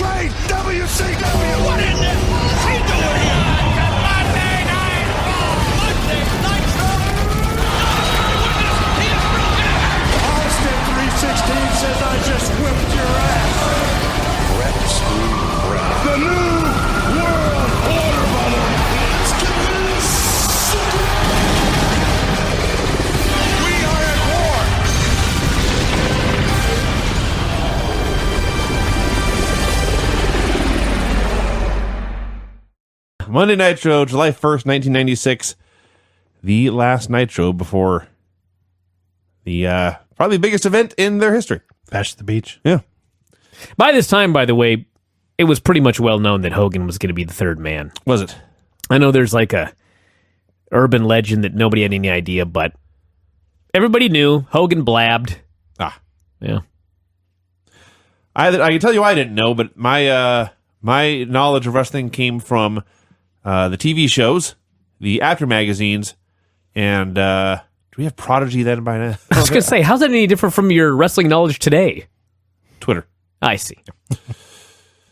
trade WCW. What in the hell is he doing here? Monday Night Raw, Monday Nitro. He is broken. Austin 316 says I just whipped your ass. Brett Scream Brett. The new world order, brother. Let's get this. We are at war. Monday Nitro, July 1st, 1996. The last Nitro before the probably biggest event in their history. Bash at the Beach. Yeah. By this time, by the way, it was pretty much well known that Hogan was going to be the third man. Was it? I know there's like a urban legend that nobody had any idea, but everybody knew. Hogan blabbed. Yeah. I can tell you I didn't know, but my my knowledge of wrestling came from the TV shows, the after magazines, and do we have Prodigy then by now? I was going to say, how's that any different from your wrestling knowledge today? Twitter. I see.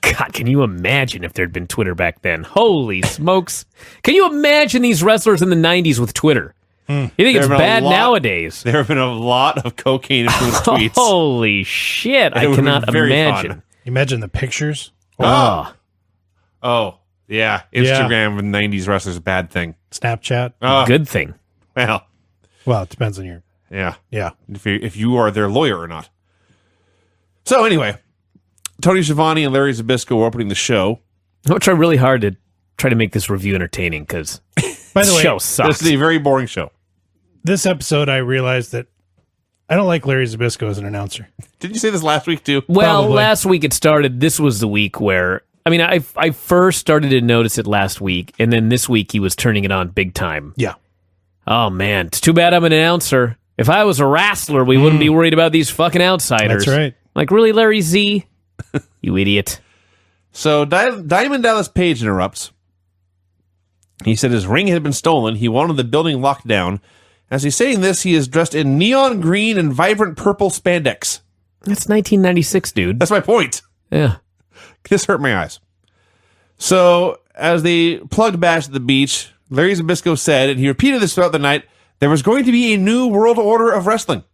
God, can you imagine if there'd been Twitter back then? Holy smokes. Can you imagine these wrestlers in the 90s with Twitter? You think it's bad nowadays? There have been a lot of cocaine-influenced tweets. Holy shit, It I would be cannot very imagine. fun. Imagine the pictures. Oh. Yeah. Instagram and 90s wrestlers a bad thing. Snapchat. Good thing. Well, It depends on your... yeah. Yeah. If you are their lawyer or not. So anyway, Tony Schiavone and Larry Zbyszko were opening the show. I'm going to try really hard to try to make this review entertaining, because By the way, show sucks. This is a very boring show. this episode, I realized that I don't like Larry Zbyszko as an announcer. Did you say this last week too? Well, Probably. last week it started. This was the week where, I mean, I first started to notice it last week, and then this week he was turning it on big time. Yeah. Oh, man. It's too bad I'm an announcer. If I was a wrestler, we wouldn't be worried about these fucking outsiders. That's right. Like, really, Larry Z? You idiot. So Diamond Dallas Page interrupts. He said his ring had been stolen. He wanted the building locked down. As he's saying this, he is dressed in neon green and vibrant purple spandex. That's 1996, dude. That's my point. Yeah. This hurt my eyes. So, as they plugged Bash at the beach, Larry Zbyszko said, and he repeated this throughout the night, there was going to be a new world order of wrestling.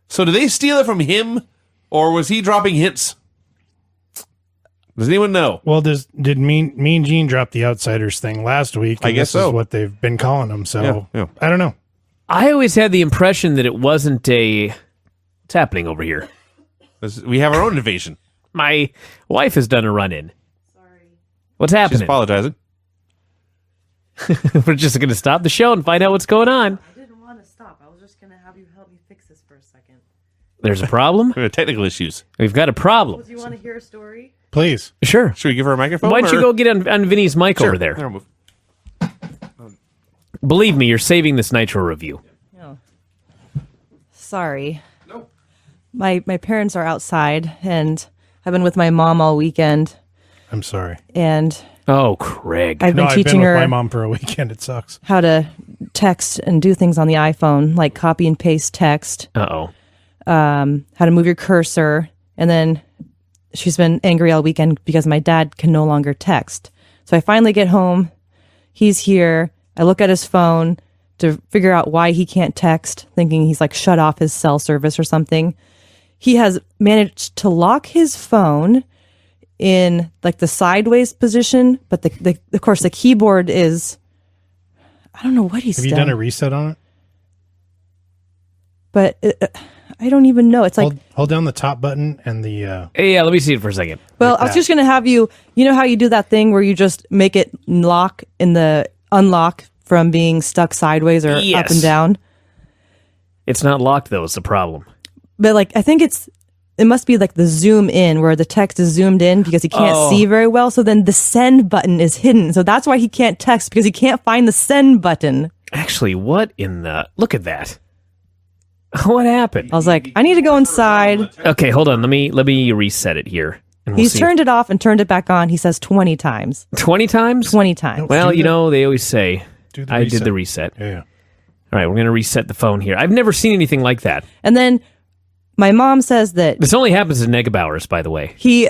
So, did they steal it from him, or was he dropping hints? Does anyone know? Well, did Mean Gene drop the Outsiders thing last week? I guess this so. is what they've been calling them. So Yeah. I don't know. I always had the impression that it wasn't a... What's happening over here? We have our own invasion. My wife has done a run-in. Sorry. What's She's happening? apologizing. We're just going to stop the show and find out what's going on. I didn't want to stop. I was just going to have you help me fix this for a second. There's a problem? We have technical issues. We've got a problem. Do you want to hear a story? Please. Sure. Should we give her a microphone? Why don't you or- go get on Vinny's mic Sure. over there? I'll move. Believe me, you're saving this Nitro review. No. Sorry. No. My parents are outside, and I've been with my mom all weekend, I'm sorry. and Oh, Craig. I've been I've been teaching with her my mom for a weekend. It sucks. how to text and do things on the iPhone, like copy and paste text, Uh-oh. how to move your cursor, and then she's been angry all weekend because my dad can no longer text. So I finally get home. He's here. I look at his phone to figure out why he can't text, thinking he's like shut off his cell service or something. He has managed to lock his phone in like the sideways position, but of course the keyboard is, I don't know what he's Have you done a reset on it? but I don't even know. It's like, Hold down the top button and the... Hey, yeah, let me see it for a second. well, like I was that. just going to have you know how you do that thing where you just make it lock in the unlock from being stuck sideways or up Yes. and down? It's not locked, though. It's the problem. But like, I think it must be like the zoom in where the text is zoomed in because he can't see very well. So then the send button is hidden. So that's why he can't text, because he can't find the send button. Actually, what in the... Look at that. What happened? I was like, I need to go inside. Okay, hold on. Let me reset it here. And we'll He's see. turned it off and turned it back on. He says 20 times. 20 times? 20 times. Well, Do you the- know, they always say, Do the I did reset. the reset. Yeah. All right, we're going to reset the phone here. I've never seen anything like that. And then my mom says that This only happens in Negebauers, by the way. he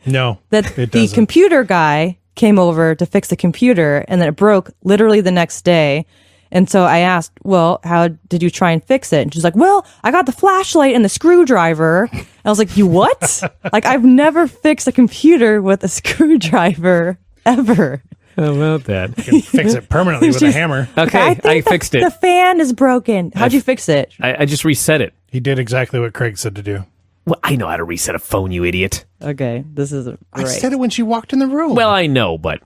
No, that it the doesn't. computer guy came over to fix the computer and then it broke literally the next day. And so I asked, well, how did you try and fix it? And she's like, well, I got the flashlight and the screwdriver. I was like, you what? Like, I've never fixed a computer with a screwdriver ever. How about that? Fix it permanently with a hammer. Okay, think I fixed The it. fan is broken. How'd you fix it? I just reset it. He did exactly what Craig said to do. Well, I know how to reset a phone, you idiot. Okay, this is great. I said it when she walked in the room. Well, I know, but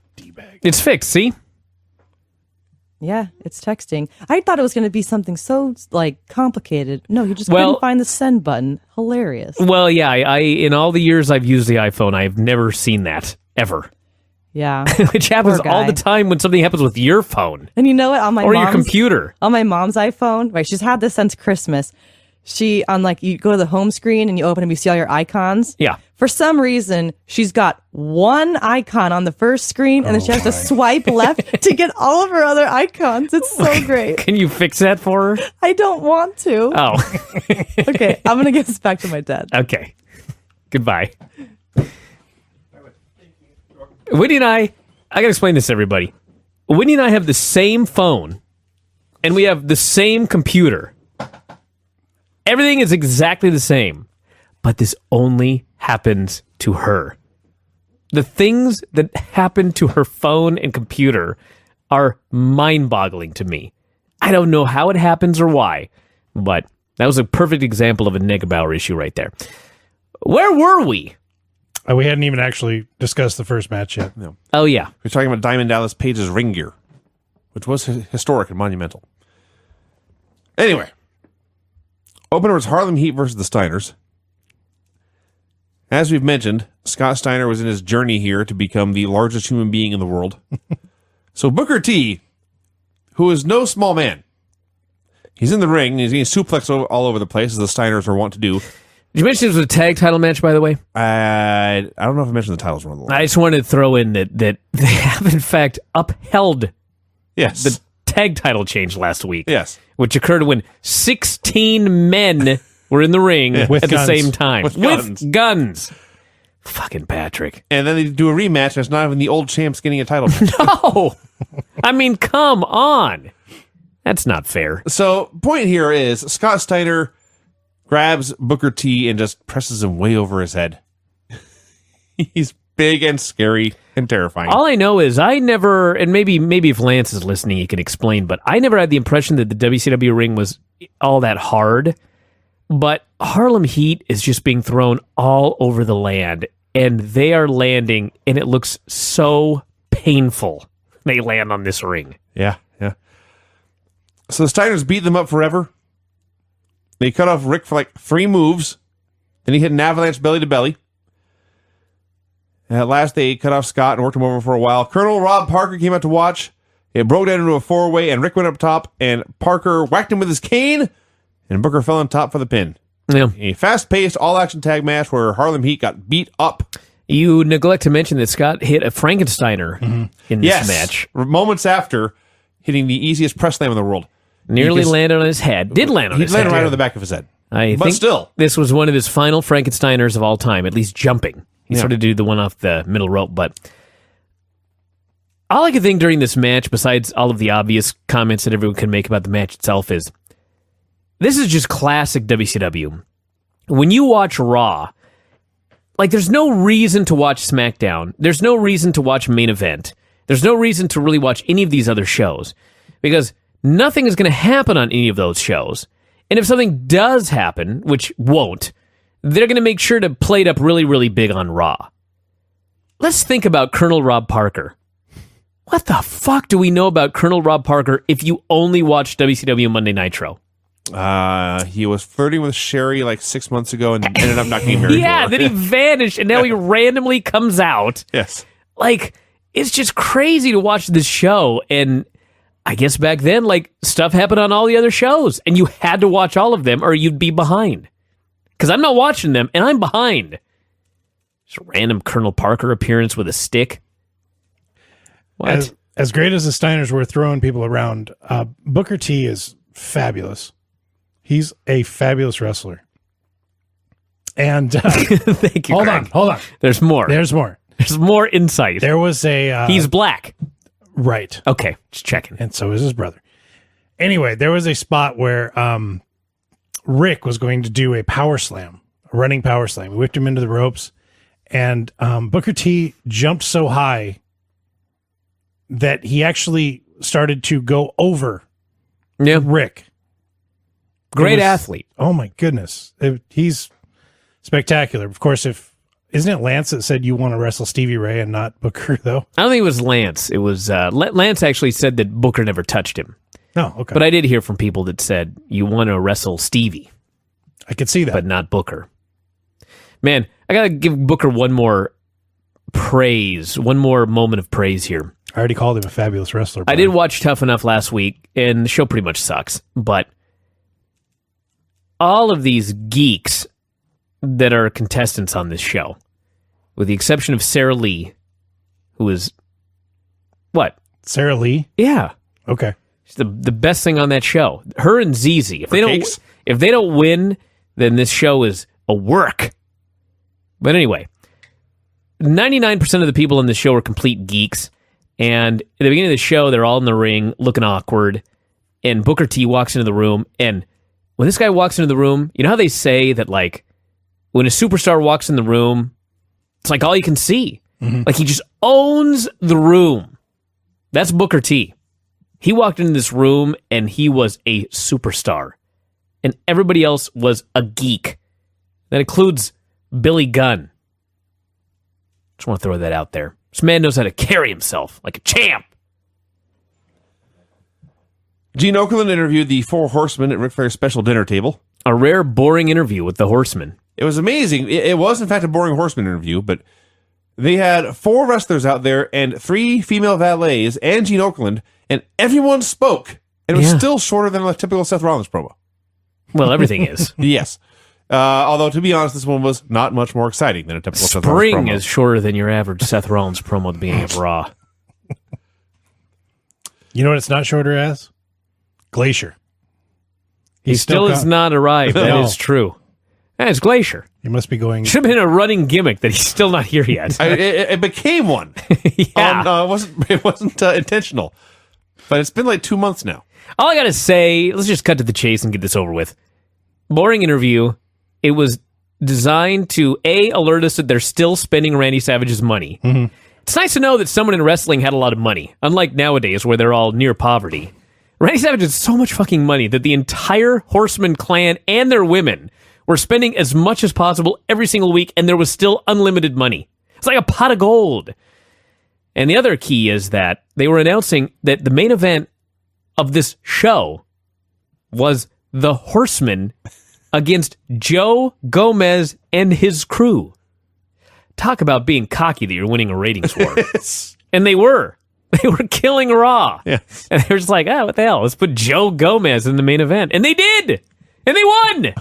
it's fixed, see? Yeah, it's texting. I thought it was going to be something so like complicated. No, you just Well- couldn't find the send button. Hilarious. Well, yeah, I in all the years I've used the iPhone, I've never seen that, ever. Yeah. Which happens Poor all guy. the time when something happens with your phone And you know what? On my or your mom's computer. on my mom's iPhone, right? She's had this since Christmas. She on like you go to the home screen and you open and you see all your icons. Yeah. For some reason, she's got one icon on the first screen, and then she has to swipe left to get all of her other icons. It's so great. Can you fix that for her? I don't want to. Oh, Okay, I'm gonna give this back to my dad. okay. Goodbye. Whitney and I gotta explain this to everybody. Whitney and I have the same phone, and we have the same computer. Everything is exactly the same, but this only happens to her. The things that happen to her phone and computer are mind-boggling to me. I don't know how it happens or why, but that was a perfect example of a Negebauer issue right there. Where were we? We hadn't even actually discussed the first match yet. No. Oh, yeah. We're talking about Diamond Dallas Page's ring gear, which was historic and monumental. Anyway, opener was Harlem Heat versus the Steiners. As we've mentioned, Scott Steiner was in his journey here to become the largest human being in the world. So Booker T, who is no small man, he's in the ring, and he's getting suplexed all over the place, as the Steiners are wont to do. Did you mention it was a tag title match, by the way? I don't know if I mentioned the titles were on the line. I just wanted to throw in that they have, in fact, upheld Yes. the tag title change last week. Yes. Which occurred when 16 men were in the ring With at guns. the same time. With guns. guns. Fucking Patrick. And then they do a rematch, and it's not even the old champs getting a title match. Oh! I mean, come on. That's not fair. So, point here is Scott Steiner grabs Booker T and just presses him way over his head. He's big and scary and terrifying. All I know is I never, and maybe if Lance is listening, he can explain, but I never had the impression that the WCW ring was all that hard. But Harlem Heat is just being thrown all over the land, and they are landing, and it looks so painful. They land on this ring. Yeah. So the Steiners beat them up forever. They cut off Rick for like 3 moves. Then he hit an avalanche belly to belly. And at last, they cut off Scott and worked him over for a while. Colonel Rob Parker came out to watch. It broke down into a 4-way, and Rick went up top, and Parker whacked him with his cane, and Booker fell on top for the pin. Yeah. A fast-paced, all-action tag match where Harlem Heat got beat up. You neglect to mention that Scott hit a Frankensteiner in this match. Moments after hitting the easiest press slam in the world. Nearly Because landed on his head. Did land on He his landed head. right on the back of his head. I But think still. this was one of his final Frankensteiners of all time, at least jumping. He sort of did the one off the middle rope, but all I could think during this match, besides all of the obvious comments that everyone can make about the match itself, is this is just classic WCW. When you watch Raw, like there's no reason to watch SmackDown. There's no reason to watch Main Event. There's no reason to really watch any of these other shows because nothing is going to happen on any of those shows. And if something does happen, which won't, they're going to make sure to play it up really, really big on Raw. Let's think about Colonel Rob Parker. What the fuck do we know about Colonel Rob Parker if you only watch WCW Monday Nitro? He was flirting with Sherry like 6 months ago and ended up not being married. Yeah, then he vanished and now he randomly comes out. Yes. Like, it's just crazy to watch this show. And I guess back then, like, stuff happened on all the other shows and you had to watch all of them or you'd be behind. Because I'm not watching them and I'm behind. Just a random Colonel Parker appearance with a stick. What? As great as the Steiners were throwing people around, Booker T is fabulous. He's a fabulous wrestler. And Thank you, Craig. hold on. There's more. There's more. There's more insight. There was a He's black. right, Okay, just checking. and so is his brother. Anyway, there was a spot where Rick was going to do a power slam, a running power slam. We whipped him into the ropes, and Booker T jumped so high that he actually started to go over Yeah, Rick. great It was- athlete. Oh my goodness, he's spectacular. Of course, isn't it Lance that said you want to wrestle Stevie Ray and not Booker though? I don't think it was Lance. It was Lance actually said that Booker never touched him. No, okay, But I did hear from people that said you want to wrestle Stevie, I could see that. but not Booker. Man, I got to give Booker one more praise, one more moment of praise here. I already called him a fabulous wrestler. I did watch Tough Enough last week, and the show pretty much sucks. But all of these geeks that are contestants on this show, with the exception of Sarah Lee, who is what? Sarah Lee. Yeah, Okay, she's the best thing on that show. Her and ZZ. Cakes? If they don't win, then this show is a work. But anyway, 99% of the people in this show are complete geeks. And at the beginning of the show, they're all in the ring looking awkward. And Booker T walks into the room. And when this guy walks into the room, you know how they say that, like, when a superstar walks in the room, it's like all you can see. Like, he just owns the room. That's Booker T. He walked into this room and he was a superstar. And everybody else was a geek. That includes Billy Gunn. Just want to throw that out there. This man knows how to carry himself like a champ. Gene Okerlund interviewed the Four Horsemen at Ric Flair's special dinner table. A rare, boring interview with the Horsemen. It was amazing. It was, in fact, a boring Horseman interview, but they had 4 wrestlers out there and 3 female valets and Gene Okerlund, and everyone spoke. And it was Yeah. still shorter than a typical Seth Rollins promo. Well, everything is. Yes. Although, to be honest, this one was not much more exciting than a typical Seth Rollins Spring promo. is shorter than your average Seth Rollins promo at the beginning of Raw. you know what it's not shorter as? Glacier. He still has not arrived. That No. is true. And it's Glacier. He must be going. Should have been a running gimmick that he's still not here yet. It became one. Yeah. It wasn't intentional. But it's been like 2 months now. All I got to say, let's just cut to the chase and get this over with. Boring interview. It was designed to, A, alert us that they're still spending Randy Savage's money. It's nice to know that someone in wrestling had a lot of money, unlike nowadays where they're all near poverty. Randy Savage had so much fucking money that the entire Horseman clan and their women were spending as much as possible every single week, and there was still unlimited money. It's like a pot of gold. And the other key is that they were announcing that the main event of this show was the Horsemen against Joe Gomez and his crew. Talk about being cocky that you're winning a ratings war. And they were. They were killing Raw. Yes. And they were just like, what the hell? Let's put Joe Gomez in the main event. And they did. And they won.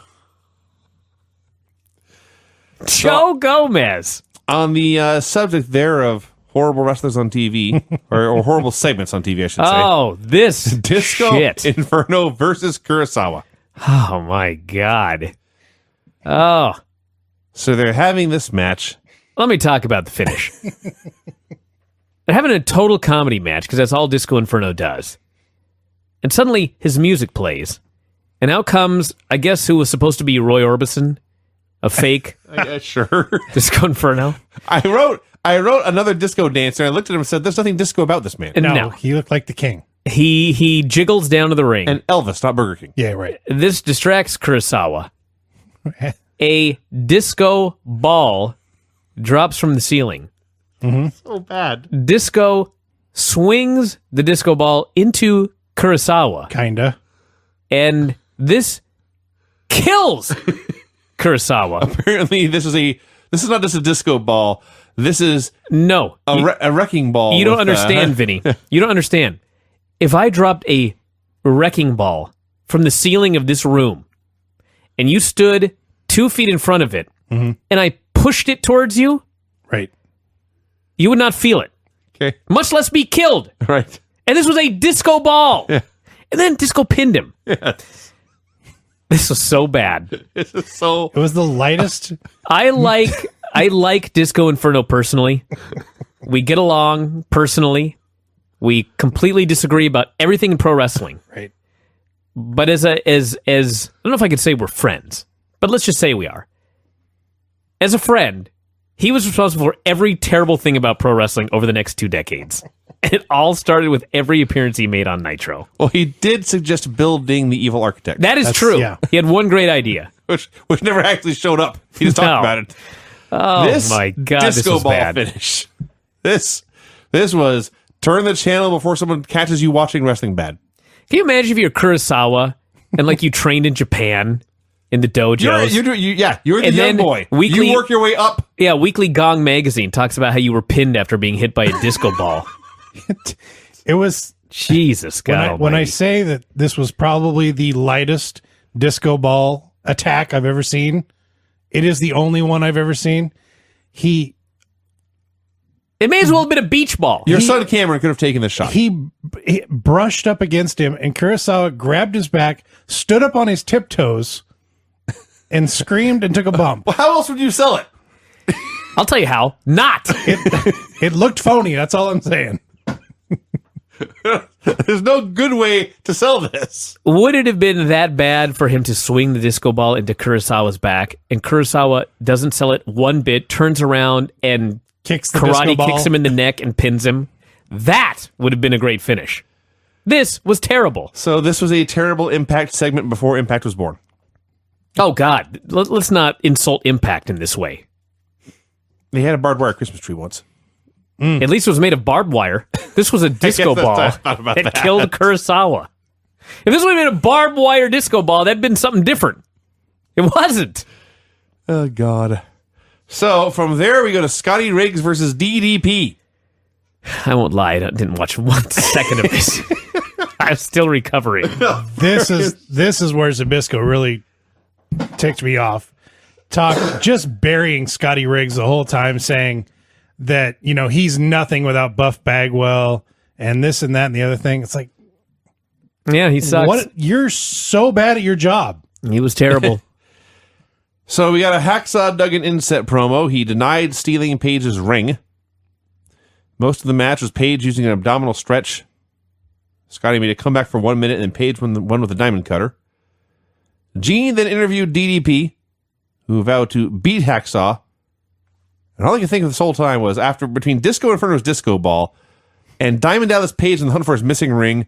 Joe Gomez. On the subject there of horrible wrestlers on TV, or horrible segments on TV, I should say. Oh, this Disco shit. Inferno versus Kurosawa. Oh, my God. Oh, So they're having this match. let me talk about the finish. They're having a total comedy match because that's all Disco Inferno does. And suddenly his music plays. And out comes, I guess, who was supposed to be Roy Orbison, a fake Sure. Disco Inferno. I wrote another disco dancer. I looked at him and said, "There's nothing disco about this man." And No, no, he looked like the king. he jiggles down to the ring. And Elvis, not Burger King. Yeah, right. This distracts Kurosawa. A disco ball drops from the ceiling. So bad. Disco swings the disco ball into Kurosawa. Kinda. And this kills Kurosawa. Apparently, this is not just a disco ball. This is No. a wrecking ball. You don't with, understand, Vinny. You don't understand. If I dropped a wrecking ball from the ceiling of this room and you stood 2 feet in front of it and I pushed it towards you, Right. you would not feel it, Okay. much less be killed. Right. And this was a disco ball. Yeah. And then Disco pinned him. This was so bad. This is so. It was the lightest. I like Disco Inferno personally. We get along personally. We completely disagree about everything in pro wrestling. Right. But as I don't know if I could say we're friends, but let's just say we are. As a friend, he was responsible for every terrible thing about pro wrestling over the next 2 decades. It all started with every appearance he made on Nitro. Well, he did suggest building the evil architect, That is true. yeah. He had one great idea. which never actually showed up. He just No. talked about it. Oh This my God, disco this was ball bad. finish. This was turn the channel before someone catches you watching wrestling bad. Can you imagine if you're Kurosawa and like you trained in Japan in the dojos? You're the And young then boy. weekly- You work your way up. Yeah, Weekly Gong magazine talks about how you were pinned after being hit by a disco ball. It was Jesus God when I almighty. say that this was probably the lightest disco ball attack I've ever seen. It is the only one I've ever seen. It may as well have been a beach ball. Your son Cameron could have taken this shot. He brushed up against him, and Kurosawa grabbed his back, stood up on his tiptoes, and screamed and took a bump. Well, how else would you sell it? I'll tell you how. Not. It looked phony. That's all I'm saying. There's no good way to sell this. Would it have been that bad for him to swing the disco ball into Kurosawa's back, and Kurosawa doesn't sell it one bit, turns around and Kicks the disco karate ball. kicks him in the neck and pins him? That would have been a great finish. This was terrible. So this was a terrible Impact segment before Impact was born. Oh, God. Let's not insult Impact in this way. They had a barbed wire Christmas tree once. At least it was made of barbed wire. This was a disco that's- ball I thought about that that. killed Kurosawa. If this would have been a barbed wire disco ball, that'd been something different. It wasn't. Oh, God. So from there, we go to Scotty Riggs versus DDP. I won't lie. I didn't watch 1 second of this. I'm still recovering. This is where Zbyszko really ticked me off. Just burying Scotty Riggs the whole time, saying that, he's nothing without Buff Bagwell and this and that and the other thing. It's like, Yeah, he sucks. you're so bad at your job. He was terrible. So we got a Hacksaw Duggan inset promo. He denied stealing Page's ring. Most of the match was Page using an abdominal stretch. Scotty made a comeback for 1 minute, and then Page won with a diamond cutter. Gene then interviewed DDP, who vowed to beat Hacksaw. And all I could think of this whole time was between Disco Inferno's disco ball and Diamond Dallas Page in the hunt for his missing ring.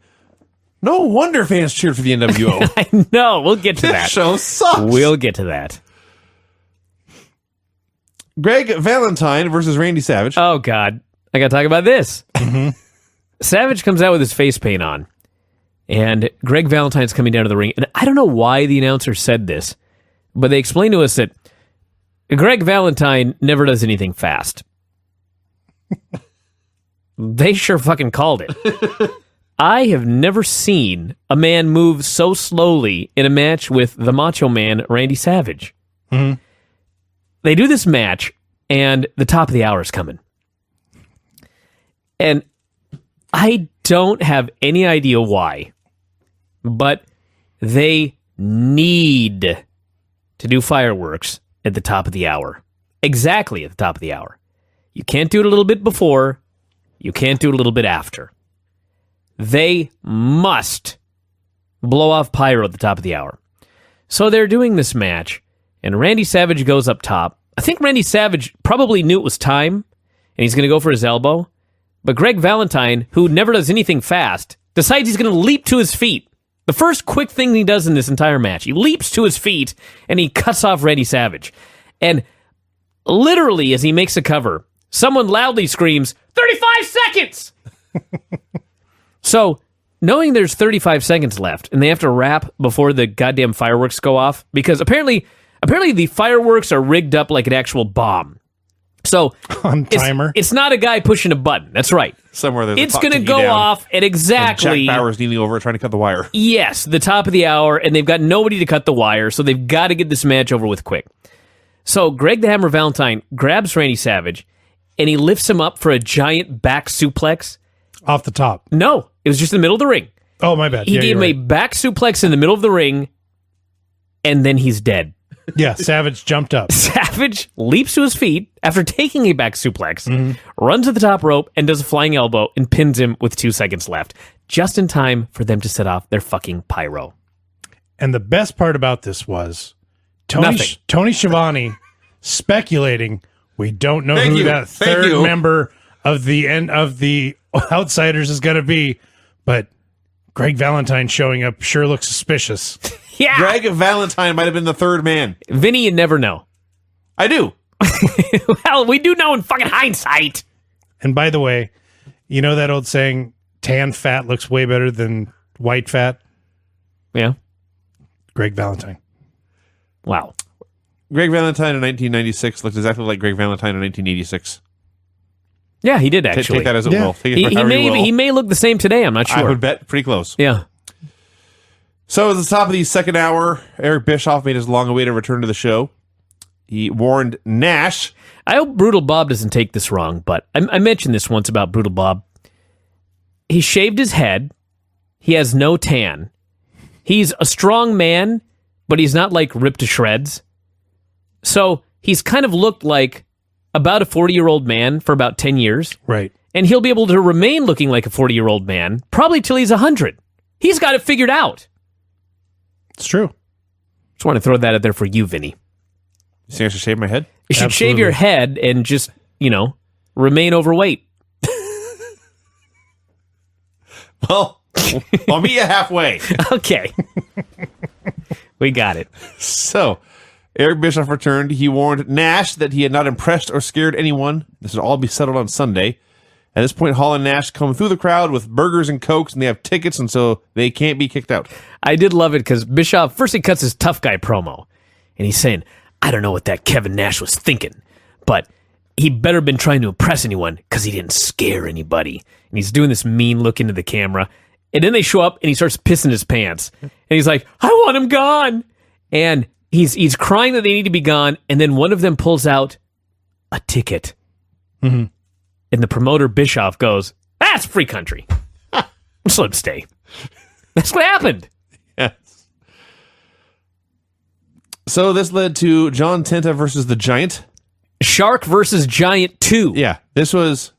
No wonder fans cheered for the NWO. I know. We'll get to This that. show sucks. We'll get to that. Greg Valentine versus Randy Savage. Oh, God. I got to talk about this. Savage comes out with his face paint on, and Greg Valentine's coming down to the ring. And I don't know why the announcer said this, but they explained to us that Greg Valentine never does anything fast. They sure fucking called it. I have never seen a man move so slowly in a match with the Macho Man, Randy Savage. They do this match, and the top of the hour is coming. And I don't have any idea why, but they need to do fireworks at the top of the hour. Exactly at the top of the hour. You can't do it a little bit before. You can't do it a little bit after. They must blow off pyro at the top of the hour. So they're doing this match, and Randy Savage goes up top. I think Randy Savage probably knew it was time, and he's going to go for his elbow. But Greg Valentine, who never does anything fast, decides he's going to leap to his feet. The first quick thing he does in this entire match, he leaps to his feet, and he cuts off Randy Savage. And literally, as he makes a cover, someone loudly screams, 35 seconds! So, knowing there's 35 seconds left, and they have to wrap before the goddamn fireworks go off, because apparently the fireworks are rigged up like an actual bomb. So, On timer. It's not a guy pushing a button. That's right. Somewhere there's It's a clock going to ticking go down, off at and exactly... Jack Bauer's kneeling over trying to cut the wire. Yes, the top of the hour, and they've got nobody to cut the wire, so they've got to get this match over with quick. So Greg the Hammer Valentine grabs Randy Savage, and he lifts him up for a giant back suplex. Off the top. No, it was just in the middle of the ring. Oh, my bad. He Yeah, gave you're him a right. back suplex in the middle of the ring, and then he's dead. Yeah, Savage jumped up. Savage leaps to his feet after taking a back suplex, runs to the top rope, and does a flying elbow and pins him with 2 seconds left, just in time for them to set off their fucking pyro. And the best part about this was Nothing. Tony Schiavone speculating we don't know Thank who you. that Thank third you. member of the end of the Outsiders is going to be, but Greg Valentine showing up sure looks suspicious. Yeah. Greg Valentine might have been the third man. Vinny, you never know. I do. Well, we do know in fucking hindsight. And by the way, you know that old saying, tan fat looks way better than white fat? Yeah. Greg Valentine. Wow. Greg Valentine in 1996 looked exactly like Greg Valentine in 1986. Yeah, he did Ta- actually. Take that as it Yeah. will. Take it he, for he however you may will. he may look the same today. I'm not I sure. would bet pretty close. Yeah. So at the top of the second hour, Eric Bischoff made his long-awaited return to the show. He warned Nash. I hope Brutal Bob doesn't take this wrong, but I mentioned this once about Brutal Bob. He shaved his head. He has no tan. He's a strong man, but he's not like ripped to shreds. So he's kind of looked like about a 40-year-old man for about 10 years. Right. And he'll be able to remain looking like a 40-year-old man probably till he's 100. He's got it figured out. It's true. Just want to throw that out there for you, Vinny. You think I should shave my head? You should shave Absolutely. your head and just, remain overweight. Well, I'll meet you halfway. Okay. We got it. So, Eric Bischoff returned. He warned Nash that he had not impressed or scared anyone. This would all be settled on Sunday. At this point, Hall and Nash come through the crowd with burgers and Cokes, and they have tickets, and so they can't be kicked out. I did love it because Bischoff, first he cuts his tough guy promo, and he's saying, I don't know what that Kevin Nash was thinking, but he better been trying to impress anyone because he didn't scare anybody. And he's doing this mean look into the camera. And then they show up, and he starts pissing his pants. And he's like, I want him gone. And he's crying that they need to be gone, and then one of them pulls out a ticket. Mhm. And the promoter, Bischoff, goes, that's free country. Just let him stay. That's what happened. Yes. So this led to John Tenta versus the Giant. Shark versus Giant 2. Yeah, this was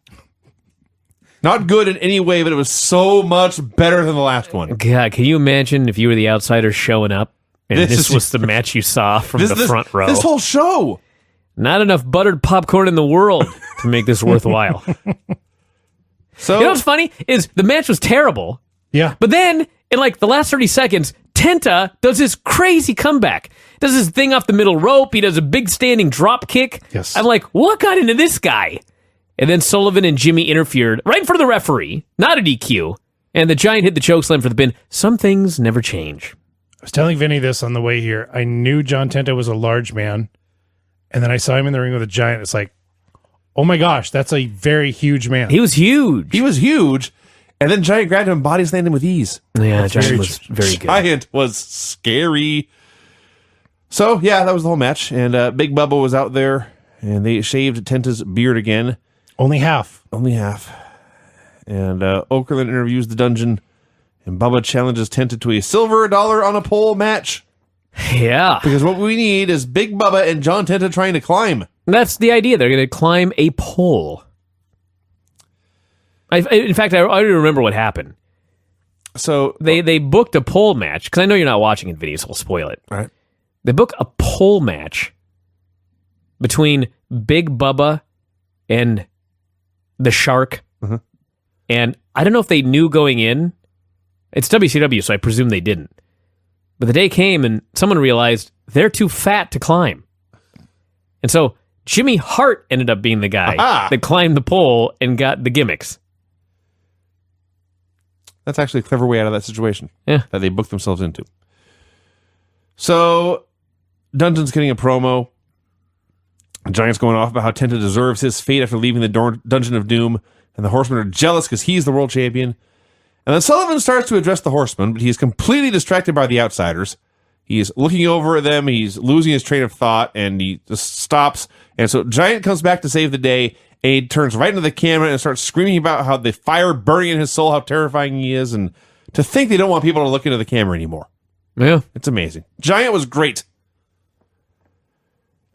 not good in any way, but it was so much better than the last one. God, can you imagine if you were the outsider showing up and This this is- was the match you saw from the front row? This whole show. Not enough buttered popcorn in the world to make this worthwhile. So You know what's funny is the match was terrible, Yeah. but then in like the last 30 seconds, Tenta does this crazy comeback. Does this thing off the middle rope. He does a big standing drop kick. Yes. I'm like, what got into this guy? And then Sullivan and Jimmy interfered right in front of the referee, not a DQ. And the Giant hit the chokeslam for the pin. Some things never change. I was telling Vinny this on the way here. I knew John Tenta was a large man, and then I saw him in the ring with a Giant. It's like, oh my gosh, that's a very huge man. He was huge. he was huge, and then Giant grabbed him and body slammed him with ease. Yeah, Giant very was very good. Giant was scary. So, yeah, that was the whole match. And Big Bubba was out there, and they shaved Tenta's beard again. Only half. Only half. And Okerlund interviews the Dungeon, and Bubba challenges Tenta to a silver dollar on a pole match. Yeah. Because what we need is Big Bubba and John Tenta trying to climb. That's the idea. They're going to climb a pole. In fact, I already remember what happened. So, They booked a pole match, because I know you're not watching it, Vinny, so I'll spoil it. all right. They book a pole match between Big Bubba and the Shark. Mhm. And I don't know if they knew going in. It's WCW, so I presume they didn't. But the day came and someone realized they're too fat to climb. And so Jimmy Hart ended up being the guy Aha! that climbed the pole and got the gimmicks. That's actually a clever way out of that situation Yeah. that they booked themselves into. So, Dungeon's getting a promo. Giant's going off about how Tenta deserves his fate after leaving the Dungeon of Doom, and the Horsemen are jealous because he's the world champion. And then Sullivan starts to address the Horsemen, but he's completely distracted by the Outsiders. He's looking over at them, he's losing his train of thought, and he just stops. And so Giant comes back to save the day, and he turns right into the camera and starts screaming about how the fire burning in his soul, how terrifying he is, and to think they don't want people to look into the camera anymore. Yeah. It's amazing. Giant was great.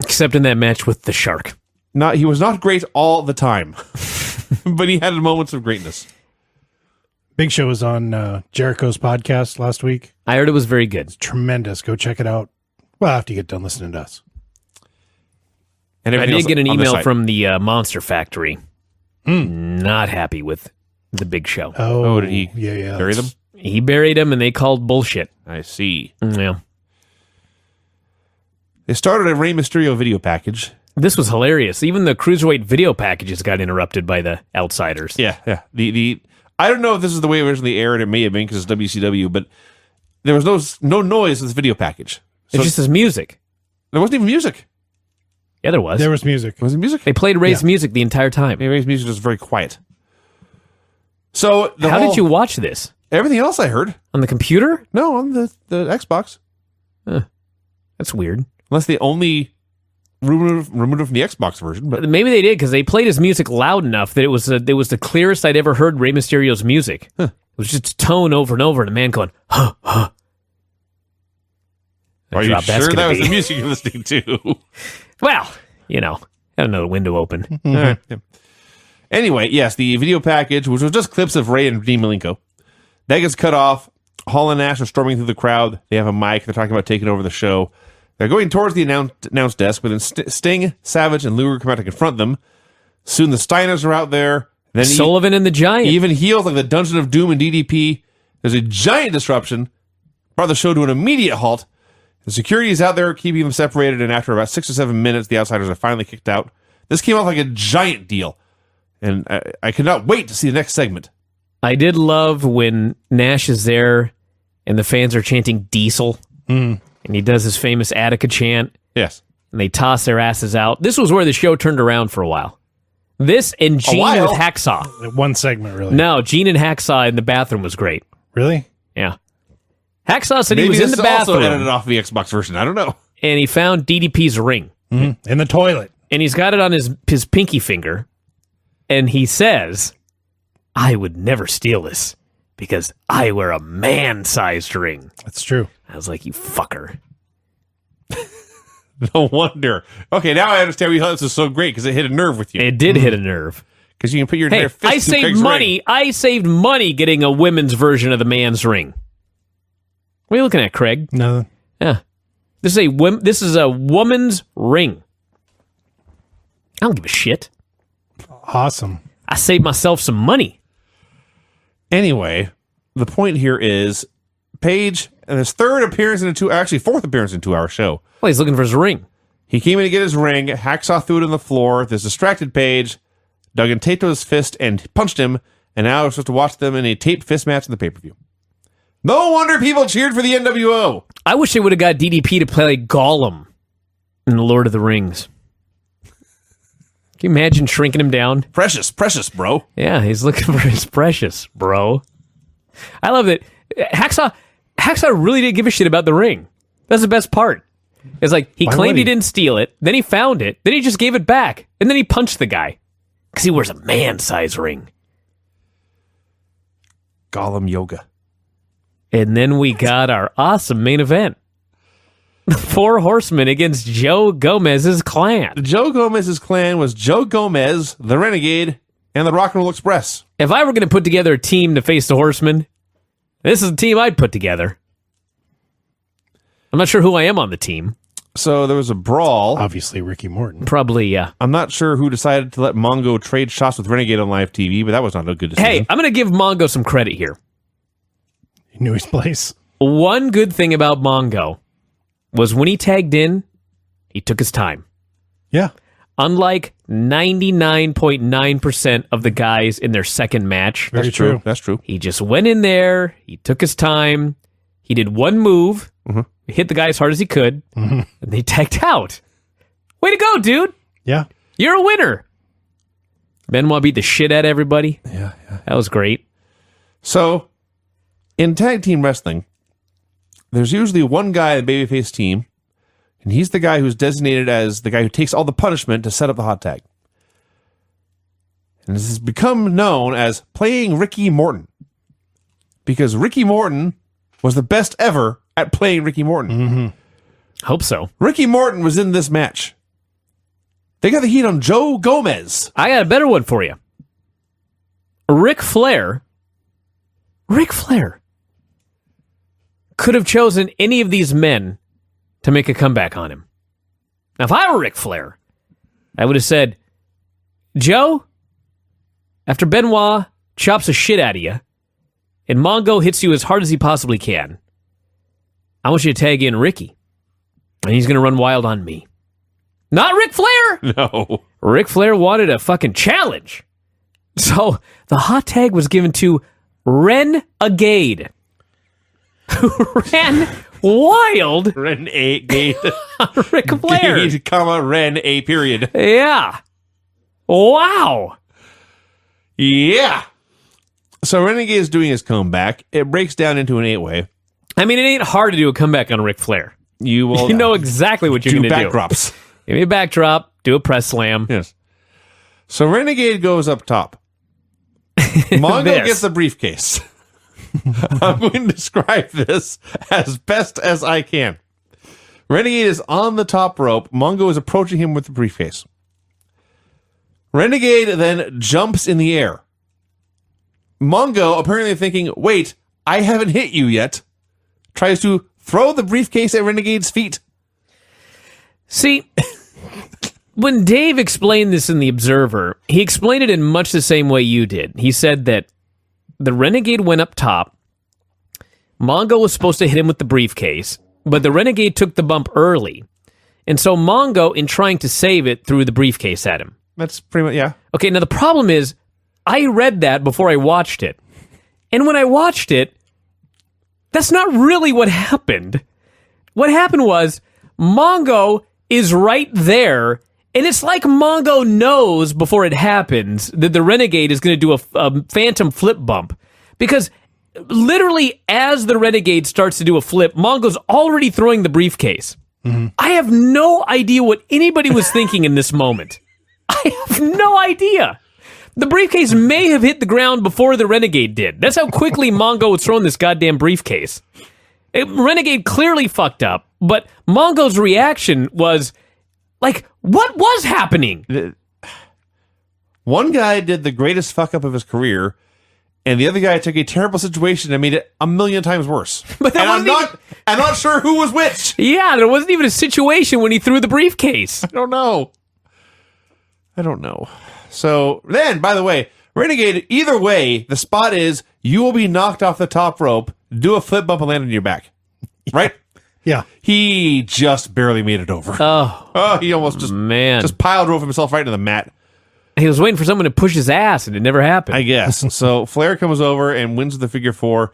Except in that match with the Shark. He was not great all the time, but he had moments of greatness. Big Show was on Jericho's podcast last week. I heard it was very good. Tremendous. Go check it out. Well, after you get done listening to us. And I everything did get an else on the email site. from the Monster Factory. Not happy with the Big Show. Oh, did he Yeah. bury them? He buried him, and they called bullshit. I see. Yeah. They started a Rey Mysterio video package. This was hilarious. Even the Cruiserweight video packages got interrupted by the Outsiders. Yeah. The I don't know if this is the way it originally aired. It may have been because it's WCW, but there was no noise with this video package. So It's just his music. there wasn't even music. Yeah, there was. There was music. Was it music? They played Ray's music the entire time. Yeah, Ray's music was very quiet. So How did you watch this? Everything else I heard. On the computer? No, on the Xbox. That's weird. Unless they only removed it from the Xbox version. But Maybe they did because they played his music loud enough that it was the clearest I'd ever heard Rey Mysterio's music. It was just tone over and over, and a man going, huh, huh. are you sure that was the music you're listening to? Well, got another window open. All right, yeah. Anyway, yes, the video package, which was just clips of Ray and Dean Malenko, that gets cut off. Hall and Nash are storming through the crowd. They have a mic. They're talking about taking over the show. They're going towards the announce desk, but then Sting, Savage, and Luger come out to confront them. Soon the Steiners are out there. Then Sullivan and the Giant. Even heels like the Dungeon of Doom and DDP. There's a giant disruption. Brought the show to an immediate halt. The security is out there keeping them separated, and after about 6 or 7 minutes, the Outsiders are finally kicked out. This came off like a giant deal, and I could not wait to see the next segment. I did love when Nash is there and the fans are chanting Diesel, and he does his famous Attica chant, Yes. and they toss their asses out. This was where the show turned around for a while. This and Gene while? with Hacksaw. One segment, really. No, Gene and Hacksaw in the bathroom was great. Really? Yeah. Hacksaw said Maybe he was in the this is also bathroom edited off the Xbox version. I don't know. and he found DDP's ring. In the toilet. And he's got it on his pinky finger. And he says, I would never steal this because I wear a man-sized ring. That's true. I was like, you fucker. No wonder. Okay, now I understand why you thought this was so great because it hit a nerve with you. It did hit a nerve. Because you can put your Hey, bare fist I through saved Craig's money. ring. I saved money getting a women's version of the man's ring. What are you looking at, Craig? No. Yeah. This is a woman's ring. I don't give a shit. Awesome. I saved myself some money. Anyway, the point here is Paige, and his fourth appearance in a 2-hour show. Well, he's looking for his ring. He came in to get his ring. Hacksaw threw it on the floor. This distracted Paige dug in Tato's fist and punched him, and now we're supposed to watch them in a taped fist match in the pay-per-view. No wonder people cheered for the NWO. I wish they would have got DDP to play Gollum in The Lord of the Rings. Can you imagine shrinking him down? Precious, bro. Yeah, he's looking for his precious, bro. I love that. Hacksaw really didn't give a shit about the ring. That's the best part. It's like, he claimed he didn't steal it, then he found it, then he just gave it back, and then he punched the guy. Because he wears a man-sized ring. Gollum yoga. And then we got our awesome main event. The Four Horsemen against Joe Gomez's clan. Joe Gomez's clan was Joe Gomez, the Renegade, and the Rock and Roll Express. If I were going to put together a team to face the Horsemen, this is the team I'd put together. I'm not sure who I am on the team. So there was a brawl. Obviously, Ricky Morton. Probably, yeah. I'm not sure who decided to let Mongo trade shots with Renegade on live TV, but that was not a good decision. Hey, I'm going to give Mongo some credit here. He knew his place. One good thing about Mongo was when he tagged in, he took his time. Yeah. Unlike 99.9% of the guys in their second match, Very That's true. true. That's true. he just went in there, he took his time, he did one move, hit the guy as hard as he could, and they tagged out. Way to go, dude. Yeah. You're a winner. Benoit beat the shit out of everybody. Yeah. That was great. So, in tag team wrestling, there's usually one guy in the babyface team, and he's the guy who's designated as the guy who takes all the punishment to set up the hot tag. And this has become known as playing Ricky Morton. Because Ricky Morton was the best ever at playing Ricky Morton. Hope so. Ricky Morton was in this match. They got the heat on Joe Gomez. I got a better one for you. Ric Flair could have chosen any of these men to make a comeback on him. Now, if I were Ric Flair, I would have said, Joe, after Benoit chops the shit out of you, and Mongo hits you as hard as he possibly can, I want you to tag in Ricky, and he's going to run wild on me. Not Ric Flair! No. Ric Flair wanted a fucking challenge. So the hot tag was given to Renegade, who ran wild Ren A gate. Ric Flair. Gate, comma, Ren A period. Yeah. Wow. Yeah. So Renegade is doing his comeback. It breaks down into an 8-way. I mean, it ain't hard to do a comeback on Ric Flair. You will You know exactly what you're do going to do. backdrops. Give me a backdrop, do a press slam. Yes. So Renegade goes up top. Mongo This. gets the briefcase. I'm going to describe this as best as I can. Renegade is on the top rope. Mongo is approaching him with the briefcase. Renegade then jumps in the air. Mongo, apparently thinking, wait, I haven't hit you yet, tries to throw the briefcase at Renegade's feet. See, when Dave explained this in The Observer, he explained it in much the same way you did. He said that the Renegade went up top, Mongo was supposed to hit him with the briefcase, but the Renegade took the bump early. And so Mongo, in trying to save it, threw the briefcase at him. That's pretty much, yeah. Okay, now the problem is, I read that before I watched it. And when I watched it, that's not really what happened. What happened was, Mongo is right there, and it's like Mongo knows before it happens that the Renegade is going to do a phantom flip bump. Because literally as the Renegade starts to do a flip, Mongo's already throwing the briefcase. I have no idea what anybody was thinking in this moment. I have no idea. The briefcase may have hit the ground before the Renegade did. That's how quickly Mongo was throwing this goddamn briefcase. Renegade clearly fucked up, but Mongo's reaction was like, what was happening? One guy did the greatest fuck up of his career, and the other guy took a terrible situation and made it a million times worse. But that and I'm not sure who was which. Yeah, there wasn't even a situation when he threw the briefcase. I don't know. So then, by the way, Renegade, either way, the spot is you will be knocked off the top rope, do a flip bump and land on your back. Right? Yeah. He just barely made it over. Oh, He almost man. just pile drove himself right into the mat. He was waiting for someone to push his ass, and it never happened. I guess. So Flair comes over and wins the figure 4. Which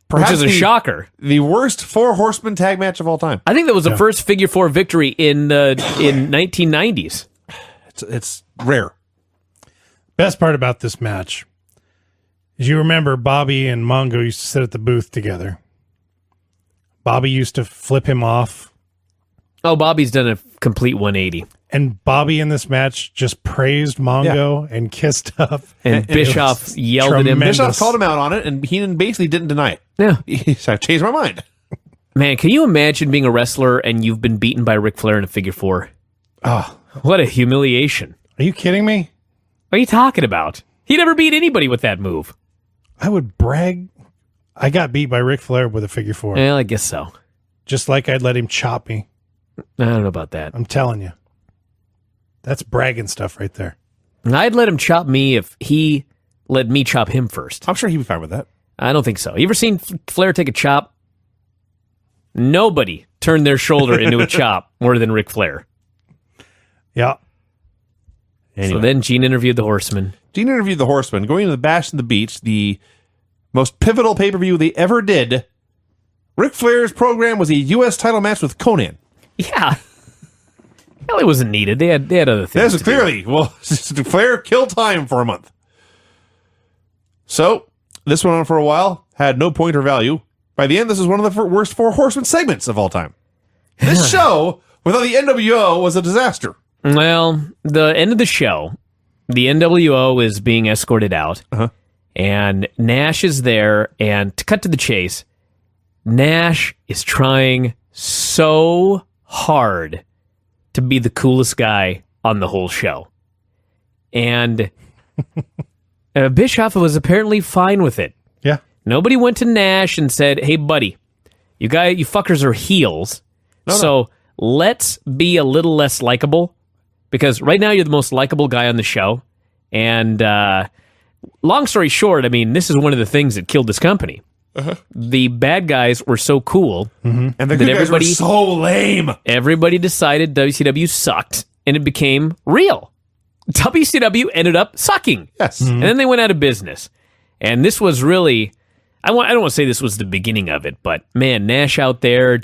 Perhaps is a shocker. The worst 4 horseman tag match of all time. I think that was the first figure 4 victory in 1990s. It's rare. Best part about this match is you remember Bobby and Mongo used to sit at the booth together. Bobby used to flip him off. Oh, Bobby's done a complete 180. And Bobby in this match just praised Mongo and kissed up. And Bischoff was yelled at him. tremendous. Bischoff called him out on it, and he basically didn't deny it. Yeah. He said, I've changed my mind. Man, can you imagine being a wrestler and you've been beaten by Ric Flair in a figure 4? Oh, What a humiliation. Are you kidding me? What are you talking about? He never beat anybody with that move. I would brag. I got beat by Ric Flair with a figure 4. Well, I guess so. Just like I'd let him chop me. I don't know about that. I'm telling you. That's bragging stuff right there. I'd let him chop me if he let me chop him first. I'm sure he'd be fine with that. I don't think so. You ever seen Flair take a chop? Nobody turned their shoulder into a chop more than Ric Flair. Yeah. So then Gene interviewed the Horseman. Dean interviewed the Horseman. Going into the Bash in the Beach, the most pivotal pay-per-view they ever did, Ric Flair's program was a U.S. title match with Conan. Yeah. Well, it wasn't needed. They had other things. That's clearly. Well, Flair killed time for a month. So, this went on for a while, had no point or value. By the end, this is one of the worst 4 Horseman segments of all time. This show, without the NWO, was a disaster. Well, the end of the show, the NWO is being escorted out, and Nash is there, and to cut to the chase, Nash is trying so hard to be the coolest guy on the whole show. And Bischoff was apparently fine with it. Yeah. Nobody went to Nash and said, "Hey, buddy, you fuckers are heels. So let's be a little less likable, because right now you're the most likable guy on the show." And long story short, I mean, this is one of the things that killed this company. The bad guys were so cool, And the good guys were so lame. everybody decided WCW sucked, and it became real. WCW ended up sucking. Yes. And then they went out of business. And this was really, I don't want to say this was the beginning of it, but man, Nash out there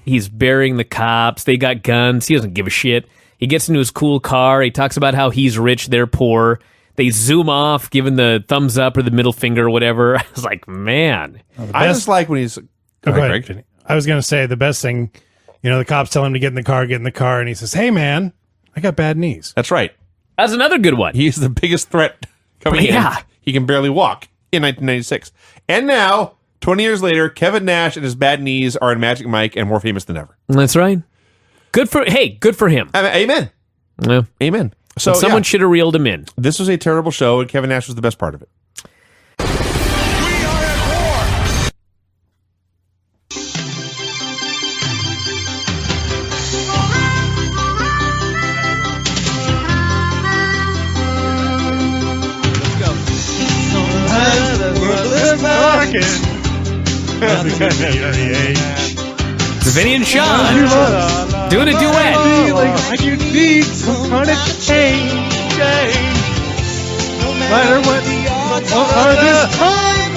he's burying the cops. They got guns. He doesn't give a shit. He gets into his cool car. He talks about how he's rich, they're poor. They zoom off, giving the thumbs up or the middle finger or whatever. I was like, man. I just like when he's... Go ahead, Greg. Vinny. I was going to say the best thing, the cops tell him to get in the car, and he says, "Hey, man, I got bad knees." That's right. That's another good one. He's the biggest threat coming Yeah. in. He can barely walk in 1996. And now, 20 years later, Kevin Nash and his bad knees are in Magic Mike and more famous than ever. That's right. Good for him. Amen. Yeah. Amen. So Someone should have reeled him in. this was a terrible show, and Kevin Nash was the best part of it. We are at war. It's Vinny and Sean doing a duet. Like you need some kind of change. No matter what this time,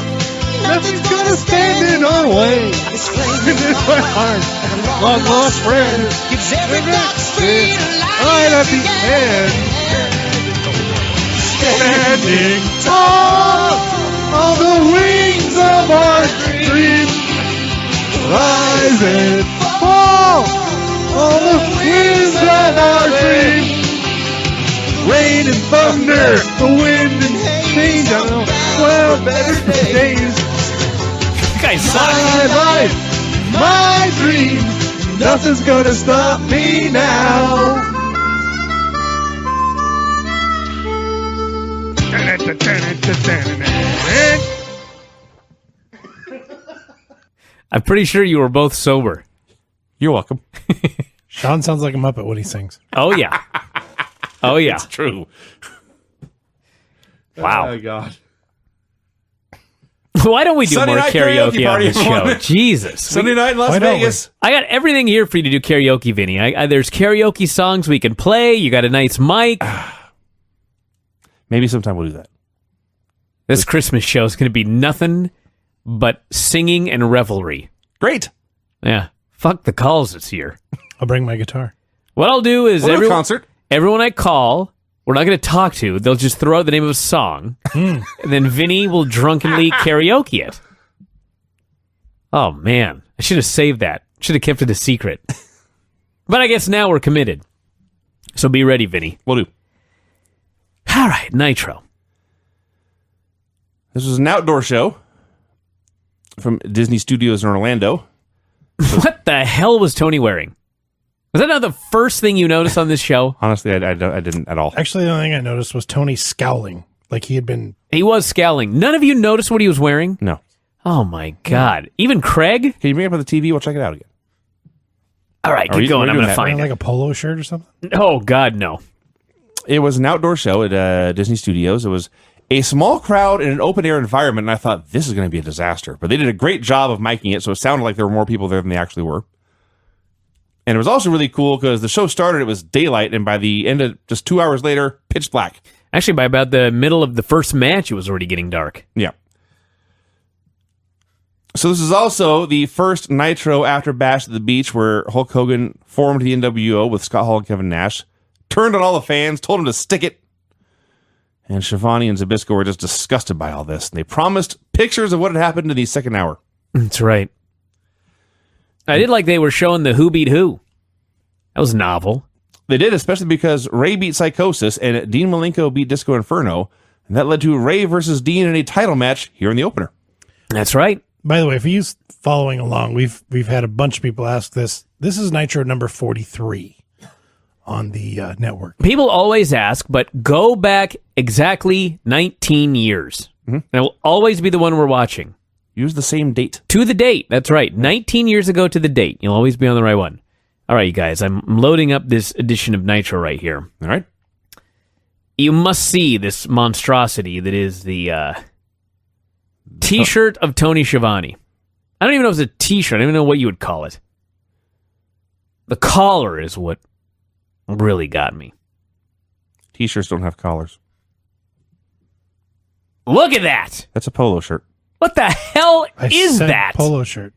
nothing's gonna stand in our way. In this my heart, long lost friend, gives every dark street light at the end. Standing tall on the wings of our dreams. Rise and fall on the winds of our dreams. Rain and thunder, the wind and change. I don't know, 12 better days. You guys suck. My life, my dream. Nothing's gonna stop me now. I'm pretty sure you were both sober. You're welcome. Sean sounds like a Muppet when he sings. Oh, yeah. Oh, yeah. True. Wow. Oh, God. Why don't we do Sunday more night karaoke karaoke on party, this show? everyone. Jesus. Sunday night in Las Why don't we? Vegas. I got everything here for you to do karaoke, Vinny. There's karaoke songs we can play. You got a nice mic. Maybe sometime we'll do that. This Christmas show is going to be nothing but singing and revelry. Great. Yeah. Fuck the calls this year. I'll bring my guitar. What I'll do is We'll do a concert. everyone I call, we're not going to talk to. They'll just throw out the name of a song. And then Vinny will drunkenly karaoke it. Oh, man. I should have saved that. Should have kept it a secret. But I guess now we're committed. So be ready, Vinny. We'll do. All right, Nitro. This was an outdoor show from Disney Studios in Orlando. What the hell was Tony wearing? Was that not the first thing you noticed on this show? Honestly, I didn't at all. Actually, the only thing I noticed was Tony scowling, like he had been. He was scowling. None of you noticed what he was wearing? No. Oh, my God. Even Craig? Can you bring it up on the TV? We'll check it out again. All right, Are keep you- going. we're I'm doing going to that, find Like it. a polo shirt or something. Oh, God, no. It was an outdoor show at Disney Studios. It was a small crowd in an open air environment, and I thought this is going to be a disaster. But they did a great job of miking it, so it sounded like there were more people there than they actually were. And it was also really cool because the show started, it was daylight, and by the end of just 2 hours later, pitch black. Actually, by about the middle of the first match, it was already getting dark. Yeah. So this is also the first Nitro after Bash at the Beach, where Hulk Hogan formed the NWO with Scott Hall and Kevin Nash, turned on all the fans, told them to stick it. And Shivani and Zbyszko were just disgusted by all this. And they promised pictures of what had happened in the second hour. That's right. I did like they were showing the who beat who. That was novel. They did, especially because Ray beat Psychosis and Dean Malenko beat Disco Inferno. And that led to Ray versus Dean in a title match here in the opener. That's right. By the way, for you following along, we've had a bunch of people ask this. This is Nitro number 43 on the network. People always ask, but go back exactly 19 years. And it will always be the one we're watching. Use the same date. To the date. That's right. 19 years ago to the date. You'll always be on the right one. All right, you guys. I'm loading up this edition of Nitro right here. All right. You must see this monstrosity that is the T-shirt of Tony Schiavone. I don't even know if it's a T-shirt. I don't even know what you would call it. The collar is what really got me. T-shirts don't have collars. Look at that. That's a polo shirt. What the hell is said that? polo shirt?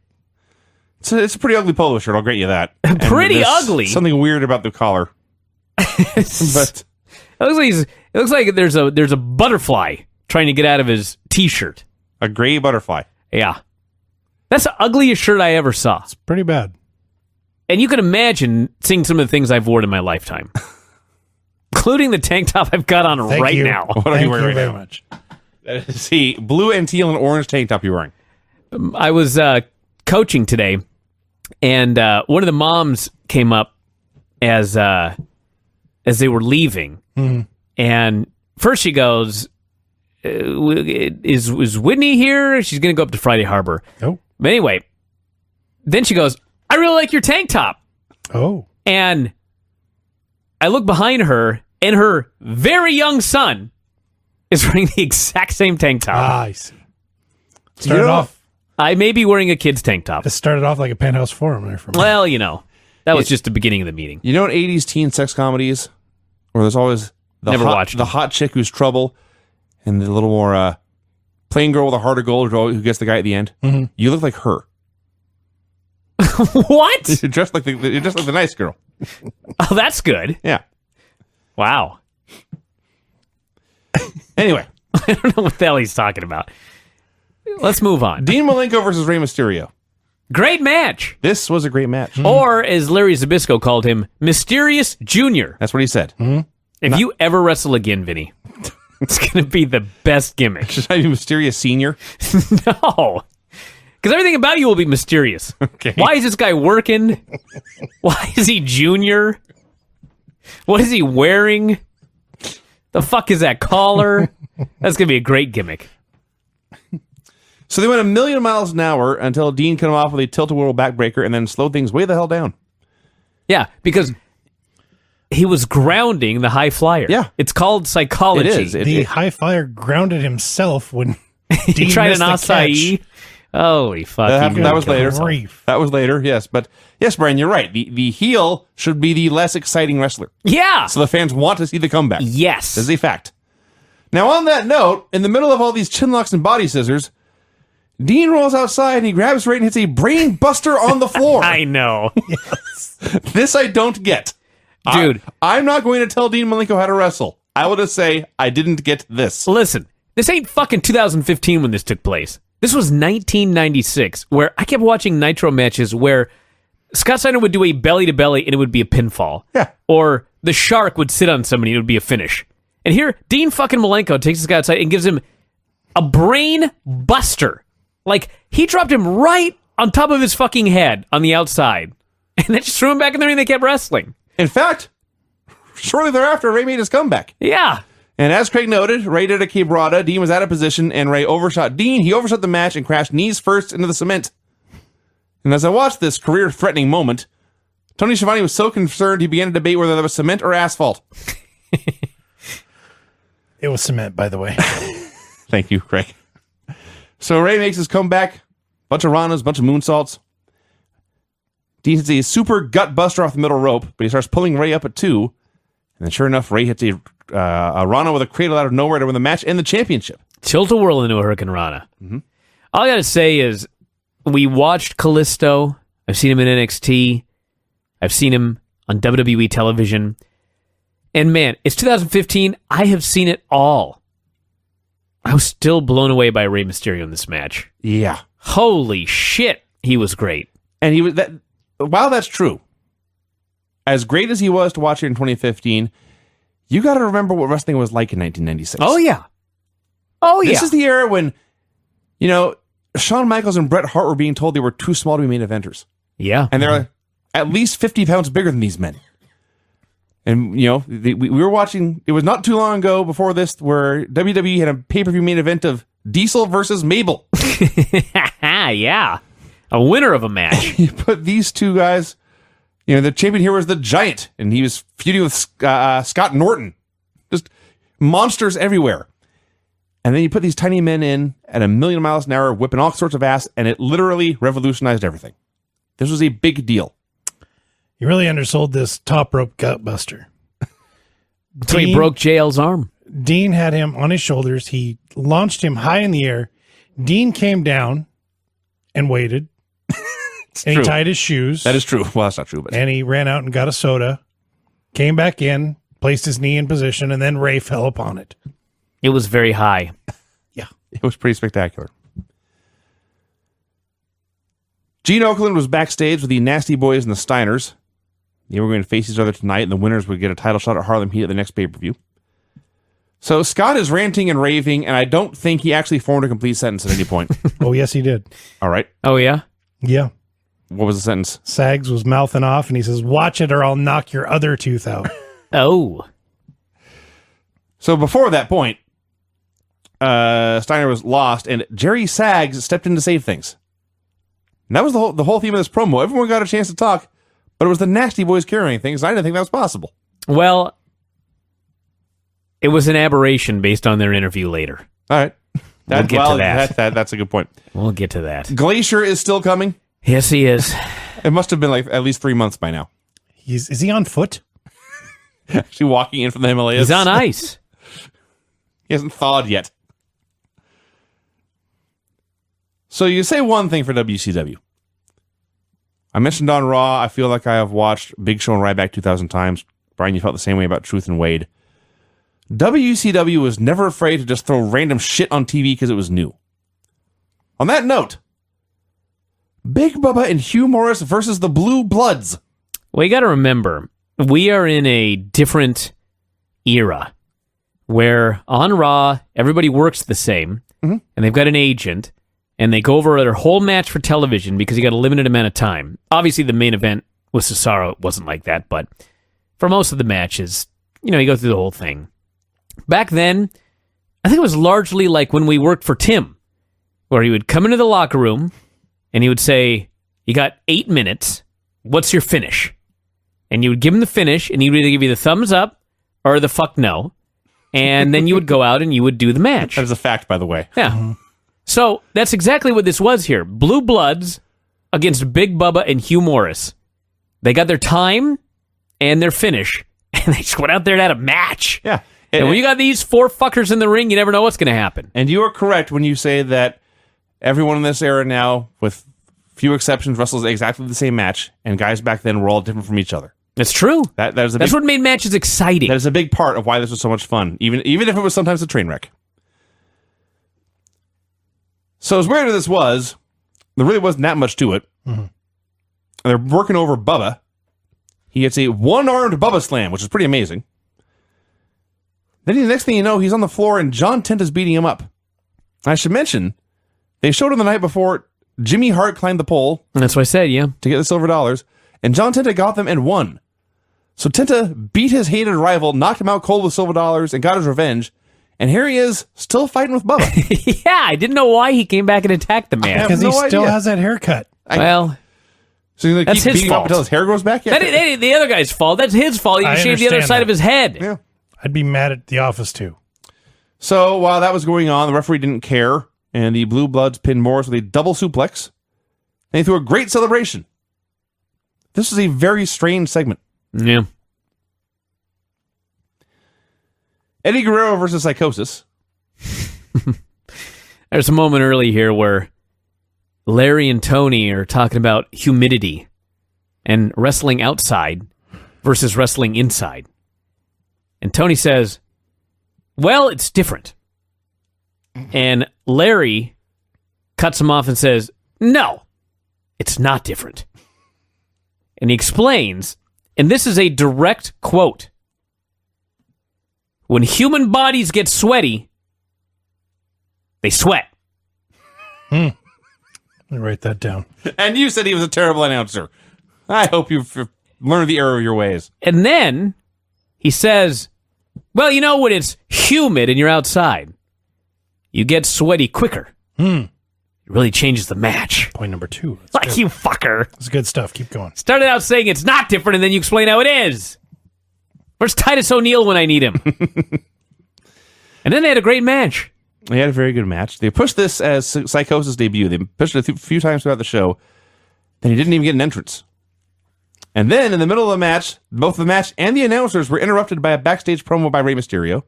It's a pretty ugly polo shirt. I'll grant you that. Pretty And there's ugly. Something weird about the collar. But It looks like there's a butterfly trying to get out of his T-shirt. a gray butterfly. Yeah. That's the ugliest shirt I ever saw. It's pretty bad. And you can imagine seeing some of the things I've worn in my lifetime. Including the tank top I've got on Thank right you. now. What are Thank you wearing right very now? much. That is the blue and teal and orange tank top you're wearing. I was coaching today, and one of the moms came up as they were leaving. And first she goes, is Whitney here? She's going to go up to Friday Harbor. Oh. But anyway, then she goes, I really like your tank top. Oh. And I look behind her, and her very young son is wearing the exact same tank top. I see. Started off. I may be wearing a kid's tank top. It started off like a Penthouse Forum there for me. Well, that was just the beginning of the meeting. You know what 80s teen sex comedies where there's always Never watched the them. hot chick who's trouble and the little more plain girl with a heart of gold who gets the guy at the end? Mm-hmm. You look like her. What? You're just like the nice girl. Oh, that's good. Yeah. Wow. Anyway, I don't know what the hell he's talking about. Let's move on. Dean Malenko versus Rey Mysterio. Great match. This was a great match. Or, as Larry Zbyszko called him, Mysterious Junior. That's what he said. If you ever wrestle again, Vinny, it's going to be the best gimmick. Should I be Mysterious Senior? No. Because everything about you will be mysterious. Okay. Why is this guy working? Why is he junior? What is he wearing? The fuck is that collar? That's going to be a great gimmick. So they went a million miles an hour until Dean cut him off with a tilt-a-whirl backbreaker and then slowed things way the hell down. Yeah, because he was grounding the high flyer. Yeah. It's called psychology. It is. The high flyer grounded himself when He Dean tried an missed the acai. catch. Holy fuck. That happened- that was later. Grief. That was later, yes. But yes, Brian, you're right. The heel should be the less exciting wrestler. Yeah. So the fans want to see the comeback. Yes. That's a fact. Now, on that note, in the middle of all these chin locks and body scissors, Dean rolls outside and he grabs Ray and hits a brain buster on the floor. I know. This I don't get. Dude. I'm not going to tell Dean Malenko how to wrestle. I will just say I didn't get this. Listen, this ain't fucking 2015 when this took place. This was 1996, where I kept watching Nitro matches where Scott Steiner would do a belly-to-belly and it would be a pinfall. Yeah. Or the Shark would sit on somebody and it would be a finish. And here, Dean fucking Malenko takes this guy outside and gives him a brain buster. Like, he dropped him right on top of his fucking head on the outside. And then just threw him back in there and they kept wrestling. In fact, shortly thereafter, Ray made his comeback. Yeah. And as Craig noted, Ray did a quebrada. Dean was out of position, and Ray overshot Dean. He overshot the match and crashed knees first into the cement. And as I watched this career-threatening moment, Tony Schiavone was so concerned he began to debate whether there was cement or asphalt. It was cement, by the way. Thank you, Craig. So Ray makes his comeback. Bunch of Ranas, bunch of moonsaults. Dean hits a super gut buster off the middle rope, but he starts pulling Ray up at 2. And then sure enough, Ray hits a Rana with a cradle out of nowhere to win the match and the championship. Tilt-a-whirl into a Hurricane Rana. All I got to say is we watched Kalisto. I've seen him in NXT. I've seen him on WWE television. And man, it's 2015. I have seen it all. I was still blown away by Rey Mysterio in this match. Yeah. Holy shit, he was great. And he was that. While that's true, as great as he was to watch here in 2015, you got to remember what wrestling was like in 1996. Oh, yeah. Oh, yeah. This is the era when, Shawn Michaels and Bret Hart were being told they were too small to be main eventers. Yeah. And they're like, at least 50 pounds bigger than these men. And, you know, we were watching, it was not too long ago before this where WWE had a pay-per-view main event of Diesel versus Mabel. Yeah. A winner of a match. You put these two guys, you know, the champion here was the Giant, and he was feuding with Scott Norton. Just monsters everywhere. And then you put these tiny men in at 1,000,000 miles an hour, whipping all sorts of ass, and it literally revolutionized everything. This was a big deal. You really undersold this top rope gutbuster. So he broke JL's arm. Dean had him on his shoulders. He launched him high in the air. Dean came down and waited. And true. he tied his shoes. That is true. Well, that's not true, but And he ran out and got a soda, came back in, placed his knee in position, and then Ray fell upon it. It was very high. Yeah. it was pretty spectacular. Gene Okerlund was backstage with the Nasty Boys and the Steiners. They were going to face each other tonight, and the winners would get a title shot at Harlem Heat at the next pay-per-view. So Scott is ranting and raving, and I don't think he actually formed a complete sentence at any point. Oh, yes, he did. All right. Oh, yeah? Yeah. What was the sentence? Sags was mouthing off, and he says, "Watch it or I'll knock your other tooth out." Oh. So before that point, Steiner was lost, and Jerry Sags stepped in to save things. And that was the whole theme of this promo. Everyone got a chance to talk, but it was the Nasty Boys carrying things, and I didn't think that was possible. Well, it was an aberration based on their interview later. All right. We'll get to that. That's a good point. We'll get to that. Glacier is still coming. Yes, he is. It must have been like at least 3 months by now. Is he on foot? Actually walking in from the Himalayas. He's on ice. He hasn't thawed yet. So you say one thing for WCW. I mentioned on Raw, I feel like I have watched Big Show and Ryback 2,000 times. Brian, you felt the same way about Truth and Wade. WCW was never afraid to just throw random shit on TV because it was new. On that note, Big Bubba and Hugh Morris versus the Blue Bloods. Well, you got to remember, we are in a different era where on Raw, everybody works the same, and they've got an agent, and they go over their whole match for television because you got a limited amount of time. Obviously, the main event with Cesaro wasn't like that, but for most of the matches, you know, you go through the whole thing. Back then, I think it was largely like when we worked for Tim, where he would come into the locker room, and he would say, "You got 8 minutes. What's your finish?" And you would give him the finish, and he would either give you the thumbs up or the fuck no. And then you would go out and you would do the match. That is a fact, by the way. Yeah. So that's exactly what this was here. Blue Bloods against Big Bubba and Hugh Morris. They got their time and their finish, and they just went out there and had a match. Yeah. And when you got these four fuckers in the ring, you never know what's going to happen. And you are correct when you say that everyone in this era now, with few exceptions, wrestles exactly the same match, and guys back then were all different from each other. It's true. That's what made matches exciting. That is a big part of why this was so much fun, even if it was sometimes a train wreck. So as weird as this was, there really wasn't that much to it. Mm-hmm. They're working over Bubba. He gets a one-armed Bubba slam, which is pretty amazing. Then the next thing you know, he's on the floor and John Tenta's beating him up. I should mention, they showed him the night before Jimmy Hart climbed the pole. That's what I said, yeah. To get the silver dollars. And John Tenta got them and won. So Tenta beat his hated rival, knocked him out cold with silver dollars, and got his revenge. And here he is, still fighting with Bubba. Yeah, I didn't know why he came back and attacked the man. Because he still has that haircut. Well, so he's that's keep his beating fault. Up until his hair grows back? Yeah. That ain't the other guy's fault. That's his fault. He I shaved the other understand side that. of his head. Yeah. I'd be mad at The Office, too. So while that was going on, the referee didn't care, and the Blue Bloods pinned Morris with a double suplex. And he threw a great celebration. This is a very strange segment. Yeah. Eddie Guerrero versus Psychosis. There's a moment early here where Larry and Tony are talking about humidity and wrestling outside versus wrestling inside. And Tony says, well, it's different. And Larry cuts him off and says, no, it's not different. And he explains, and this is a direct quote, when human bodies get sweaty, they sweat. Let me write that down. And you said he was a terrible announcer. I hope you've learned the error of your ways. And then he says, well, you know, when it's humid and you're outside, you get sweaty quicker. It really changes the match. Point number 2. That's Like, good. you fucker. That's good stuff. Keep going. Started out saying it's not different, and then you explain how it is. Where's Titus O'Neil when I need him? And then they had a great match. They had a very good match. They pushed this as Psychosis' debut. They pushed it a few times throughout the show. Then he didn't even get an entrance. And then, in the middle of the match, both the match and the announcers were interrupted by a backstage promo by Rey Mysterio.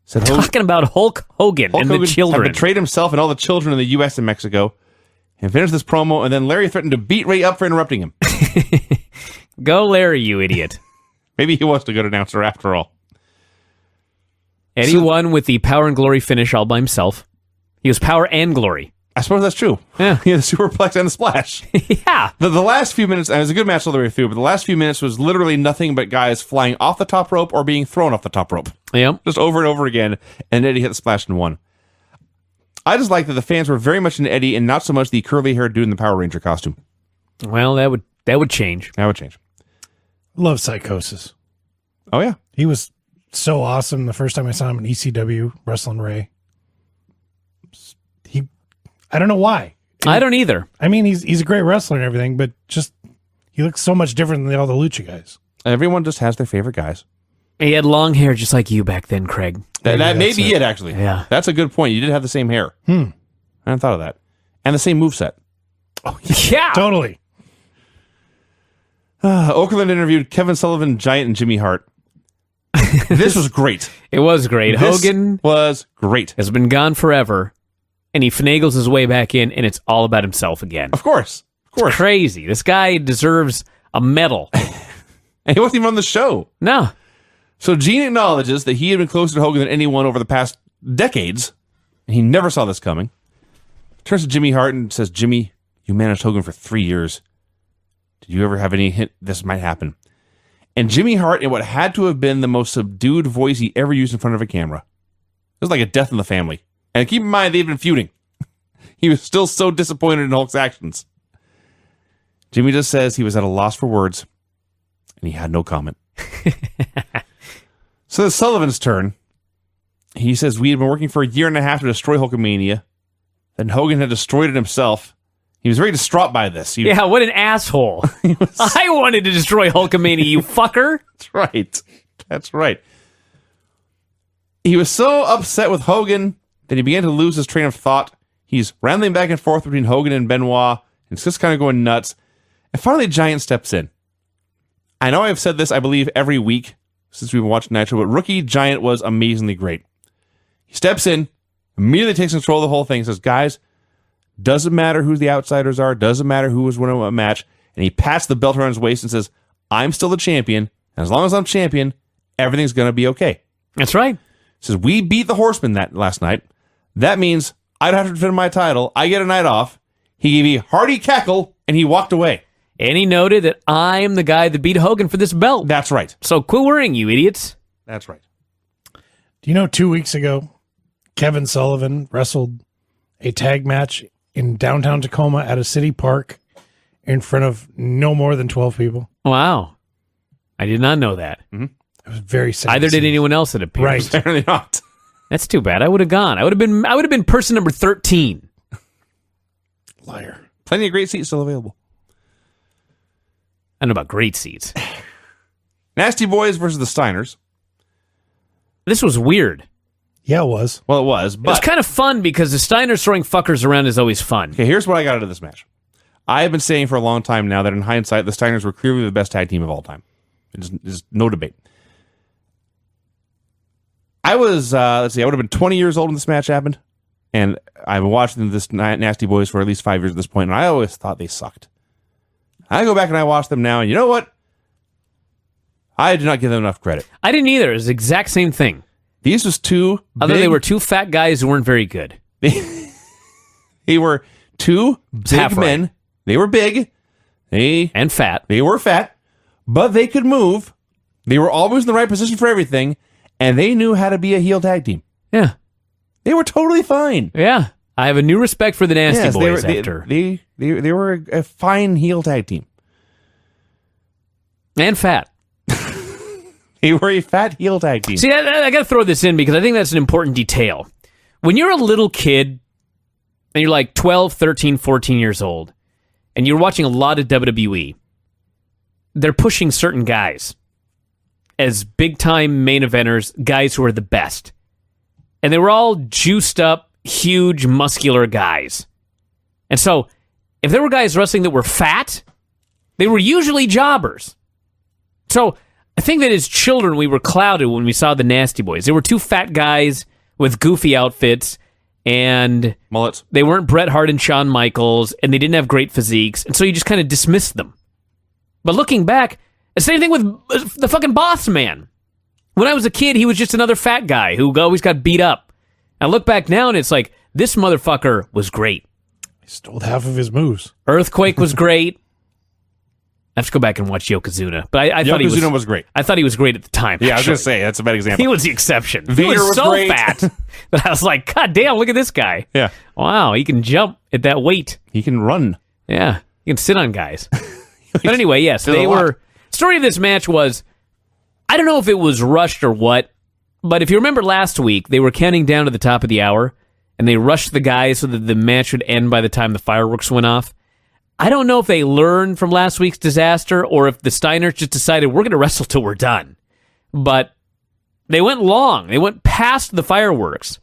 Said Talking about Hulk Hogan and Hogan the children. had betrayed himself and all the children in the U.S. and Mexico. And finished this promo, and then Larry threatened to beat Ray up for interrupting him. Go Larry, you idiot. Maybe he was a good announcer after all. Eddie won with the Power and Glory finish all by himself. He was Power and Glory. I suppose that's true. Yeah. He had the superplex and the splash. Yeah. The last few minutes, and it was a good match all the way through, but the last few minutes was literally nothing but guys flying off the top rope or being thrown off the top rope. Yep. Just over and over again, and Eddie hit the splash and won. I just like that the fans were very much into Eddie and not so much the curly-haired dude in the Power Ranger costume. Well, that would change. That would change. Love Psychosis. Oh, yeah. He was so awesome the first time I saw him in ECW wrestling Ray. I don't know why. I don't either. I mean, he's a great wrestler and everything, but just he looks so much different than all the Lucha guys. Everyone just has their favorite guys. He had long hair just like you back then, Craig. That may that's be it. it, actually. Yeah. That's a good point. You did have the same hair. I hadn't thought of that. And the same moveset. Yeah. Totally. Okerlund interviewed Kevin Sullivan, Giant, and Jimmy Hart. This was great. It was great. This Hogan was great. has been gone forever, and he finagles his way back in, and it's all about himself again. Of course. Of course. Crazy. This guy deserves a medal. And he wasn't even on the show. No. So Gene acknowledges that he had been closer to Hogan than anyone over the past decades, and he never saw this coming. Turns to Jimmy Hart and says, Jimmy, you managed Hogan for 3 years. Did you ever have any hint this might happen? And Jimmy Hart, in what had to have been the most subdued voice he ever used in front of a camera. It was like a death in the family. And keep in mind, they've been feuding. He was still so disappointed in Hulk's actions. Jimmy just says he was at a loss for words, and he had no comment. So it's Sullivan's turn. He says we had been working for a year and a half to destroy Hulkamania. Then Hogan had destroyed it himself. He was very distraught by this. Yeah, what an asshole. I wanted to destroy Hulkamania, you fucker. That's right. That's right. He was so upset with Hogan that he began to lose his train of thought. He's rambling back and forth between Hogan and Benoit, and it's just kind of going nuts. And finally, Giant steps in. I know I've said this, I believe, every week since we've been watching Nitro, but rookie Giant was amazingly great. He steps in, immediately takes control of the whole thing, says, guys, doesn't matter who the outsiders are, doesn't matter who was winning a match, and he pats the belt around his waist and says, I'm still the champion, and as long as I'm champion, everything's going to be okay. That's right. He says, we beat the Horsemen that last night. That means I don't have to defend my title. I get a night off. He gave me a hearty cackle, and he walked away. And he noted that I'm the guy that beat Hogan for this belt. That's right. So quit worrying, you idiots. That's right. Do you know 2 weeks ago, Kevin Sullivan wrestled a tag match in downtown Tacoma at a city park in front of no more than 12 people? Wow. I did not know that. It was very sad. Either to did see. anyone else that appeared. Right. Apparently not. That's too bad. I would have gone. I would have been person number 13. Liar. Plenty of great seats still available. I don't know about great seats. Nasty Boys versus the Steiners. This was weird. Yeah, it was. Well, it was, It was but kind of fun because the Steiners throwing fuckers around is always fun. okay, here's what I got out of this match. I have been saying for a long time now that in hindsight, the Steiners were clearly the best tag team of all time. There's no debate. I was, I would have been 20 years old when this match happened, and I've been watching this Nasty Boys for at least 5 years at this point, and I always thought they sucked. I go back and I watch them now, and you know what? I did not give them enough credit. I didn't either. It was the exact same thing. These was two Although big, they were two fat guys who weren't very good. they were two big half right. men. They were big. And fat. They were fat, but they could move. They were always in the right position for everything, and they knew how to be a heel tag team. Yeah. They were totally fine. Yeah. I have a new respect for the Nasty Yes, Boys they after. they were a fine heel tag team. And fat. They were a fat heel tag team. See, I got to throw this in because I think that's an important detail. When you're a little kid and you're like 12, 13, 14 years old and you're watching a lot of WWE, they're pushing certain guys as big-time main eventers, guys who are the best. And they were all juiced up, huge, muscular guys. And so, if there were guys wrestling that were fat, they were usually jobbers. So, I think that as children, we were clouded when we saw the Nasty Boys. They were two fat guys with goofy outfits, and Mullets. they weren't Bret Hart and Shawn Michaels, and they didn't have great physiques, and so you just kind of dismissed them. But looking back, the same thing with the fucking Boss Man. When I was a kid, he was just another fat guy who always got beat up. I look back now, and it's like, this motherfucker was great. He stole half of his moves. Earthquake was great. I have to go back and watch Yokozuna. But I thought Yokozuna was great. I thought he was great at the time. Yeah, I was actually. going to say, that's a bad example. He was the exception. He Vader was was so great. fat that I was like, God damn, look at this guy. Yeah. Wow, he can jump at that weight. He can run. Yeah, he can sit on guys. But anyway, yes, Did a they lot. were... Story of this match was, I don't know if it was rushed or what, but if you remember last week, they were counting down to the top of the hour, and they rushed the guys so that the match would end by the time the fireworks went off. I don't know if they learned from last week's disaster or if the Steiners just decided we're going to wrestle till we're done. But they went long. They went past the fireworks,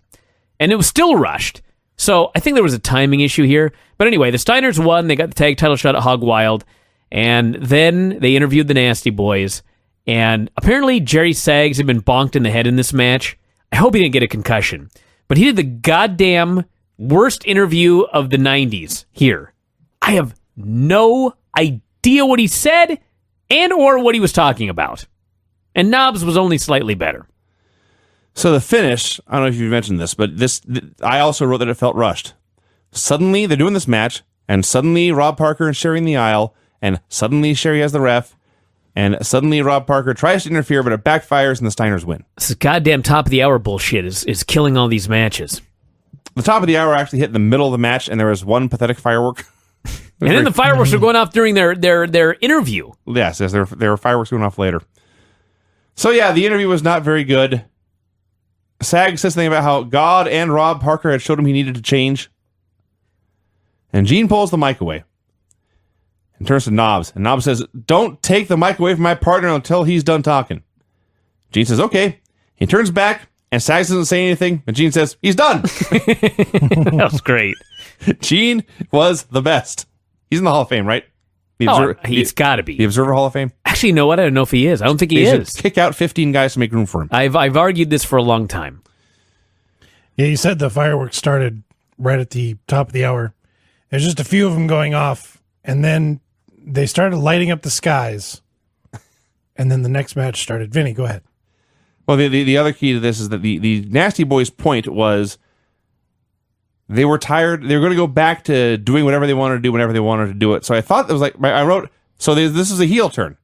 and it was still rushed. So I think there was a timing issue here. But anyway, the Steiners won. They got the tag title shot at Hog Wild. And then they interviewed the Nasty Boys. And apparently Jerry Saggs had been bonked in the head in this match. I hope he didn't get a concussion. But he did the goddamn worst interview of the 90s here. I have no idea what he said and or what he was talking about. And Knobs was only slightly better. So the finish, I don't know if you mentioned this, but I also wrote that it felt rushed. Suddenly, they're doing this match, and suddenly Rob Parker and Sherry in the aisle, and suddenly Sherry has the ref, and suddenly Rob Parker tries to interfere, but it backfires and the Steiners win. This goddamn top of the hour bullshit is killing all these matches. The top of the hour actually hit in the middle of the match, and there was one pathetic firework. And then the fireworks were going off during their interview. Yes, there were fireworks going off later. So yeah, the interview was not very good. Sag says something about how God and Rob Parker had showed him he needed to change. And Gene pulls the mic away and turns to Knobs. And Knobs says, "Don't take the mic away from my partner until he's done talking." Gene says, "Okay." He turns back, and Sag doesn't say anything. And Gene says, "He's done." That was great. Gene was the best. He's in the Hall of Fame, right? He's got to be. The Observer Hall of Fame. Actually, you know what? I don't know if he is. I don't think he They should is. kick out 15 guys to make room for him. I've argued this for a long time. Yeah, you said the fireworks started right at the top of the hour. There's just a few of them going off, and then they started lighting up the skies. And then the next match started. Vinny, go ahead. Well, the other key to this is that the Nasty Boys' point was they were tired. They were going to go back to doing whatever they wanted to do whenever they wanted to do it. So I thought it was like, I wrote, so this is a heel turn.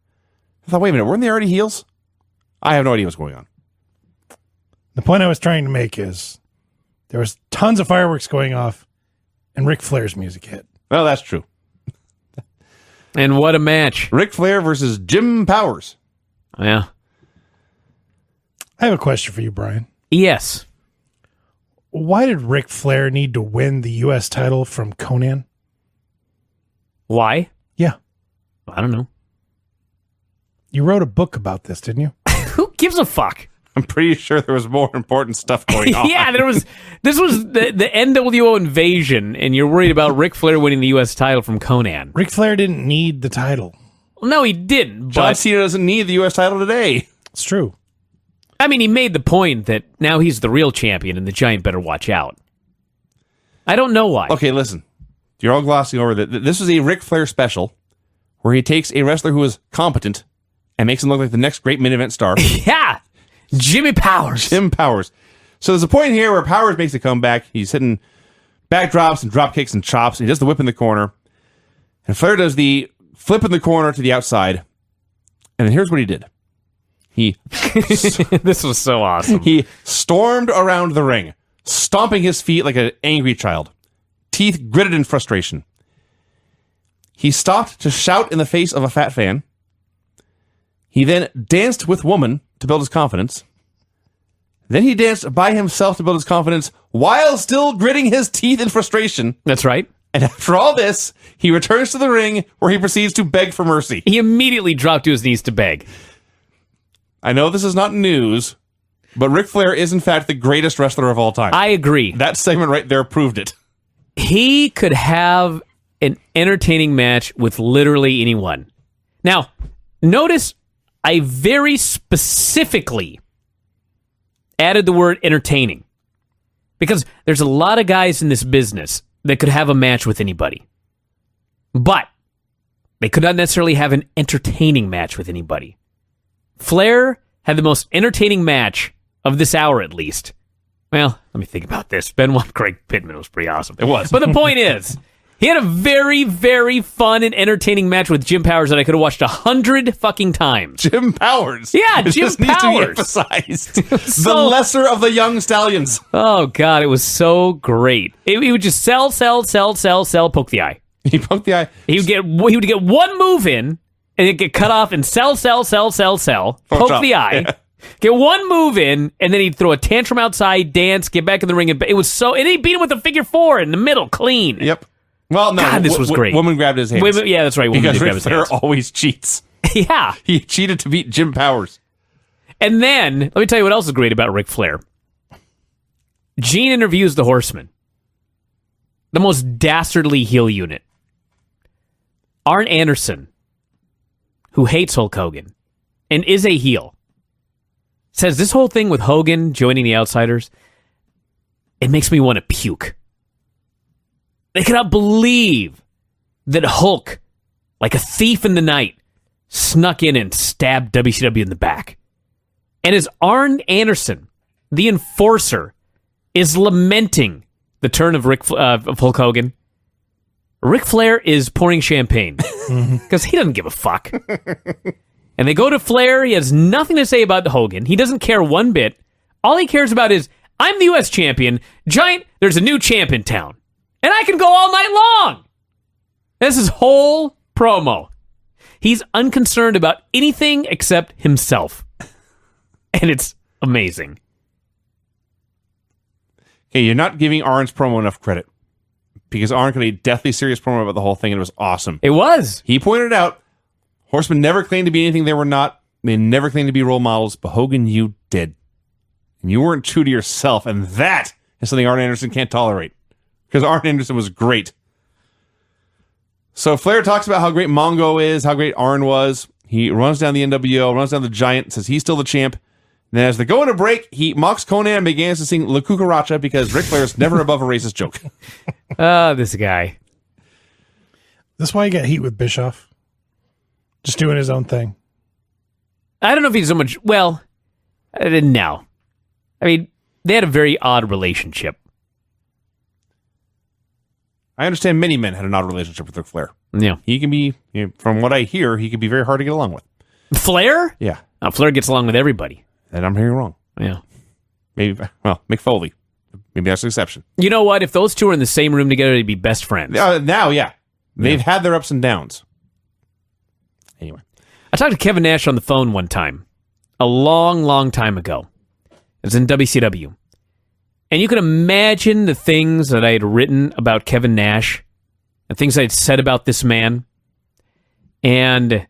I thought, wait a minute, weren't they already heels? I have no idea what's going on. The point I was trying to make is there was tons of fireworks going off, and Ric Flair's music hit. Well, that's true. And what a match. Ric Flair versus Jim Powers. Yeah. I have a question for you, Brian. Yes. Why did Ric Flair need to win the U.S. title from Conan? Why? Yeah. I don't know. You wrote a book about this, didn't you? Who gives a fuck? I'm pretty sure there was more important stuff going on. Yeah, this was the NWO invasion, and you're worried about Ric Flair winning the U.S. title from Conan. Ric Flair didn't need the title. Well, no, he didn't. John But Cena doesn't need the U.S. title today. It's true. I mean, he made the point that now he's the real champion, and the Giant better watch out. I don't know why. Okay, listen. You're all glossing over that. This is a Ric Flair special where he takes a wrestler who is competent and makes him look like the next great main event star. Yeah, Jimmy Powers. Jim Powers. So there's a point here where Powers makes a comeback. He's hitting backdrops and drop kicks and chops. He does the whip in the corner. And Flair does the flip in the corner to the outside. And then here's what he did. This was so awesome. He stormed around the ring, stomping his feet like an angry child, teeth gritted in frustration. He stopped to shout in the face of a fat fan. He then danced with woman to build his confidence. Then he danced by himself to build his confidence while still gritting his teeth in frustration. That's right. And after all this, he returns to the ring where he proceeds to beg for mercy. He immediately dropped to his knees to beg. I know this is not news, but Ric Flair is in fact the greatest wrestler of all time. I agree. That segment right there proved it. He could have an entertaining match with literally anyone. Now, notice I very specifically added the word entertaining because there's a lot of guys in this business that could have a match with anybody, but they could not necessarily have an entertaining match with anybody. Flair had the most entertaining match of this hour, at least. Well, let me think about this. Benoit Craig Pittman was pretty awesome. It was. But the point is, he had a very, very fun and entertaining match with Jim Powers that I could have watched 100 fucking times. Jim Powers. Yeah, It Jim just needs to be Powers. emphasized. so- The lesser of the young stallions. Oh, God, it was so great. He would just sell, poke the eye. He poked the eye. He would get one move in, and it'd get cut off and sell, poke Photoshop. the eye. Yeah. Get one move in, and then he'd throw a tantrum outside, dance, get back in the ring, and it was so. And he beat him with a figure 4 in the middle, clean. Yep. Well, no. God, this was great. Woman grabbed his hands. Women, yeah, that's right. Women Because did grab Ric his Flair hands. always cheats. Yeah, He cheated to beat Jim Powers. and then let me tell you what else is great about Ric Flair. Gene interviews the Horsemen, the most dastardly heel unit. Arn Anderson, who hates Hulk Hogan and is a heel, says this whole thing with Hogan joining the Outsiders, it makes me want to puke. They cannot believe that Hulk, like a thief in the night, snuck in and stabbed WCW in the back. And as Arn Anderson, the enforcer, is lamenting the turn of Hulk Hogan, Ric Flair is pouring champagne because he doesn't give a fuck. And they go to Flair. He has nothing to say about Hogan. He doesn't care one bit. All he cares about is, I'm the U.S. champion. Giant, there's a new champ in town. And I can go all night long. That's his whole promo. He's unconcerned about anything except himself. And it's amazing. Okay, you're not giving Arn's promo enough credit. Because Arn cut a deathly serious promo about the whole thing, and it was awesome. It was. He pointed out, Horsemen never claimed to be anything they were not. They never claimed to be role models, but Hogan, you did. And you weren't true to yourself, and that is something Arn Anderson can't tolerate. Because Arn Anderson was great. So Flair talks about how great Mongo is, how great Arn was. He runs down the NWO, runs down the Giant, says he's still the champ. And then as they go into break, he mocks Conan and begins to sing La Cucaracha because Ric Flair's never above a racist joke. This guy. That's why you get heat with Bischoff. Just doing his own thing. I don't know if he's so much... Well, no. I mean, they had a very odd relationship. I understand many men had an odd relationship with Ric Flair. Yeah. He can be, from what I hear, he can be very hard to get along with. Flair? Yeah. Flair gets along with everybody. And I'm hearing wrong. Yeah. Maybe, well, Mick Foley. Maybe that's an exception. You know what? If those two are in the same room together, they'd be best friends. Now, yeah. They've had their ups and downs. Anyway. I talked to Kevin Nash on the phone one time, a long, long time ago. It was in WCW. And you can imagine the things that I had written about Kevin Nash, the things I'd said about this man. And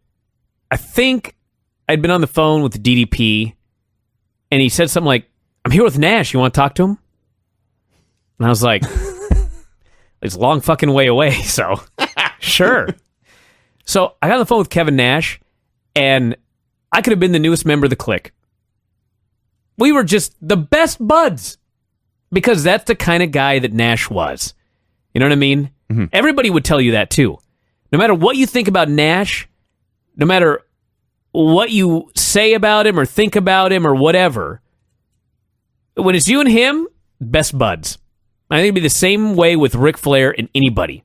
I think I'd been on the phone with the DDP, and he said something like, I'm here with Nash. You want to talk to him? And I was like, it's a long fucking way away, so sure. So I got on the phone with Kevin Nash, and I could have been the newest member of the Clique. We were just the best buds, because that's the kind of guy that Nash was. You know what I mean? Mm-hmm. Everybody would tell you that, too. No matter what you think about Nash, no matter what you say about him or think about him or whatever, when it's you and him, best buds. I think it'd be the same way with Ric Flair and anybody.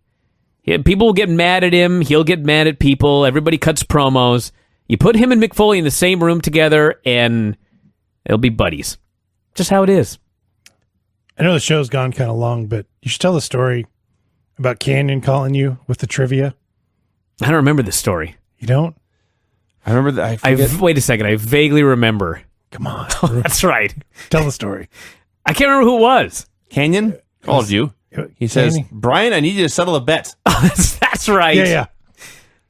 People will get mad at him. He'll get mad at people. Everybody cuts promos. You put him and Mick Foley in the same room together, and they'll be buddies. Just how it is. I know the show's gone kind of long, but you should tell the story about Canyon calling you with the trivia. I don't remember the story. You don't? I remember that. Wait a second. I vaguely remember. Come on. That's right. Tell the story. I can't remember who it was. Canyon called you. He says, Canyon? Brian, I need you to settle a bet. That's right. Yeah.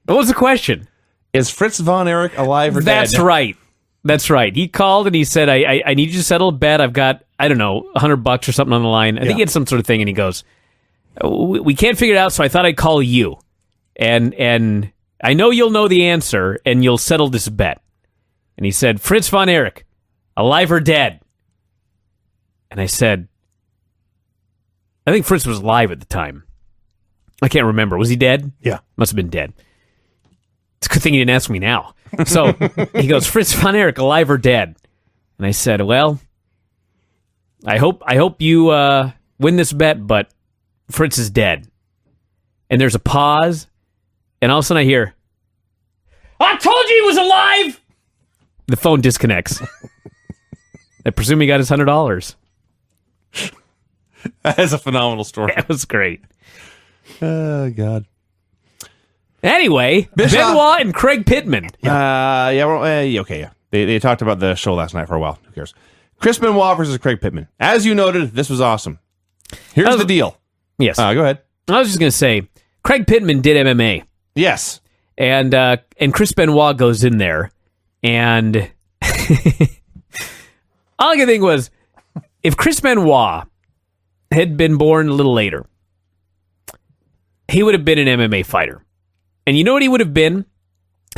What was the question? Is Fritz von Erich alive or dead? That's right. That's right. He called and he said, I need you to settle a bet. I've got, I don't know, $100 or something on the line. I think he had some sort of thing. And he goes, we can't figure it out, so I thought I'd call you. And I know you'll know the answer, and you'll settle this bet. And he said, Fritz von Erich, alive or dead? And I said, I think Fritz was alive at the time. I can't remember. Was he dead? Yeah. Must have been dead. It's a good thing he didn't ask me now. So he goes, Fritz von Erich, alive or dead? And I said, well, I hope you win this bet, but Fritz is dead. And there's a pause, and all of a sudden I hear, I told you he was alive! The phone disconnects. I presume he got his $100. That is a phenomenal story. That was great. Oh, God. Anyway, Bischoff. Benoit and Craig Pittman. Okay. They talked about the show last night for a while. Who cares? Chris Benoit versus Craig Pittman. As you noted, this was awesome. Here's the deal. Yes. Go ahead. I was just going to say, Craig Pittman did MMA. Yes. And Chris Benoit goes in there, and all I could think was, if Chris Benoit had been born a little later, he would have been an MMA fighter. And you know what he would have been?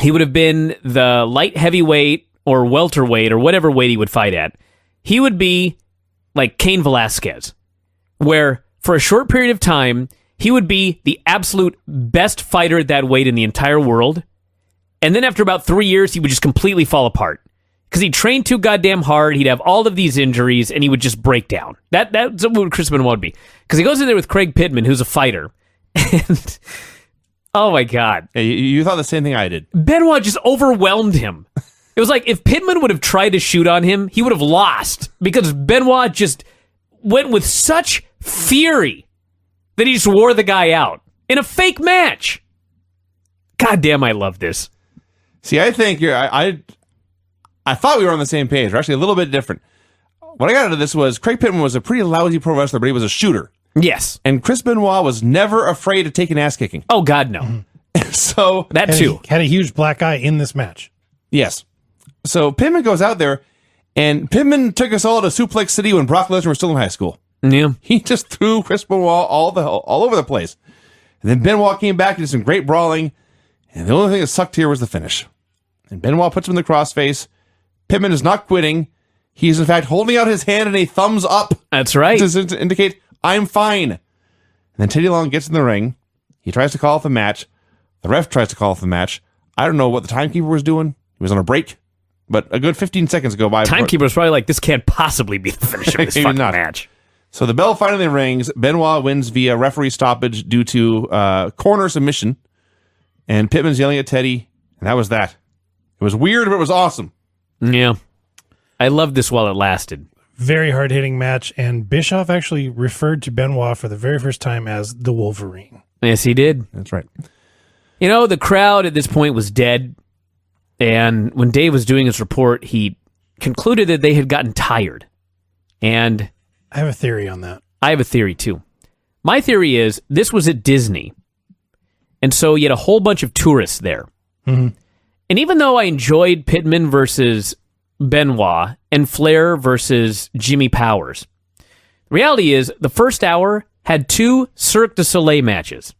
He would have been the light heavyweight or welterweight or whatever weight he would fight at. He would be like Cain Velasquez, where for a short period of time, he would be the absolute best fighter at that weight in the entire world. And then after about 3 years, he would just completely fall apart. Because he trained too goddamn hard, he'd have all of these injuries, and he would just break down. That's what Chris Benoit would be. Because he goes in there with Craig Pittman, who's a fighter. And, oh my God. Yeah, you thought the same thing I did. Benoit just overwhelmed him. It was like if Pittman would have tried to shoot on him, he would have lost. Because Benoit just went with such fury that he just wore the guy out in a fake match. God damn, I love this. See, I think I thought we were on the same page. We're actually a little bit different. What I got out of this was Craig Pittman was a pretty lousy pro wrestler, but he was a shooter. Yes. And Chris Benoit was never afraid to take an ass kicking. Oh, God, no. So That too. Had a huge black eye in this match. yes. So Pittman goes out there, and Pittman took us all to Suplex City when Brock Lesnar was still in high school. Yeah. He just threw Chris Benoit all over the place. And then Benoit came back and did some great brawling. And the only thing that sucked here was the finish. And Benoit puts him in the crossface. Pittman is not quitting. He is, in fact, holding out his hand in a thumbs up. That's right. To indicate, I'm fine. And then Teddy Long gets in the ring. He tries to call off the match. The ref tries to call off the match. I don't know what the timekeeper was doing. He was on a break. But a good 15 seconds go by. Timekeeper was probably like, this can't possibly be the finish of this Maybe fucking not. match. So the bell finally rings. Benoit wins via referee stoppage due to corner submission. And Pittman's yelling at Teddy. And that was that. It was weird, but it was awesome. Yeah. I loved this while it lasted. Very hard-hitting match, and Bischoff actually referred to Benoit for the very first time as the Wolverine. Yes, he did. That's right. You know, the crowd at this point was dead. And when Dave was doing his report, he concluded that they had gotten tired. And I have a theory on that. I have a theory, too. My theory is this was at Disney. And so you had a whole bunch of tourists there. Mm-hmm. And even though I enjoyed Pittman versus Benoit and Flair versus Jimmy Powers, the reality is the first hour had 2 Cirque du Soleil matches.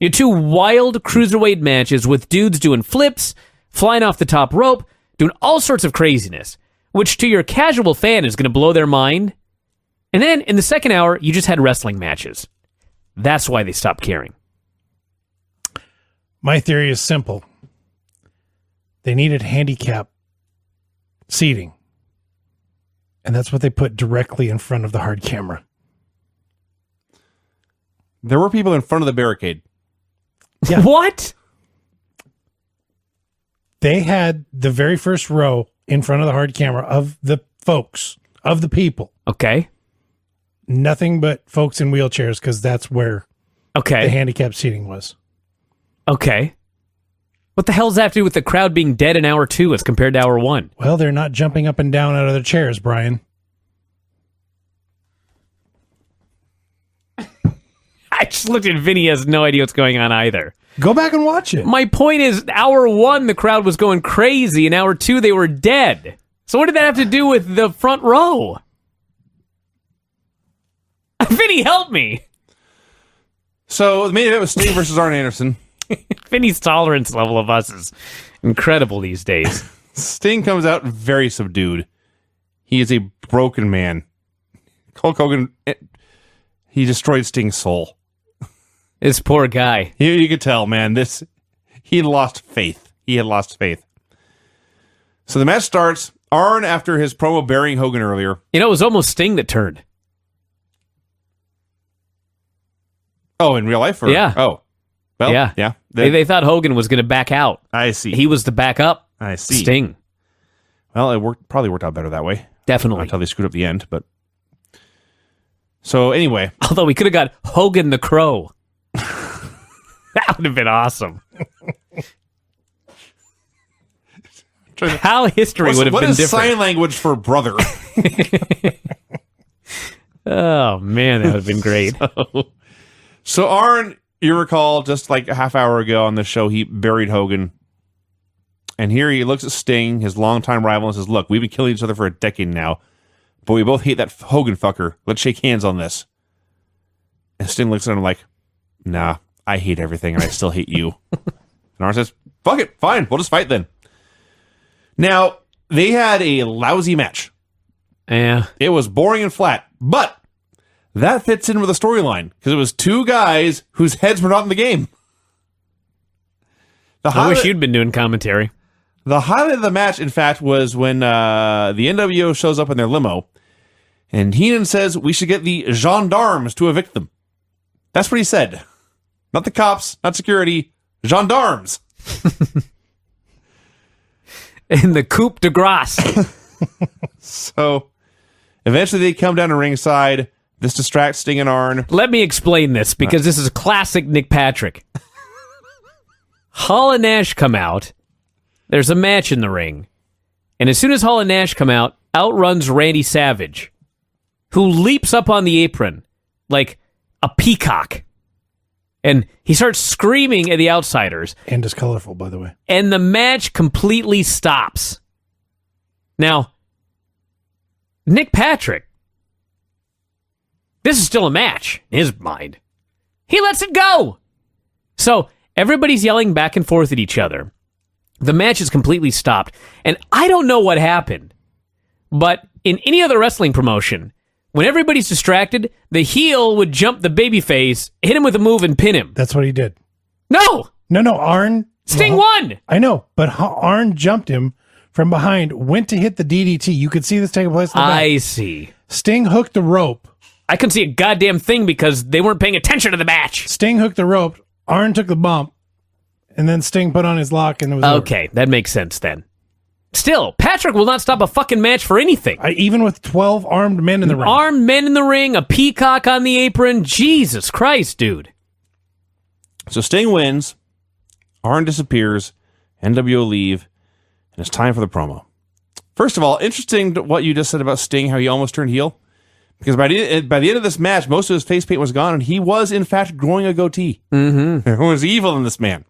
You had 2 wild cruiserweight matches with dudes doing flips, flying off the top rope, doing all sorts of craziness, which to your casual fan is going to blow their mind. And then in the second hour, you just had wrestling matches. That's why they stopped caring. My theory is simple. They needed handicap seating. And that's what they put directly in front of the hard camera. There were people in front of the barricade. Yeah. What? They had the very first row in front of the hard camera of the folks, of the people. Okay. Nothing but folks in wheelchairs because that's where the Okay. handicapped seating was. Okay. What the hell does that have to do with the crowd being dead in hour 2 as compared to hour 1? Well, they're not jumping up and down out of their chairs, Brian. I just looked at Vinny, has no idea what's going on either. Go back and watch it. My point is, hour 1, the crowd was going crazy. In hour 2, they were dead. So what did that have to do with the front row? Vinny, help me. So the main event was Sting versus Arn Anderson. Vinny's tolerance level of us is incredible these days. Sting comes out very subdued. He is a broken man. Hulk Hogan, he destroyed Sting's soul. This poor guy. You could tell, man. He lost faith. He had lost faith. So the match starts. Arn, after his promo burying Hogan earlier. You know, it was almost Sting that turned. Oh, in real life? Or, Yeah. Oh. Well, Yeah. yeah. They thought Hogan was going to back out. I see. He was the backup. I see. Sting. Well, it probably worked out better that way. Definitely. Until they screwed up the end, but... So, anyway. Although we could have got Hogan the Crow. That would have been awesome. How history would have what been is different. sign language for brother? Oh, man, that would have been great. So Arn, you recall, just like a half hour ago on the show, he buried Hogan. And here he looks at Sting, his longtime rival, and says, look, we've been killing each other for a decade now, but we both hate that Hogan fucker. Let's shake hands on this. And Sting looks at him like, nah, I hate everything, and I still hate you. And Arn says, fuck it, fine, we'll just fight then. Now, they had a lousy match. Yeah. It was boring and flat, but that fits in with the storyline because it was two guys whose heads were not in the game. I wish you'd been doing commentary. The highlight of the match, in fact, was when the NWO shows up in their limo, and Heenan says we should get the gendarmes to evict them. That's what he said. Not the cops, not security, gendarmes. In the coupe de grace. So eventually they come down to ringside. This distracts Sting and Arn. Let me explain this, because this is classic Nick Patrick. Hall and Nash come out. There's a match in the ring. And as soon as Hall and Nash come out runs Randy Savage, who leaps up on the apron like a peacock. And he starts screaming at the outsiders. And is colorful, by the way. And the match completely stops. Now, Nick Patrick, this is still a match in his mind. He lets it go. So everybody's yelling back and forth at each other. The match is completely stopped. And I don't know what happened, but in any other wrestling promotion, when everybody's distracted, the heel would jump the babyface, hit him with a move, and pin him. That's what he did. No! No, Arn. Sting won! I know, but Arn jumped him from behind, went to hit the DDT. You could see this taking place in the back. I see. Sting hooked the rope. I couldn't see a goddamn thing because they weren't paying attention to the match. Sting hooked the rope. Arn took the bump. And then Sting put on his lock and it was Okay, that makes sense then. Still, Patrick will not stop a fucking match for anything. Even with 12 armed men in the ring. Armed men in the ring, a peacock on the apron. Jesus Christ, dude. So Sting wins. Arn disappears. NWO leave. And it's time for the promo. First of all, interesting what you just said about Sting, how he almost turned heel. Because by the end of this match, most of his face paint was gone, and he was, in fact, growing a goatee. Mm-hmm. There was evil in this man.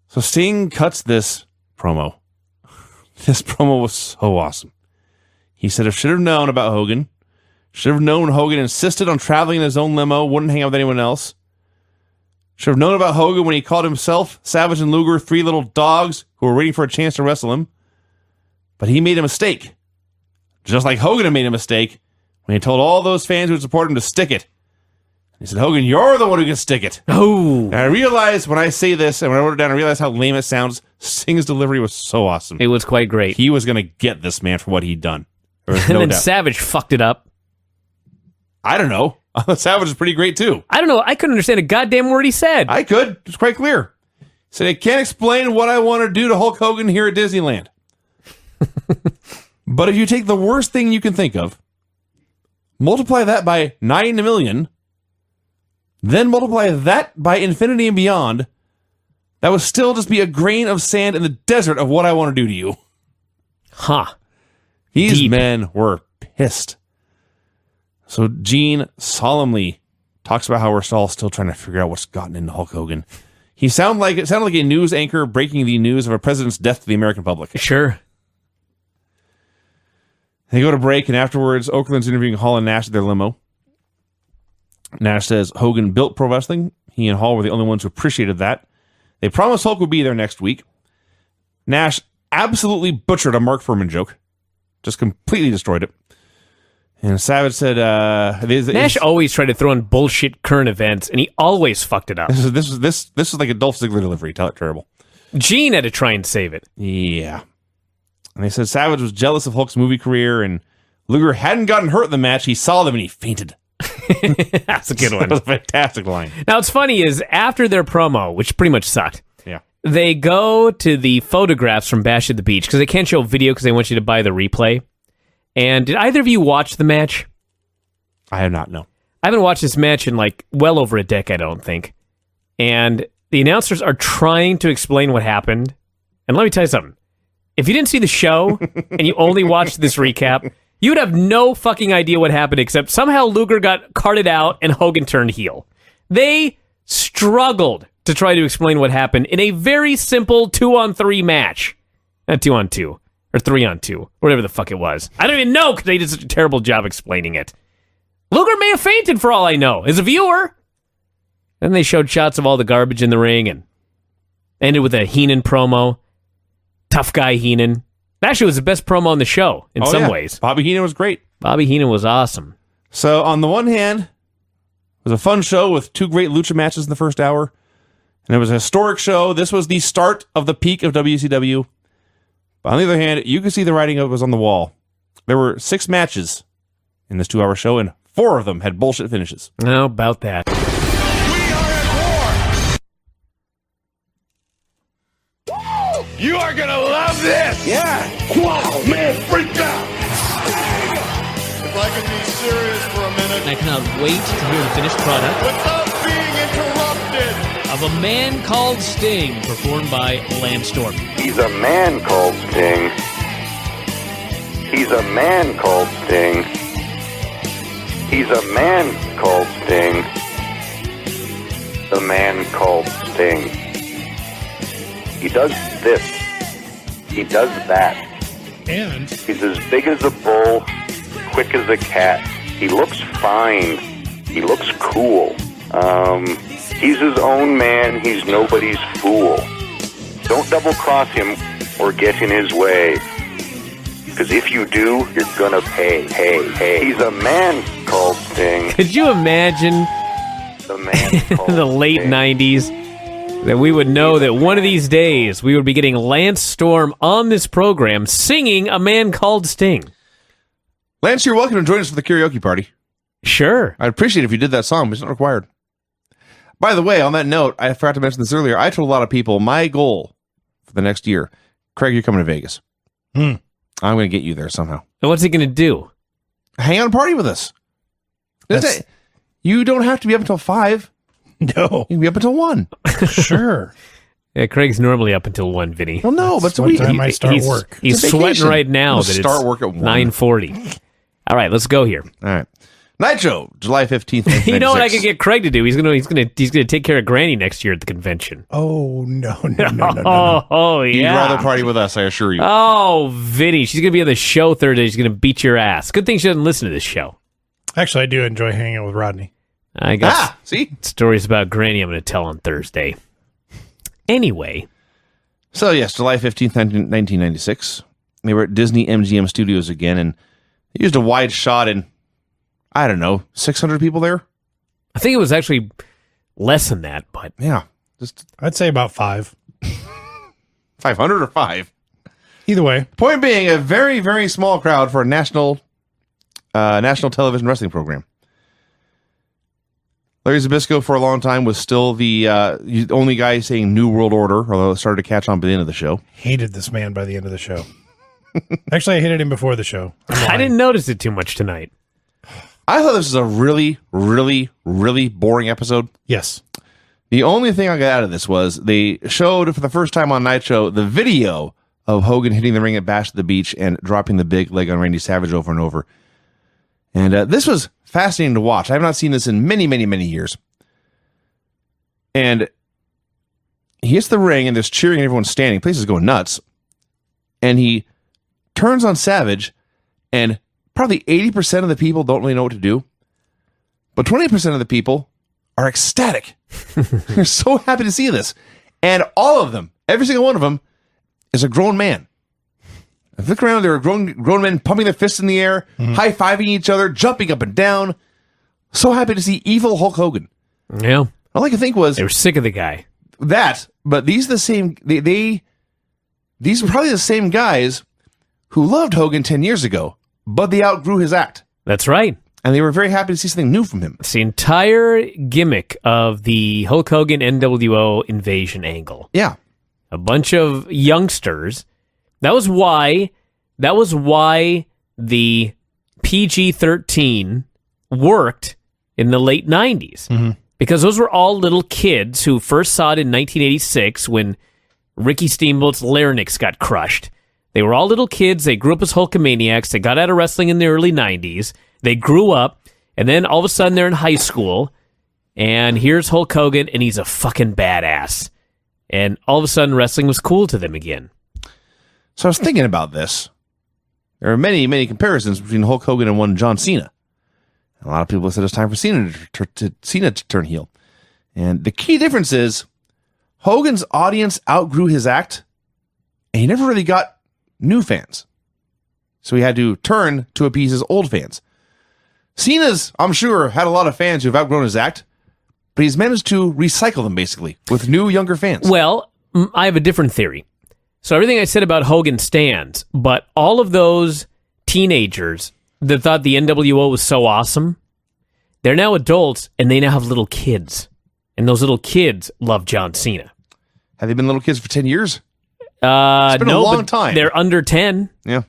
So Sting cuts this promo. This promo was so awesome. He said, I should have known about Hogan. Should have known Hogan insisted on traveling in his own limo, wouldn't hang out with anyone else. Should have known about Hogan when he called himself, Savage, and Luger 3 little dogs who were waiting for a chance to wrestle him. But he made a mistake. Just like Hogan had made a mistake when he told all those fans who would support him to stick it. He said, Hogan, you're the one who can stick it. Oh. And I realized when I say this, and when I wrote it down, I realized how lame it sounds. Sting's delivery was so awesome. It was quite great. He was going to get this man for what he'd done. There was And no then doubt. Savage fucked it up. I don't know. Savage is pretty great, too. I don't know. I couldn't understand a goddamn word he said. I could. It was quite clear. He said, I can't explain what I want to do to Hulk Hogan here at Disneyland. But if you take the worst thing you can think of, multiply that by 9 million, then multiply that by infinity and beyond, that would still just be a grain of sand in the desert of what I want to do to you. Huh. These Deep. men were pissed. So Gene solemnly talks about how we're all still trying to figure out what's gotten into Hulk Hogan. It sounded like a news anchor breaking the news of a president's death to the American public. Sure. They go to break, and afterwards, Okerlund's interviewing Hall and Nash at their limo. Nash says Hogan built pro wrestling. He and Hall were the only ones who appreciated that. They promised Hulk would be there next week. Nash absolutely butchered a Mark Furman joke. Just completely destroyed it. And Savage said... Nash always tried to throw in bullshit current events, and he always fucked it up. This is like a Dolph Ziggler delivery. Terrible. Gene had to try and save it. Yeah. And they said Savage was jealous of Hulk's movie career, and Luger hadn't gotten hurt in the match. He saw them, and he fainted. That's a good one. That was a fantastic line. Now, what's funny is after their promo, which pretty much sucked, Yeah. they go to the photographs from Bash at the Beach because they can't show video because they want you to buy the replay. And did either of you watch the match? I have not, no. I haven't watched this match in like well over a decade, I don't think. And the announcers are trying to explain what happened. And let me tell you something. If you didn't see the show and you only watched this recap, you would have no fucking idea what happened except somehow Luger got carted out and Hogan turned heel. They struggled to try to explain what happened in a very simple 2-on-3 match. Not 2-on-2. Or 3-on-2. Whatever the fuck it was. I don't even know because they did such a terrible job explaining it. Luger may have fainted for all I know as a viewer. Then they showed shots of all the garbage in the ring and ended with a Heenan promo. Tough guy Heenan. Actually, it was the best promo on the show in some ways. Bobby Heenan was great. Bobby Heenan was awesome. So, on the one hand, it was a fun show with 2 great lucha matches in the first hour. And it was a historic show. This was the start of the peak of WCW. But on the other hand, you could see the writing was on the wall. There were 6 matches in this 2-hour show, and 4 of them had bullshit finishes. How about that? You are gonna love this! Yeah! Wow, man, freak out! If I can be serious for a minute. I cannot wait to hear the finished product Without being interrupted! of a man called Sting, performed by Lance Storm. He's a man called Sting. He's a man called Sting. He's a man called Sting. The man called Sting. He does this. He does that. And He's as big as a bull, quick as a cat. He looks fine. He looks cool. He's his own man. He's nobody's fool. Don't double-cross him or get in his way. Because if you do, you're gonna pay. Hey. He's a man called Sting. Could you imagine The man called the late Sting. 90s that we would know that one of these days we would be getting Lance Storm on this program singing A Man Called Sting? Lance, you're welcome to join us for the karaoke party. Sure. I'd appreciate it if you did that song, but it's not required. By the way, on that note, I forgot to mention this earlier. I told a lot of people my goal for the next year, Craig, you're coming to Vegas. I'm going to get you there somehow. And what's he going to do? Hang out and party with us. That's- You don't have to be up until 5. no, You can be up until 1. sure. Yeah, Craig's normally up until 1, Vinny. Well, no, but it's a what week. time I start he's, work. He's It's a sweating vacation. right now We'll that start it's work at 1. 9:40. All right, let's go here. All right. Nitro, July 15th. You know what I could get Craig to do? He's gonna take care of Granny next year at the convention. Oh no. Oh You'd yeah. rather party with us, I assure you. Oh, Vinny, she's gonna be on the show Thursday. She's gonna beat your ass. Good thing she doesn't listen to this show. Actually, I do enjoy hanging out with Rodney. I got See? stories about Granny I'm gonna tell on Thursday. Anyway, So, yes, July 15th, 1996. They were at Disney MGM Studios again, and they used a wide shot, and I don't know, 600 people there? I think it was actually less than that, but Yeah. Just I'd say about 5. 500 or 5. Either way, Point being, a very, very small crowd for a national television wrestling program. Larry Zbyszko, for a long time, was still the only guy saying New World Order, although it started to catch on by the end of the show. hated this man by the end of the show. Actually, I hated him before the show. I didn't notice it too much tonight. I thought this was a really, really, really boring episode. Yes. The only thing I got out of this was they showed for the first time on Nitro the video of Hogan hitting the ring at Bash at the Beach and dropping the big leg on Randy Savage over and over. And this was fascinating to watch. I have not seen this in many, many, many years. And he hits the ring and there's cheering and everyone's standing. Place is going nuts. And he turns on Savage and probably 80% of the people don't really know what to do. But 20% of the people are ecstatic. They're so happy to see this. And all of them, every single one of them, is a grown man. I look around, there are grown men pumping their fists in the air, high-fiving each other, jumping up and down. So happy to see evil Hulk Hogan. Yeah. All I could think was... They were sick of the guy. That, but these are the same... These are probably the same guys who loved Hogan 10 years ago, but they outgrew his act. That's right. And they were very happy to see something new from him. It's the entire gimmick of the Hulk Hogan NWO invasion angle. Yeah. A bunch of youngsters. That was why the PG-13 worked in the late 90s. Because those were all little kids who first saw it in 1986 when Ricky Steamboat's larynx got crushed. They were all little kids. They grew up as Hulkamaniacs. They got out of wrestling in the early 90s. They grew up, and then all of a sudden they're in high school, and here's Hulk Hogan, and he's a fucking badass. And all of a sudden wrestling was cool to them again. So I was thinking about this. There are many, many comparisons between Hulk Hogan and one John Cena. A lot of people said it's time for Cena to turn heel. And the key difference is Hogan's audience outgrew his act, and he never really got new fans. So he had to turn to appease his old fans. Cena's, I'm sure, had a lot of fans who've outgrown his act, but he's managed to recycle them, basically, with new, younger fans. Well, I have a different theory. So everything I said about Hogan stands, but all of those teenagers that thought the NWO was so awesome, they're now adults, and they now have little kids. And those little kids love John Cena. Have they been little kids for 10 years? It's been a long time. They're under 10. Yeah.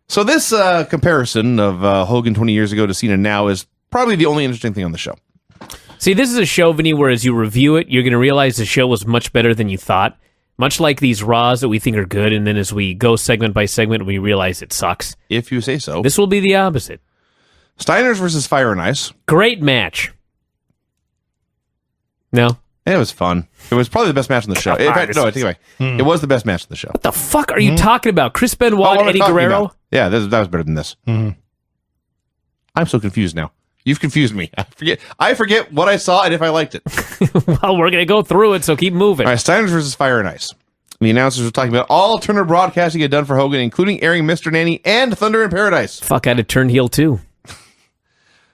So this comparison of Hogan 20 years ago to Cena now is probably the only interesting thing on the show. See, this is a show, Vinny, where as you review it, you're going to realize the show was much better than you thought. Much like these Raws that we think are good, and then as we go segment by segment, we realize it sucks. If you say so. This will be the opposite. Steiners versus Fire and Ice. Great match. No? It was fun. It was probably the best match on the show. In fact, no, I take it away. It was the best match on the show. What the fuck are you talking about? Chris Benoit, what am I Eddie talking Guerrero? about? Yeah, that was better than this. I'm so confused now. You've confused me. I forget what I saw and if I liked it. Well, we're going to go through it, so keep moving. All right, Steiners versus Fire and Ice. The announcers were talking about all Turner broadcasting had done for Hogan, including airing Mr. Nanny and Thunder in Paradise. Fuck, I'd have turned heel too.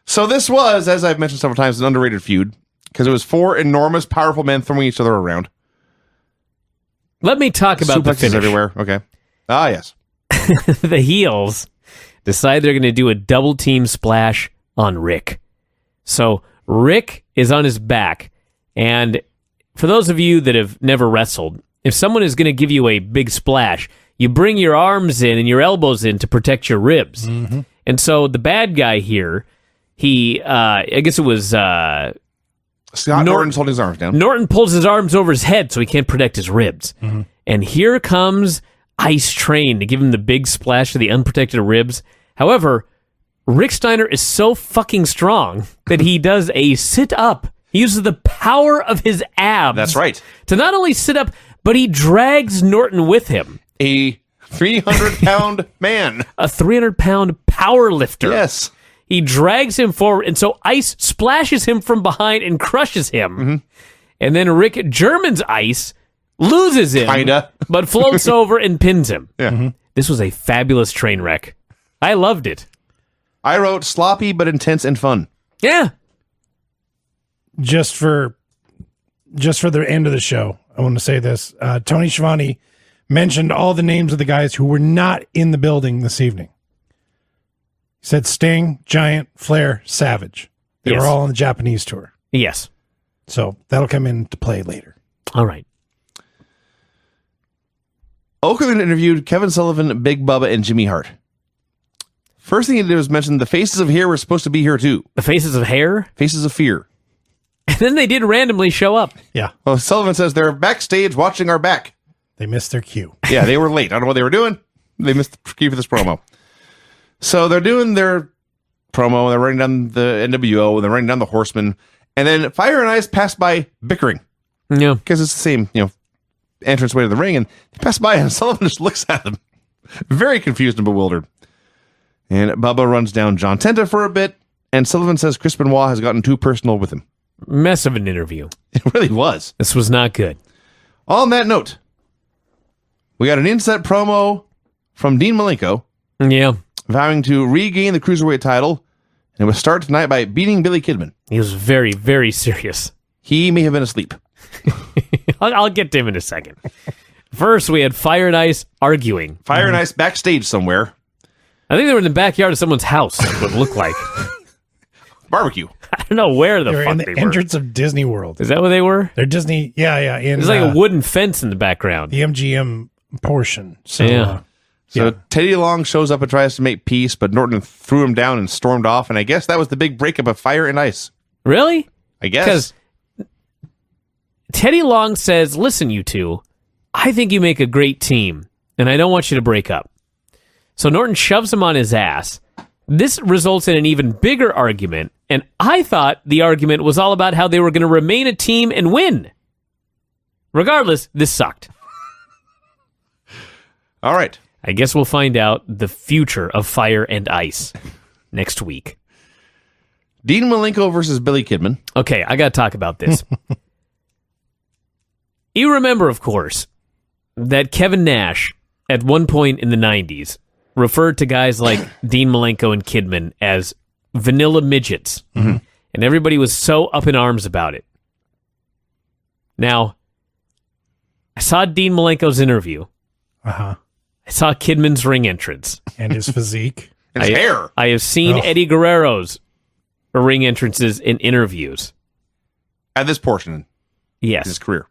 So this was, as I've mentioned several times, an underrated feud because it was four enormous, powerful men throwing each other around. Let me talk about the Suplexes finish. everywhere. Okay. Ah, yes. The heels decide they're going to do a double team splash on Rick. So Rick is on his back, and for those of you that have never wrestled, if someone is going to give you a big splash, you bring your arms in and your elbows in to protect your ribs. And so the bad guy here, I guess it was Scott Norton's holding his arms down. Norton pulls his arms over his head so he can't protect his ribs. And here comes Ice Train to give him the big splash to the unprotected ribs. However, Rick Steiner is so fucking strong that he does a sit-up. He uses the power of his abs. That's right. To not only sit up, but he drags Norton with him. A 300-pound man. A 300-pound power lifter. Yes. He drags him forward, and so Ice splashes him from behind and crushes him. And then Rick German's Ice loses him, Kinda. but floats over and pins him. Yeah. This was a fabulous train wreck. I loved it. I wrote sloppy but intense and fun. Yeah. Just for the end of the show, I want to say this. Tony Schiavone mentioned all the names of the guys who were not in the building this evening. He said Sting, Giant, Flair, Savage. They Yes. were all on the Japanese tour. Yes. So that'll come into play later. All right. Okerlund interviewed Kevin Sullivan, Big Bubba, and Jimmy Hart. First thing he did was mention the faces of hair were supposed to be here too. The faces of hair? Faces of fear. And then they did randomly show up. Yeah. Well, Sullivan says they're backstage watching our back. They missed their cue. Yeah, they were late. I don't know what they were doing. They missed the cue for this promo. So they're doing their promo. They're running down the NWO. And they're running down the Horsemen. And then Fire and Ice pass by bickering. Yeah. Because it's the same, entrance way to the ring. And they pass by and Sullivan just looks at them. Very confused and bewildered. And Bubba runs down John Tenta for a bit. And Sullivan says Chris Benoit has gotten too personal with him. Mess of an interview. It really was. This was not good. On that note, we got an inset promo from Dean Malenko Yeah. vowing to regain the Cruiserweight title. And it was start tonight by beating Billy Kidman. He was very, very serious. He may have been asleep. I'll get to him in a second. First, we had Fire and Ice arguing. Fire and Ice backstage somewhere. I think they were in the backyard of someone's house, that's what it looked like. Barbecue. I don't know where the They were fuck in they the were. entrance of Disney World. Is that what they were? They're Disney. Yeah. In There's like a wooden fence in the background. the MGM portion. So, Yeah. So Yeah. Teddy Long shows up and tries to make peace, but Norton threw him down and stormed off. And I guess that was the big breakup of Fire and Ice. Really? I guess. Because Teddy Long says, listen, you two, I think you make a great team, and I don't want you to break up. So Norton shoves him on his ass. This results in an even bigger argument, and I thought the argument was all about how they were going to remain a team and win. Regardless, this sucked. All right. I guess we'll find out the future of Fire and Ice next week. Dean Malenko versus Billy Kidman. Okay, I got to talk about this. You remember, of course, that Kevin Nash, at one point in the 90s, referred to guys like Dean Malenko and Kidman as vanilla midgets. Mm-hmm. And everybody was so up in arms about it. Now, I saw Dean Malenko's interview. Uh-huh. I saw Kidman's ring entrance. And his physique. And his hair. I have seen Oh. Eddie Guerrero's ring entrances in interviews. At this portion in Yes. his career.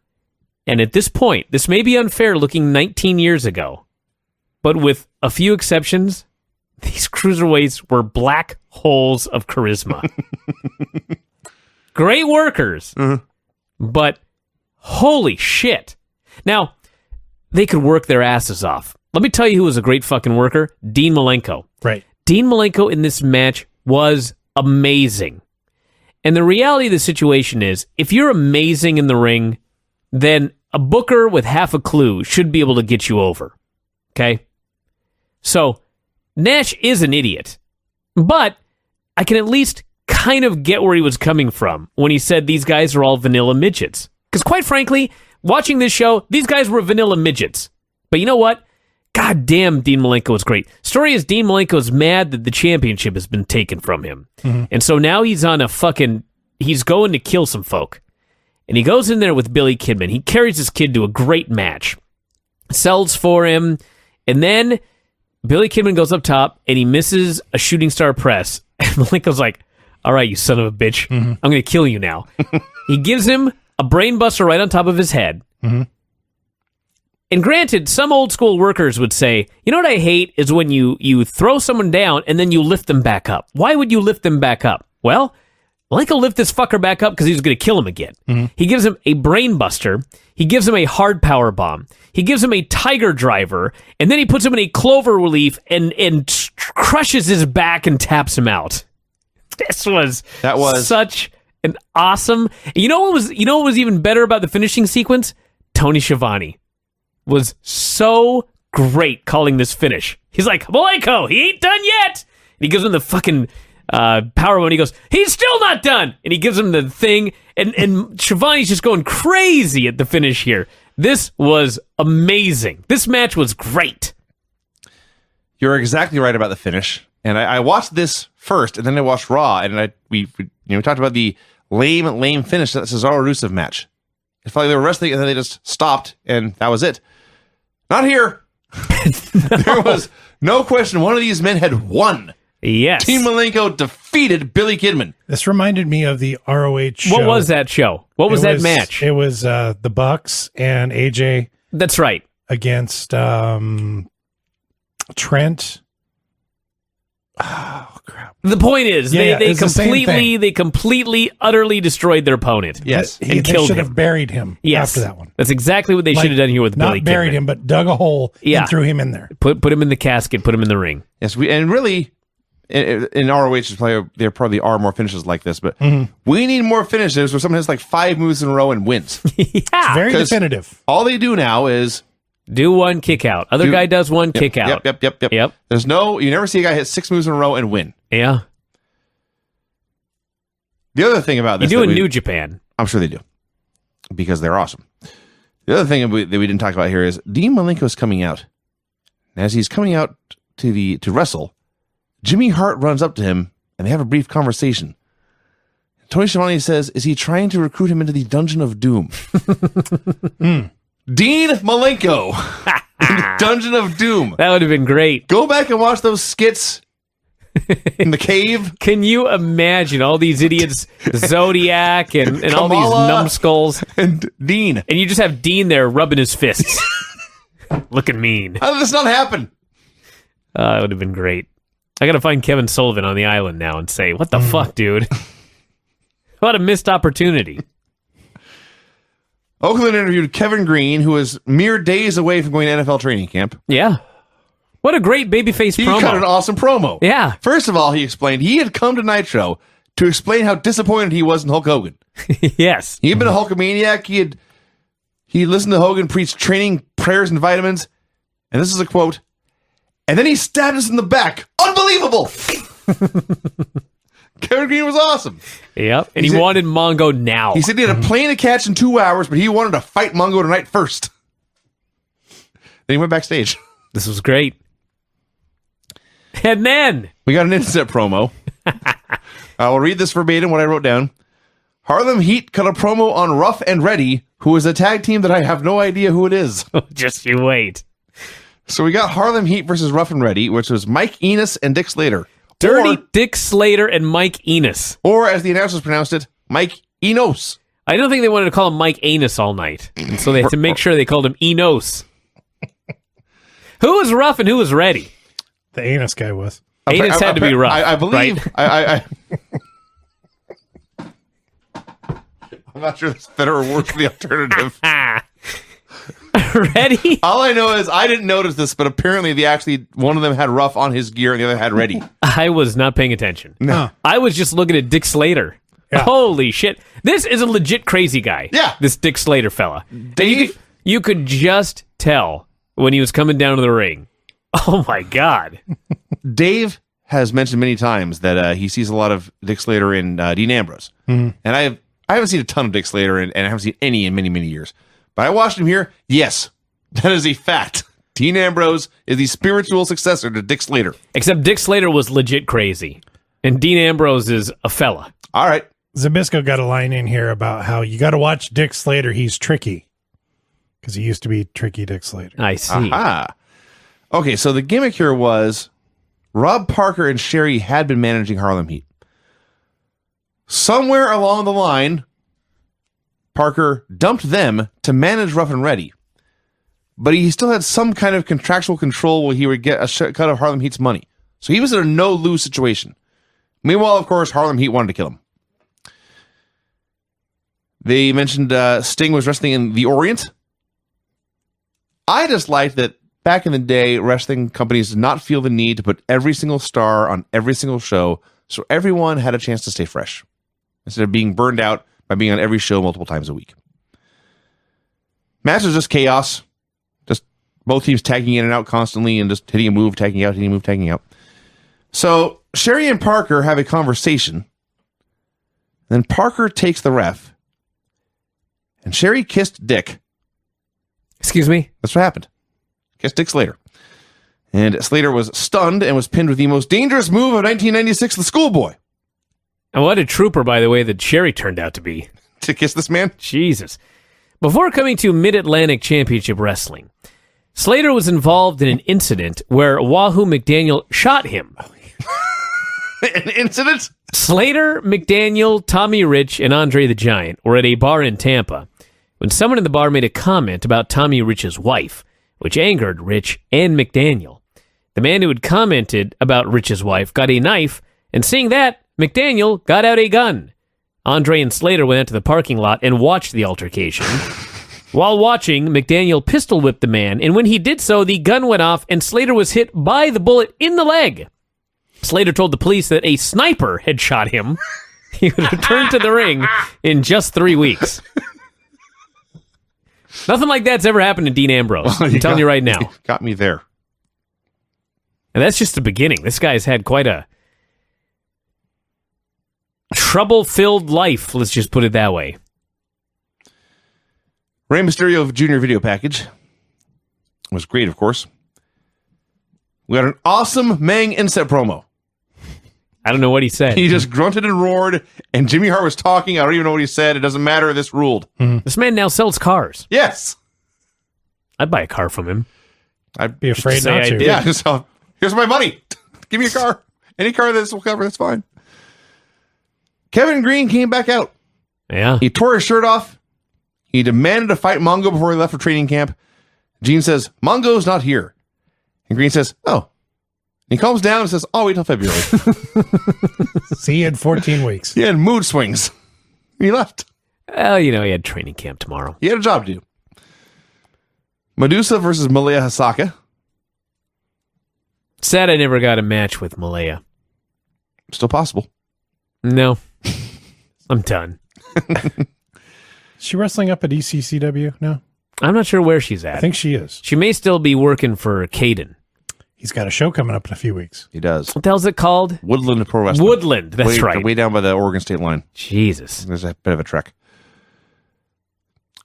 And at this point, this may be unfair looking 19 years ago, but with a few exceptions, these cruiserweights were black holes of charisma. Great workers, but holy shit. Now, they could work their asses off. Let me tell you who was a great fucking worker. Dean Malenko. Right. Dean Malenko in this match was amazing. And the reality of the situation is, if you're amazing in the ring, then a booker with half a clue should be able to get you over. Okay? So, Nash is an idiot. But I can at least kind of get where he was coming from when he said these guys are all vanilla midgets. Because quite frankly, watching this show, these guys were vanilla midgets. But you know what? God damn, Dean Malenko is great. Story is Dean Malenko's mad that the championship has been taken from him. And so now he's on he's going to kill some folk. And he goes in there with Billy Kidman. He carries his kid to a great match. Sells for him. And then Billy Kidman goes up top and he misses a shooting star press. And Malenko's like, all right, you son of a bitch. I'm going to kill you now. He gives him a brain buster right on top of his head. And granted, some old school workers would say, you know what I hate is when you throw someone down and then you lift them back up. Why would you lift them back up? Well, Malenko lift this fucker back up because he was going to kill him again. He gives him a brain buster. He gives him a hard power bomb. He gives him a tiger driver, and then he puts him in a clover relief and crushes his back and taps him out. That was such an awesome. You know what was even better about the finishing sequence? Tony Schiavone was so great calling this finish. He's like, Malenko, he ain't done yet. And he gives him the fucking power one. He goes, he's still not done. And he gives him the thing. And Schiavone's just going crazy at the finish here. This was amazing. This match was great. You're exactly right about the finish. And I watched this first, and then I watched Raw, and we talked about the lame finish that Cesaro Rusev match. It felt like they were wrestling, and then they just stopped, and that was it. Not here. There was no question one of these men had won. Yes. Team Malenko defeated Billy Kidman. This reminded me of the ROH show. What was that show? What was that match? It was the Bucks and AJ. That's right. Against Trent Oh crap! The point is, Yeah, they it's the same completely, utterly destroyed their opponent. Yes, They killed should him. have buried him Yes, after that one. That's exactly what they should have done here with Not Billy buried Kidman. him, but dug a hole Yeah. and threw him in there. Put him in the casket, put him in the ring. yes. In ROH, there probably are more finishes like this, but we need more finishes where someone has like 5 moves in a row and wins. Yeah. Very 'Cause definitive. All they do now is Do one, kick out. Other guy does one, kick out. Yep. There's you never see a guy hit 6 moves in a row and win. Yeah. The other thing about You this, do that in we- New Japan. I'm sure they do, because they're awesome. The other thing that we didn't talk about here is Dean Malenko's coming out. As he's coming out to wrestle, Jimmy Hart runs up to him and they have a brief conversation. Tony Schiavone says, "Is he trying to recruit him into the Dungeon of Doom?" Dean Malenko, in the Dungeon of Doom. That would have been great. Go back and watch those skits in the cave. Can you imagine all these idiots, Zodiac and all these Kamala. numbskulls, And Dean, and you just have Dean there rubbing his fists, looking mean. how did this not happen? It would have been great. I got to find Kevin Sullivan on the island now and say, "What the fuck, dude? What a missed opportunity." Oakland interviewed Kevin Green, who is mere days away from going to NFL training camp. Yeah. What a great babyface He promo. cut an awesome promo. Yeah. First of all, he explained he had come to Nitro to explain how disappointed he was in Hulk Hogan. Yes. He had been a Hulkamaniac. He listened to Hogan preach training, prayers, and vitamins. And this is a quote. And then he stabbed us in the back. Unbelievable! Kevin Green was awesome. Yep. And He he said- wanted Mongo now. He said he had a plane to catch in 2 hours, but he wanted to fight Mongo tonight first. Then he went backstage. This was great. And then We got an instant promo. I will read this verbatim, what I wrote down. Harlem Heat cut a promo on Rough and Ready, who is a tag team that I have no idea who it is. just you wait. So we got Harlem Heat versus Rough and Ready, which was Mike Enos and Dick Slater. Dirty Dick Slater and Mike Enos. Or as the announcers pronounced it, Mike Enos. I don't think they wanted to call him Mike Anus all night. And so they had to make sure they called him Enos. Who was rough and who was ready? The anus guy was. Anus had to be rough. I believe. right? I'm not sure that's better or worse than the alternative. Ready? All I know is I didn't notice this, but apparently one of them had Rough on his gear and the other had Ready. I was not paying attention. No. I was just looking at Dick Slater. Yeah. Holy shit. This is a legit crazy guy. Yeah. This Dick Slater fella. Dave? You could just tell when he was coming down to the ring. Oh my God. Dave has mentioned many times that he sees a lot of Dick Slater in Dean Ambrose. And I haven't seen a ton of Dick Slater, and I haven't seen any in many, many years. But I watched him here. Yes, that is a fact. Dean Ambrose is the spiritual successor to Dick Slater. Except Dick Slater was legit crazy. And Dean Ambrose is a fella. All right. Zabisco got a line in here about how you got to watch Dick Slater. He's tricky. Because he used to be Tricky Dick Slater. I see. Aha. Okay, so the gimmick here was Rob Parker and Sherry had been managing Harlem Heat. Somewhere along the line, Parker dumped them to manage Rough and Ready. But he still had some kind of contractual control where he would get a cut of Harlem Heat's money. So he was in a no-lose situation. Meanwhile, of course, Harlem Heat wanted to kill him. They mentioned Sting was wrestling in the Orient. I just liked that back in the day, wrestling companies did not feel the need to put every single star on every single show, so everyone had a chance to stay fresh, instead of being burned out by being on every show multiple times a week. Match was just chaos. Just both teams tagging in and out constantly and just hitting a move, tagging out, hitting a move, tagging out. So Sherry and Parker have a conversation. Then Parker takes the ref, and Sherry kissed Dick. Excuse me? That's what happened. Kissed Dick Slater. And Slater was stunned and was pinned with the most dangerous move of 1996, the schoolboy. And what a trooper, by the way, that Sherry turned out to be. To kiss this man? Jesus. Before coming to Mid-Atlantic Championship Wrestling, Slater was involved in an incident where Wahoo McDaniel shot him. An incident? Slater, McDaniel, Tommy Rich, and Andre the Giant were at a bar in Tampa when someone in the bar made a comment about Tommy Rich's wife, which angered Rich and McDaniel. The man who had commented about Rich's wife got a knife, and seeing that, McDaniel got out a gun. Andre and Slater went out to the parking lot and watched the altercation. While watching, McDaniel pistol whipped the man, and when he did so, the gun went off and Slater was hit by the bullet in the leg. Slater told the police that a sniper had shot him. He would return to the ring in just 3 weeks. Nothing like that's ever happened to Dean Ambrose. I'm telling you right now. Got me there. And that's just the beginning. This guy's had quite a trouble-filled life, let's just put it that way. Rey Mysterio Jr. video package was great, of course. We got an awesome Mang inset promo. I don't know what he said. He just grunted and roared, and Jimmy Hart was talking. I don't even know what he said. It doesn't matter. This ruled. This man now sells cars. Yes. I'd buy a car from him. I'd Be afraid say not I to. did. Yeah, just, here's my money. Give me a car. Any car this will cover, that's fine. Kevin Green came back out. Yeah. He tore his shirt off. He demanded to fight Mongo before he left for training camp. Gene says, Mongo's not here. And Green says, oh. He calms down and says, I'll wait till February. See you in 14 weeks. He had mood swings. He left. Well, he had training camp tomorrow. He had a job to do. Medusa versus Malia Hasaka. Sad I never got a match with Malaya. Still possible. No. I'm done. Is she wrestling up at ECCW? No? I'm not sure where she's at. I think she is. She may still be working for Caden. He's got a show coming up in a few weeks. He does. What the hell's it called? Woodland Pro Wrestling. Woodland, that's right. Way down by the Oregon State line. Jesus. There's a bit of a trek.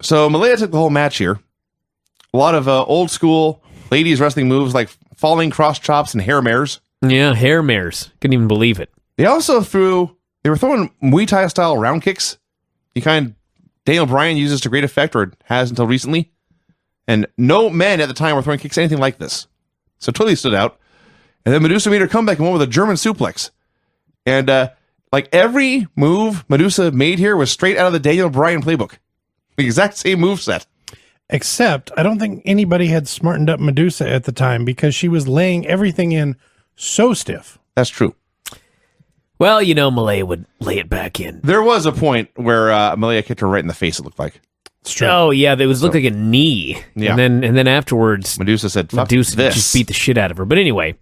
So Malia took the whole match here. A lot of old school ladies wrestling moves like falling cross chops and hair mares. Yeah, hair mares. Couldn't even believe it. They were throwing Muay Thai style round kicks. The kind Daniel Bryan uses to great effect, or has until recently. And no men at the time were throwing kicks anything like this. So totally stood out. And then Medusa made her comeback and went with a German suplex. And like every move Medusa made here was straight out of the Daniel Bryan playbook. The exact same moveset. Except, I don't think anybody had smartened up Medusa at the time because she was laying everything in so stiff. That's true. Well, Malaya would lay it back in. There was a point where Malia kicked her right in the face, it looked like. It's true. Oh, yeah, it looked like a knee. Yeah. And then afterwards, Medusa said, fuck Medusa this. just beat the shit out of her. But anyway,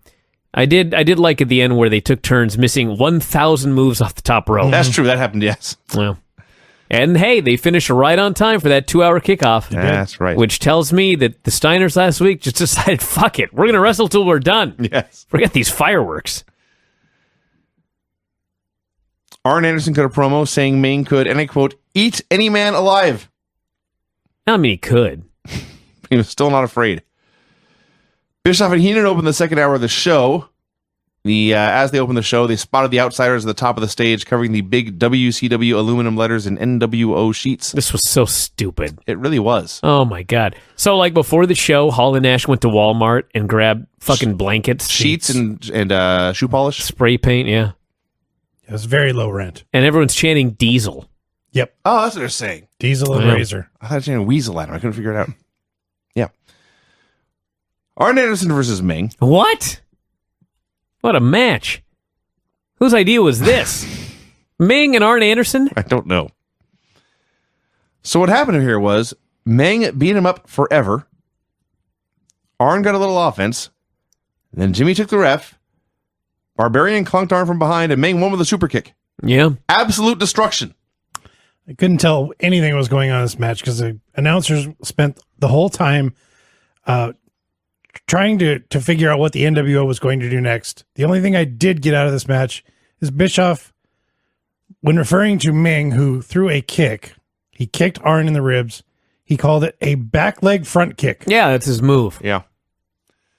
I did like at the end where they took turns missing 1,000 moves off the top rope. That's true. That happened, yes. Well, and hey, they finished right on time for that 2-hour kickoff. That's right. Which tells me that the Steiners last week just decided, fuck it, we're going to wrestle till we're done. Yes. Forget these fireworks. Arn Anderson cut a promo saying Maine could, and I quote, eat any man alive. I mean, he could. He was still not afraid. Bischoff and Heenan opened the second hour of the show. As they opened the show, they spotted the Outsiders at the top of the stage covering the big WCW aluminum letters and NWO sheets. This was so stupid. It really was. Oh, my God. So, like, before the show, Hall and Nash went to Walmart and grabbed fucking blankets. Sheets and shoe polish. Spray paint, yeah. It was very low rent. And everyone's chanting Diesel. Yep. Oh, that's what they're saying. Diesel and Yeah. Razor. I thought they were saying Weasel at him. I couldn't figure it out. Yeah. Arn Anderson versus Ming. What? What a match. Whose idea was this? Ming and Arn Anderson? I don't know. So what happened here was Meng beat him up forever. Arn got a little offense. Then Jimmy took the ref. Barbarian clunked Arn from behind, and Meng won with a super kick. Yeah. Absolute destruction. I couldn't tell anything that was going on in this match because the announcers spent the whole time trying to figure out what the NWO was going to do next. The only thing I did get out of this match is Bischoff, when referring to Ming, who threw a kick, he kicked Arn in the ribs. He called it a back leg front kick. Yeah, that's his move. Yeah.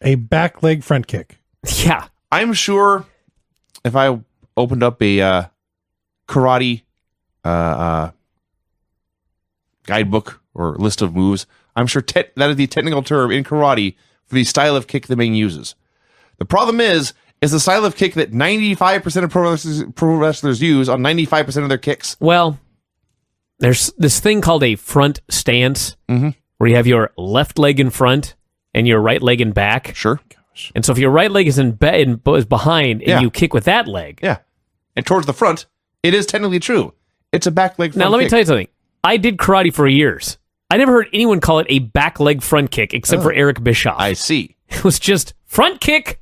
A back leg front kick. Yeah. I'm sure if I opened up a karate guidebook or list of moves, I'm sure that is the technical term in karate for the style of kick that Ming uses. The problem is the style of kick that 95% of pro wrestlers use on 95% of their kicks. Well, there's this thing called a front stance where you have your left leg in front and your right leg in back. Sure. gosh. And so if your right leg is is behind and Yeah. you kick with that leg. Yeah. And towards the front, it is technically true. It's a back leg front Now, let me kick. tell you something. I did karate for years. I never heard anyone call it a back leg front kick except for Eric Bischoff. I see. It was just front kick.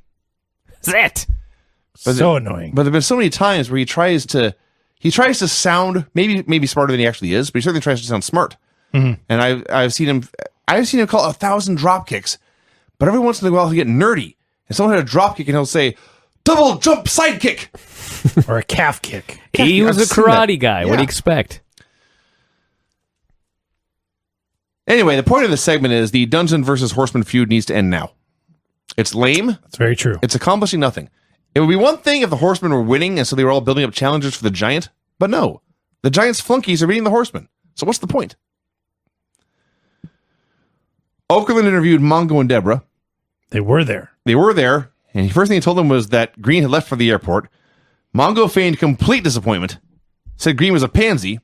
That's it. So annoying. But there have been so many times where he tries to sound maybe smarter than he actually is, but he certainly tries to sound smart. And I've seen him call 1,000 drop kicks, but every once in a while he'll get nerdy and someone had a drop kick and he'll say double jump side kick Or a calf kick. He was I've a seen karate that. guy. What do Yeah. you expect? Anyway, the point of this segment is the Dungeon versus Horseman feud needs to end now. It's lame. That's very true. It's accomplishing nothing. It would be one thing if the Horsemen were winning and so they were all building up challengers for the Giant, but no. The Giant's flunkies are beating the Horsemen. So what's the point? Okerlund interviewed Mongo and Deborah. They were there. They were there, and the first thing he told them was that Green had left for the airport. Mongo feigned complete disappointment, said Green was a pansy.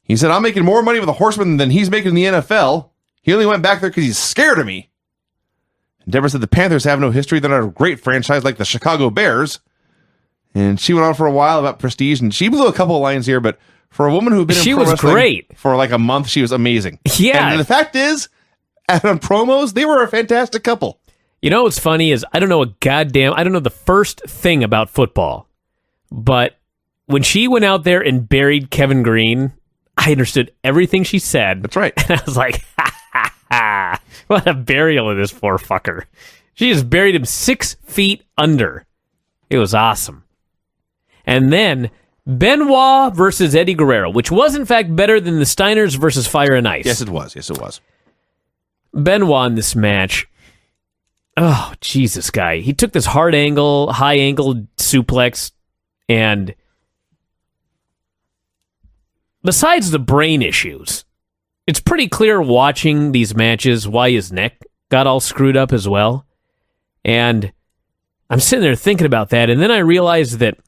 He said, I'm making more money with the Horsemen than he's making in the NFL. He only went back there because he's scared of me. And Deborah said the Panthers have no history. They're not a great franchise like the Chicago Bears. And she went on for a while about prestige, and she blew a couple of lines here, but for a woman who had been She in pro was wrestling great. for like a month, she was amazing. Yeah. And the fact is, on promos, they were a fantastic couple. You know what's funny is I don't know the first thing about football, but when she went out there and buried Kevin Green, I understood everything she said. That's right. And I was like, ha, what a burial of this poor fucker. She just buried him 6 feet under. It was awesome. And then Benoit versus Eddie Guerrero, which was in fact better than the Steiners versus Fire and Ice. Yes, it was. Yes, it was. Benoit in this match. Oh, Jesus, guy. He took this high angle suplex, and besides the brain issues, it's pretty clear watching these matches why his neck got all screwed up as well. And I'm sitting there thinking about that, and then I realized that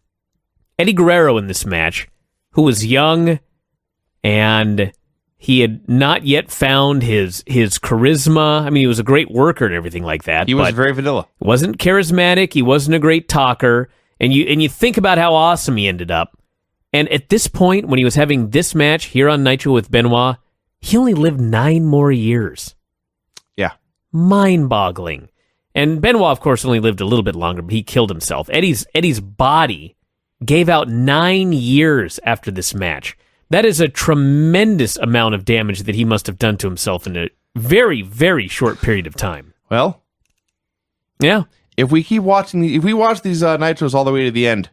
Eddie Guerrero in this match, who was young and he had not yet found his charisma. I mean, he was a great worker and everything like that. He was but very vanilla. wasn't charismatic. He wasn't a great talker. And you think about how awesome he ended up. And at this point, when he was having this match here on Nitro with Benoit, he only lived 9 more years. Yeah. Mind-boggling. And Benoit, of course, only lived a little bit longer, but he killed himself. Eddie's body gave out 9 years after this match. That is a tremendous amount of damage that he must have done to himself in a very, very short period of time. Well, Yeah. if we watch these Nitros all the way to the end,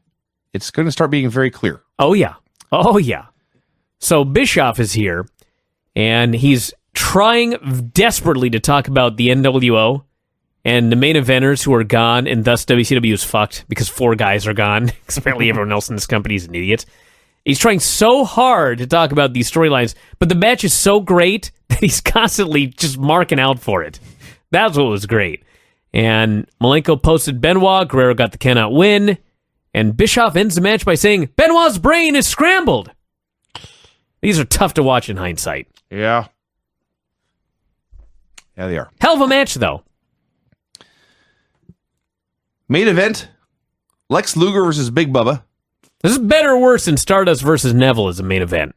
it's going to start being very clear. Oh, yeah. Oh, yeah. So Bischoff is here, and he's trying desperately to talk about the NWO and the main eventers who are gone, and thus WCW is fucked because 4 guys are gone. Because apparently everyone else in this company is an idiot. He's trying so hard to talk about these storylines, but the match is so great that he's constantly just marking out for it. That's what was great. And Malenko posted Benoit, Guerrero got the cannot win, and Bischoff ends the match by saying, Benoit's brain is scrambled. These are tough to watch in hindsight. Yeah. Yeah, they are. Hell of a match, though. Main event, Lex Luger versus Big Bubba. This is better or worse than Stardust versus Neville as a main event.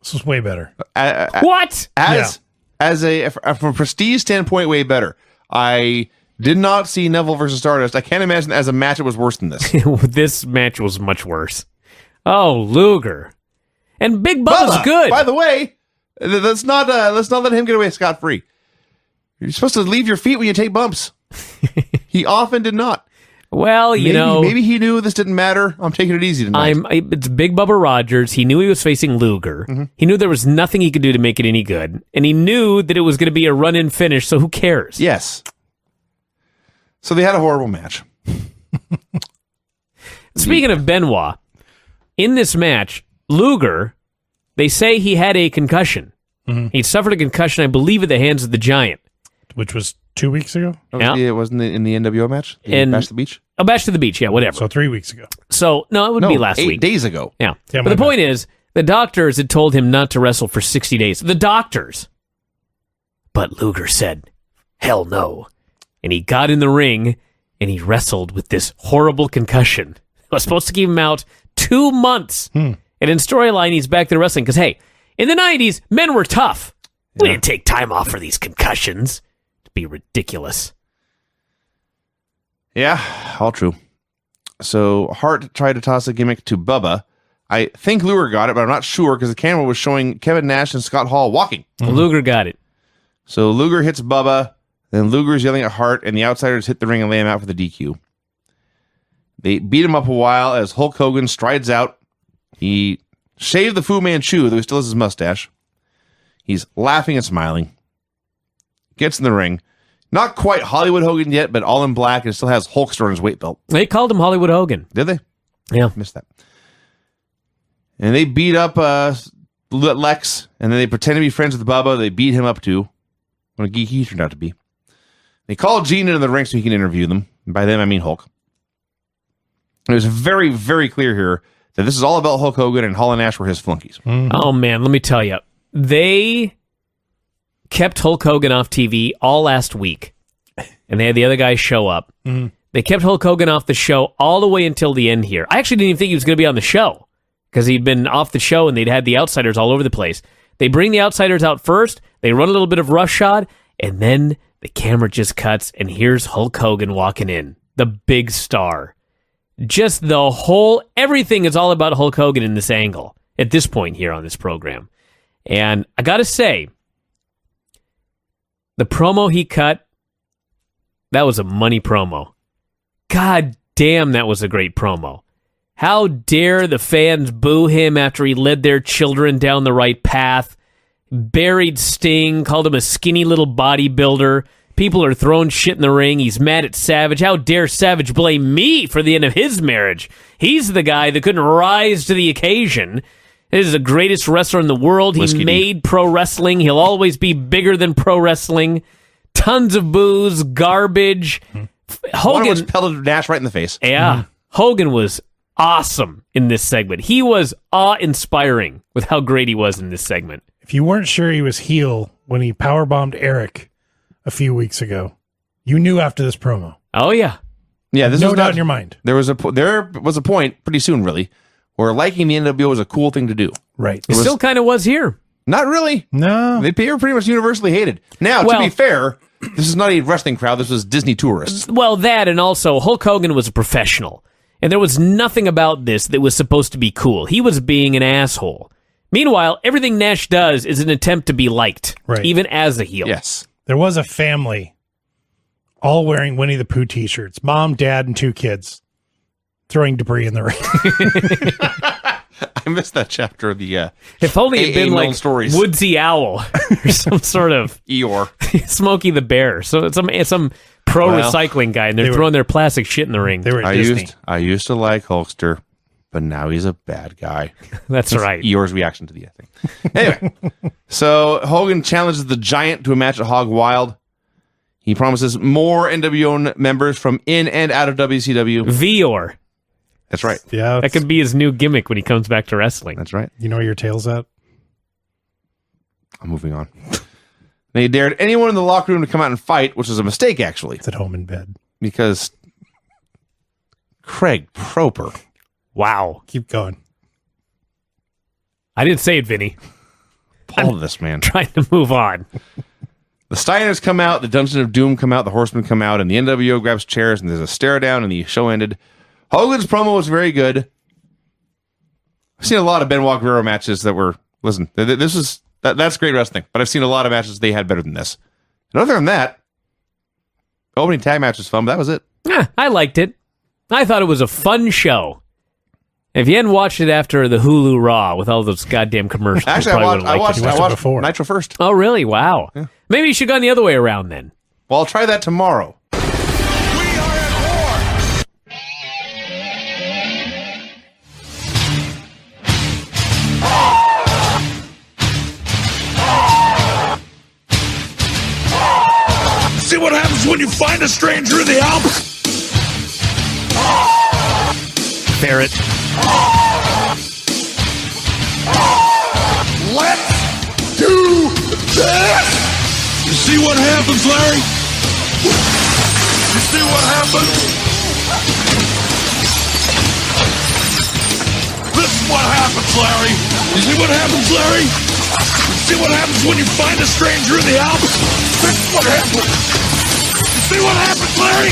This was way better. What? From a prestige standpoint, way better. I did not see Neville versus Stardust. I can't imagine as a match it was worse than this. This match was much worse. Oh, Luger. And Big Bubba's Bubba, good. by the way, let's not let him get away scot-free. You're supposed to leave your feet when you take bumps. He often did not. Well, maybe he knew this didn't matter. I'm taking it easy tonight. It's Big Bubba Rogers. He knew he was facing Luger. Mm-hmm. He knew there was nothing he could do to make it any good. And he knew that it was going to be a run-in finish, so who cares? Yes. So they had a horrible match. Speaking of Benoit, in this match, Luger, they say he had a concussion. Mm-hmm. He suffered a concussion, I believe, at the hands of the Giant. Which was 2 weeks ago? Yeah. It wasn't in the NWO match? Bash to the Beach? Oh, Bash to the Beach, yeah, whatever. So 3 weeks ago. So, no, it would be last 8 week. days ago. Yeah. Yeah, But my the point is, the doctors had told him not to wrestle for 60 days. The doctors. But Luger said, hell no. and he got in the ring, and he wrestled with this horrible concussion. It was supposed to keep him out 2 months. And in storyline, he's back there wrestling. Because, hey, in the 90s, men were tough. We didn't take time off for these concussions. It'd be ridiculous. Yeah, all true. So Hart tried to toss a gimmick to Bubba. I think Luger got it, but I'm not sure because the camera was showing Kevin Nash and Scott Hall walking. Luger got it. So Luger hits Bubba, then Luger's yelling at Hart, and the Outsiders hit the ring and lay him out for the DQ. They beat him up a while as Hulk Hogan strides out. He shaved the Fu Manchu, though he still has his mustache. He's laughing and smiling. Gets in the ring. Not quite Hollywood Hogan yet, but all in black, and still has Hulkster on his weight belt. They called him Hollywood Hogan. Did they? Yeah. Missed that. And they beat up Lex, and then they pretend to be friends with Bubba. They beat him up too. What a geek he turned out to be. They called Gene into the ring so he can interview them. And by them, I mean Hulk. It was very, very clear here that this is all about Hulk Hogan, and Hall and Nash were his flunkies. Oh, man, let me tell you. They kept Hulk Hogan off TV all last week, and they had the other guys show up. They kept Hulk Hogan off the show all the way until the end here. I actually didn't even think he was going to be on the show because he'd been off the show, and they'd had the Outsiders all over the place. They bring the Outsiders out first, they run a little bit of roughshod, and then the camera just cuts, and here's Hulk Hogan walking in, the big star. Just the whole, everything is all about Hulk Hogan in this angle at this point here on this program. And I got to say, the promo he cut, that was a money promo. God damn, that was a great promo. How dare the fans boo him after he led their children down the right path, buried Sting, called him a skinny little bodybuilder. People are throwing shit in the ring. He's mad at Savage. How dare Savage blame me for the end of his marriage? He's the guy that couldn't rise to the occasion. This is the greatest wrestler in the world. He made pro wrestling. He'll always be bigger than pro wrestling. Tons of booze, garbage. Hogan was pelted Nash right in the face. Yeah. Hogan was awesome in this segment. He was awe-inspiring with how great he was in this segment. If you weren't sure he was heel when he powerbombed Eric a few weeks ago, you knew after this promo. Oh, yeah. Yeah, this no was doubt not in your mind. There was a point pretty soon, really, where liking the NWO was a cool thing to do. Right. It still kind of was here. Not really. No. They were pretty much universally hated. Now, to be fair, this is not a wrestling crowd. This was Disney tourists. Well, that, and also Hulk Hogan was a professional, and there was nothing about this that was supposed to be cool. He was being an asshole. Meanwhile, everything Nash does is an attempt to be liked, even as a heel. Yes. There was a family all wearing Winnie the Pooh t-shirts. Mom, dad, and 2 kids throwing debris in the ring. I missed that chapter of the if only it had been like stories. Woodsy Owl or some sort of Eeyore. Smokey the Bear. So it's some pro recycling guy, and they're throwing their plastic shit in the ring. They were at Disney. I used to like Hulkster, but now he's a bad guy. That's right. Eeyore's reaction to the thing. Anyway, so Hogan challenges the Giant to a match at Hog Wild. He promises more NWO members from in and out of WCW. Vior. That's right. Yeah, that could be his new gimmick when he comes back to wrestling. That's right. You know where your tail's at? I'm moving on. They dared anyone in the locker room to come out and fight, which was a mistake, actually. It's at home in bed. Because Craig Proper. Wow. Keep going. I didn't say it, Vinny. All of this, man. Trying to move on. The Steiners come out, the Dungeon of Doom come out, the Horsemen come out, and the NWO grabs chairs, and there's a stare down, and the show ended. Hogan's promo was very good. I've seen a lot of Benoit Guerrero matches that were, listen, that's great wrestling, but I've seen a lot of matches they had better than this. And other than that, opening tag match was fun, but that was it. Yeah, I liked it. I thought it was a fun show. If you hadn't watched it after the Hulu Raw with all those goddamn commercials, actually, I watched before. Nitro first. Oh, really? Wow. Yeah. Maybe you should have gone the other way around then. Well, I'll try that tomorrow. See what happens when you find a stranger in the Alps? Barrett. Let's do this! You see what happens, Larry? You see what happens? This is what happens, Larry. You see what happens, Larry? You see what happens when you find a stranger in the Alps? This is what happens. You see what happens, Larry?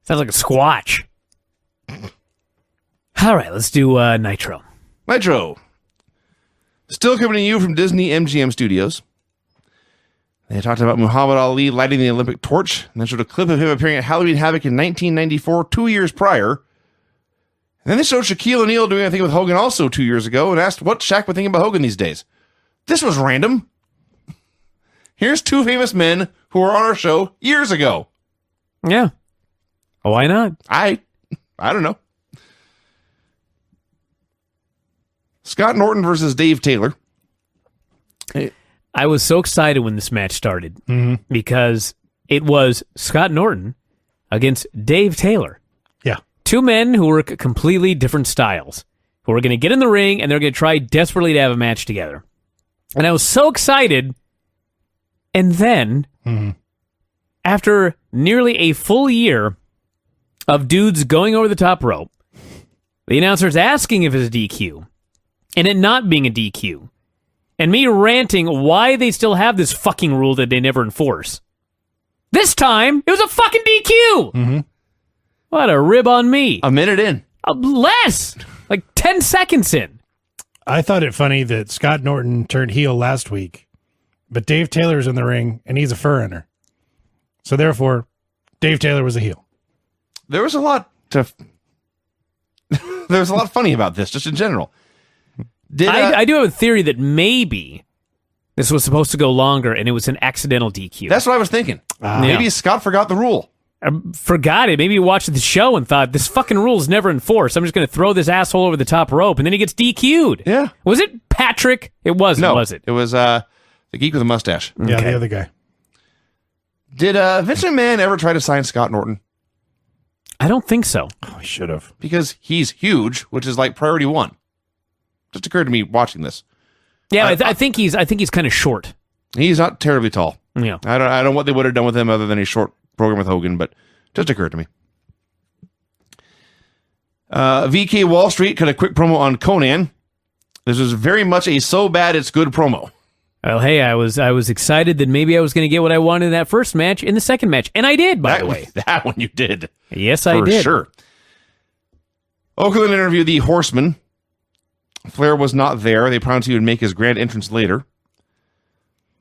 Sounds like a squatch. All right, let's do Nitro. Nitro. Still coming to you from Disney MGM Studios. They talked about Muhammad Ali lighting the Olympic torch, and then showed a clip of him appearing at Halloween Havoc in 1994, 2 years prior. And then they showed Shaquille O'Neal doing a thing with Hogan also 2 years ago and asked what Shaq would think about Hogan these days. This was random. Here's two famous men who were on our show years ago. Yeah. Why not? I don't know. Scott Norton versus Dave Taylor. I was so excited when this match started because it was Scott Norton against Dave Taylor. Yeah. Two men who were completely different styles, who were going to get in the ring and they're going to try desperately to have a match together. And I was so excited. And then, after nearly a full year of dudes going over the top rope, the announcer's asking if it's a DQ, and it not being a DQ, and me ranting why they still have this fucking rule that they never enforce. This time, it was a fucking DQ! What a rib on me. A minute in. Less! Like 10 seconds in. I thought it funny that Scott Norton turned heel last week, but Dave Taylor's in the ring, and he's a fur runner. So therefore, Dave Taylor was a heel. There was a lot to... there was a lot funny about this, just in general. I do have a theory that maybe this was supposed to go longer, and it was an accidental DQ. That's what I was thinking. Maybe Scott forgot the rule. I forgot it. Maybe he watched the show and thought, this fucking rule is never enforced. I'm just going to throw this asshole over the top rope, and then he gets DQ'd. Yeah. Was it Patrick? It wasn't, No, was it? It was the geek with a mustache. Yeah, the other guy. Did Vince McMahon ever try to sign Scott Norton? I don't think so. Oh, he should have. Because he's huge, which is like priority one. Just occurred to me watching this. Yeah, I think he's kind of short. He's not terribly tall. Yeah. I don't know what they would have done with him other than a short program with Hogan, but just occurred to me. VK Wall Street cut a quick promo on Conan. This was very much a so bad it's good promo. Well, hey, I was excited that maybe I was going to get what I wanted in that first match in the second match, and I did, by the way. That one you did. Yes, I did. For sure. Oakland interviewed the Horseman. Flair was not there. They promised he would make his grand entrance later.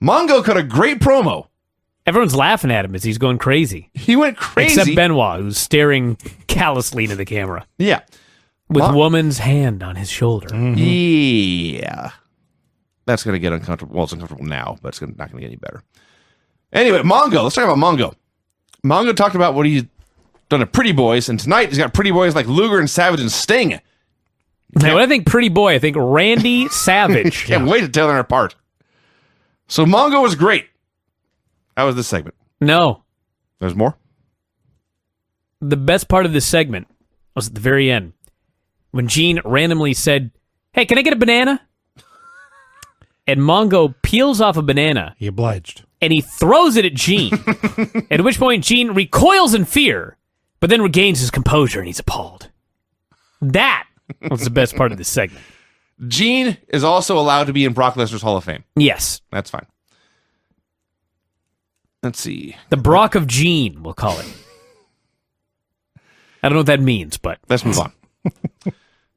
Mongo cut a great promo. Everyone's laughing at him as he's going crazy. He went crazy. Except Benoit, who's staring callously into the camera. Yeah. With woman's hand on his shoulder. Yeah. That's going to get uncomfortable. Well, it's uncomfortable now, but it's not going to get any better. Anyway, Mongo. Let's talk about Mongo. Mongo talked about what he's done to Pretty Boys, and tonight he's got Pretty Boys like Luger and Savage and Sting. Now, when I think Pretty Boy, I think Randy Savage. Can't wait to tear them apart. So Mongo was great. That was this segment. No. There's more? The best part of this segment was at the very end when Gene randomly said, "Hey, can I get a banana?" And Mongo peels off a banana. He obliged. And he throws it at Gene. At which point Gene recoils in fear, but then regains his composure and he's appalled. That was the best part of this segment. Gene is also allowed to be in Brock Lesnar's Hall of Fame. Yes. That's fine. Let's see. The Brock of Gene, we'll call it. I don't know what that means, but... Let's move on.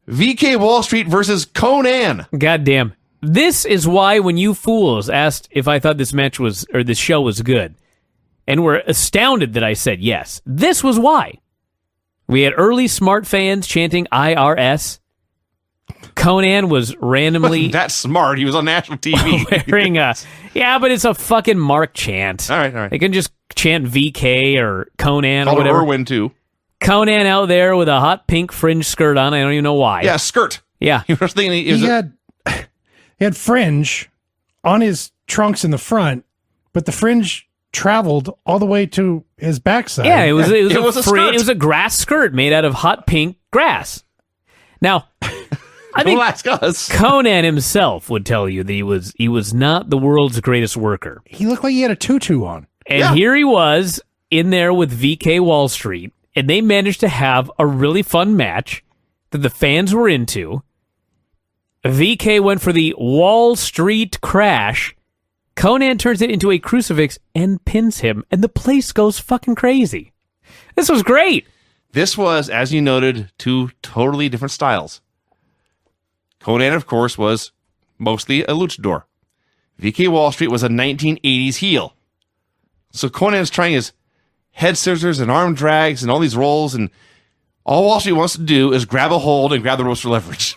VK Wall Street versus Conan. Goddamn. This is why when you fools asked if I thought this match was, or this show was good, and were astounded that I said yes, this was why. We had early smart fans chanting IRS. Conan was randomly... That's smart. He was on national TV. wearing a... Yeah, but it's a fucking Mark chant. All right. They can just chant VK or Conan Called or whatever. Irwin, too. Conan out there with a hot pink fringe skirt on. I don't even know why. Yeah, skirt. Yeah. He was thinking He had fringe on his trunks in the front, but the fringe traveled all the way to his backside. Yeah, it was a skirt. It was a grass skirt made out of hot pink grass. Now, I Don't think ask us. Conan himself would tell you that he was not the world's greatest worker. He looked like he had a tutu on. And here he was in there with VK Wall Street, and they managed to have a really fun match that the fans were into. VK went for the Wall Street crash. Conan turns it into a crucifix and pins him, and the place goes fucking crazy. This was great. This was, as you noted, two totally different styles. Conan, of course, was mostly a luchador. VK Wall Street was a 1980s heel. So Conan is trying his head scissors and arm drags and all these rolls, and all Wall Street wants to do is grab a hold and grab the ropes for leverage.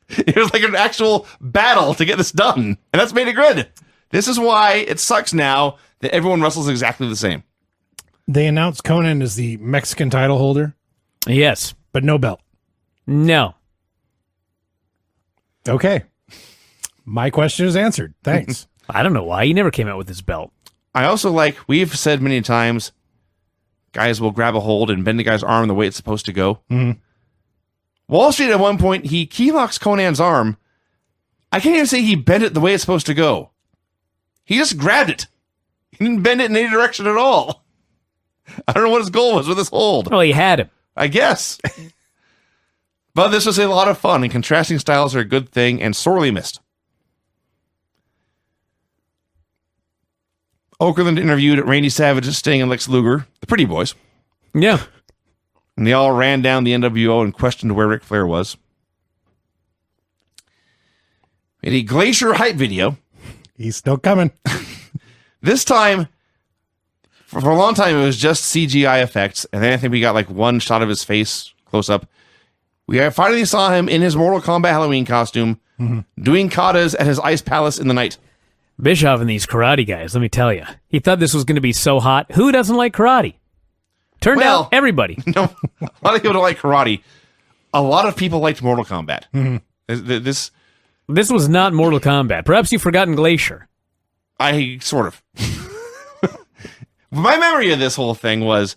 It was like an actual battle to get this done, and that's made it good. This is why it sucks now that everyone wrestles exactly the same. They announced Conan as the Mexican title holder, Yes. but no belt. No. Okay. My question is answered. Thanks. I don't know why. He never came out with his belt. I also like, we've said many times, guys will grab a hold and bend the guy's arm the way it's supposed to go. Mhm. Wall Street, at one point, he key locks Conan's arm. I can't even say he bent it the way it's supposed to go. He just grabbed it. He didn't bend it in any direction at all. I don't know what his goal was with this hold. Well, he had him. I guess. But this was a lot of fun, and contrasting styles are a good thing and sorely missed. Okerlund interviewed Randy Savage, Sting, and Lex Luger, the Pretty Boys, Yeah. and they all ran down the NWO and questioned where Ric Flair was. Made a Glacier hype video. He's still coming. This time, for a long time, it was just CGI effects, and then I think we got like one shot of his face close up. We finally saw him in his Mortal Kombat Halloween costume, doing katas at his ice palace in the night. Bischoff and these karate guys, let me tell you. He thought this was going to be so hot. Who doesn't like karate? Turned Well- out everybody. No, a lot of people don't like karate. A lot of people liked Mortal Kombat. This, This was not Mortal Kombat. Perhaps you've forgotten Glacier. I sort of. My memory of this whole thing was,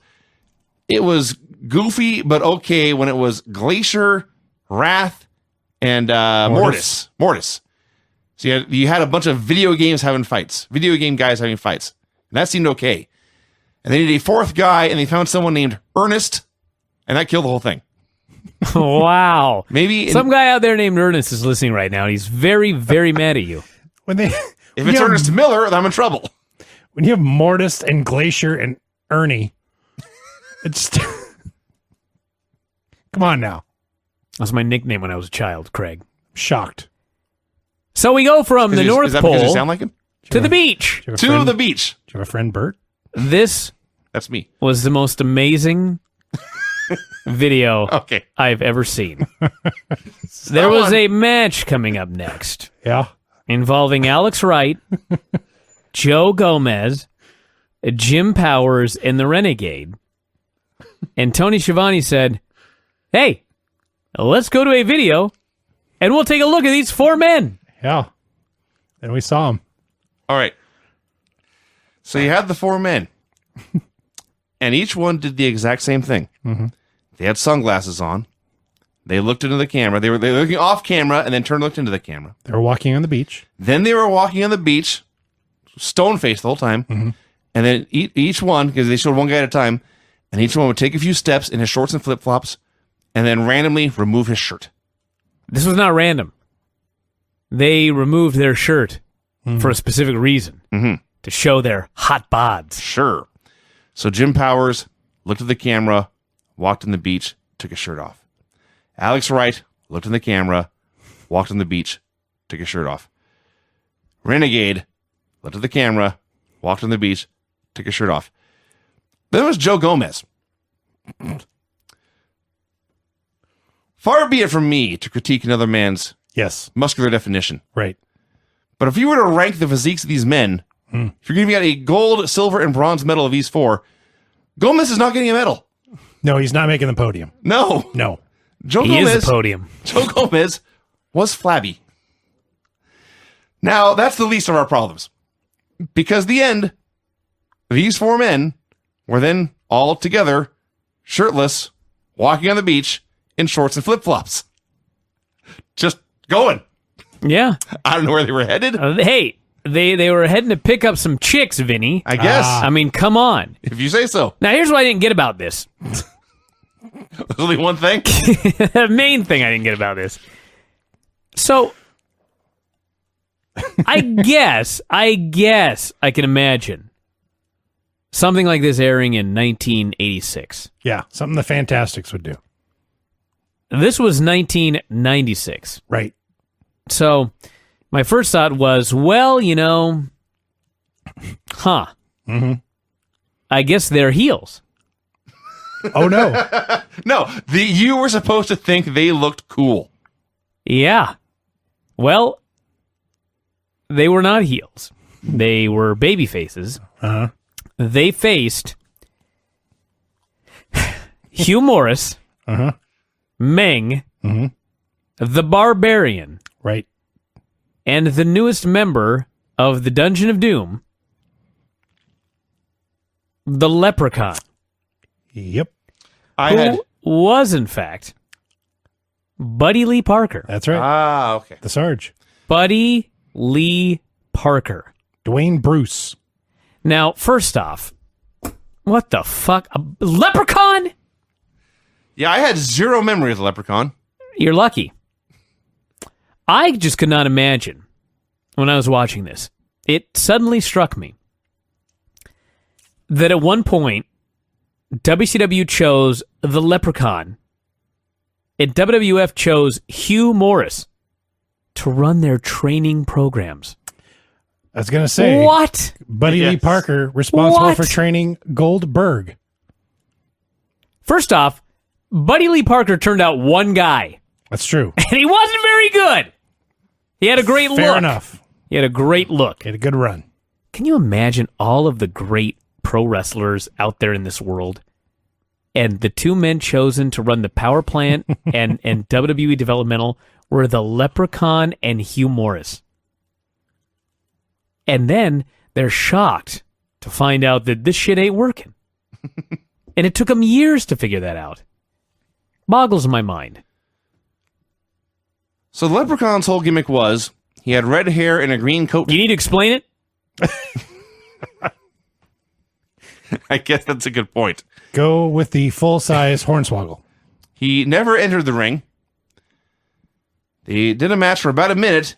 it was goofy but okay when it was Glacier, Wrath, and Mortis. So you had a bunch of video games having fights, video game guys having fights, and that seemed okay. And they needed a fourth guy, and they found someone named Ernest, and that killed the whole thing. Wow. Maybe Some guy out there named Ernest is listening right now, and he's very, very mad at you. When they if when it's you have- Ernest Miller, then I'm in trouble. when you have Mortis and Glacier and Ernie, it's come on now. That's my nickname when I was a child, Craig. Shocked. So we go from the North Is that because you Pole sound like him? to the beach. Do you have a To friend- the beach. Do you have a friend Bert? This That's me. was the most amazing video Okay. I've ever seen. There was a match coming up next Yeah. involving Alex Wright, Joe Gomez, Jim Powers, and the Renegade. And Tony Schiavone said, "Hey, let's go to a video and we'll take a look at these four men." Yeah. And we saw him. All right. So you had the four men, and each one did the exact same thing. They had sunglasses on. They looked into the camera. They were looking off camera and then turned and looked into the camera. They were walking on the beach. Then they were walking on the beach, stone faced the whole time. And then each one, because they showed one guy at a time, and each one would take a few steps in his shorts and flip flops, and then randomly remove his shirt. This was not random. They removed their shirt for a specific reason to show their hot bods. Sure. So Jim Powers looked at the camera, walked on the beach, took his shirt off. Alex Wright looked in the camera, walked on the beach, took his shirt off. Renegade looked at the camera, walked on the beach, took his shirt off. Then there was Joe Gomez. Far be it from me to critique another man's Yes. muscular definition. Right. But if you were to rank the physiques of these men, if you're giving out a gold, silver, and bronze medal of these four, Gomez is not getting a medal. No, he's not making the podium. No. No. Joe He Gomez, is the podium. Joe Gomez was flabby. Now, that's the least of our problems. Because the end, these four men were then all together, shirtless, walking on the beach in shorts and flip-flops. just going. Yeah. I don't know where they were headed. Hey, they were heading to pick up some chicks, Vinny. I guess. I mean, come on. If you say so. Now, here's what I didn't get about this. There's only one thing. The main thing I didn't get about this. So, I guess I can imagine something like this airing in 1986. Yeah, something the Fantastics would do. This was 1996. Right. So, my first thought was, well, I guess they're heels. Oh, no. No, you were supposed to think they looked cool. Yeah. Well, they were not heels. They were baby faces. Uh-huh. They faced Hugh Morris, Uh-huh. Meng, Mhm. the Barbarian, Right. and the newest member of the Dungeon of Doom, the Leprechaun, Yep. who was, in fact, Buddy Lee Parker. That's right. Okay. The Sarge. Buddy Lee Parker. Dwayne Bruce. Now, first off, what the fuck? A leprechaun? Yeah, I had zero memory of the Leprechaun. You're lucky. I just could not imagine when I was watching this. It suddenly struck me that at one point, WCW chose the Leprechaun and WWF chose Hugh Morris to run their training programs. I was going to say. What? Buddy Lee Yes. Parker, responsible What? for training Goldberg. First off, Buddy Lee Parker turned out one guy, That's true. and he wasn't very good. He had a great look. Fair enough. He had a great look. He had a good run. Can you imagine all of the great pro wrestlers out there in this world? And the two men chosen to run the power plant and WWE developmental were the Leprechaun and Hugh Morris. And then they're shocked to find out that this shit ain't working. And it took them years to figure that out. Boggles my mind. So the Leprechaun's whole gimmick was he had red hair and a green coat. You need to explain it? I guess that's a good point. Go with the full-size Hornswoggle. He never entered the ring. They did a match for about a minute,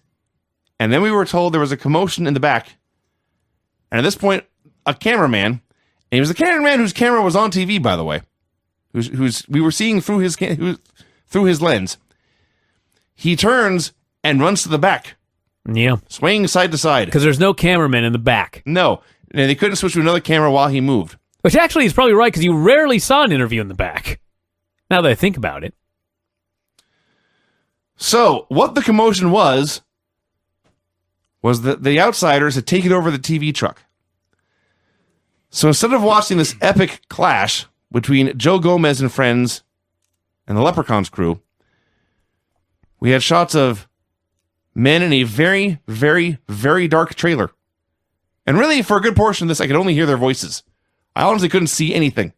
and then we were told there was a commotion in the back. And at this point, a cameraman, and he was the cameraman whose camera was on TV, by the way, who's we were seeing through his lens. He turns and runs to the back, Yeah. swaying side to side. Because there's no cameraman in the back. No, and they couldn't switch to another camera while he moved. Which actually is probably right because you rarely saw an interview in the back. Now that I think about it. So, what the commotion was that the Outsiders had taken over the TV truck. So instead of watching this epic clash between Joe Gomez and friends and the Leprechaun's crew, we had shots of men in a very, very, very dark trailer. And really, for a good portion of this, I could only hear their voices. I honestly couldn't see anything.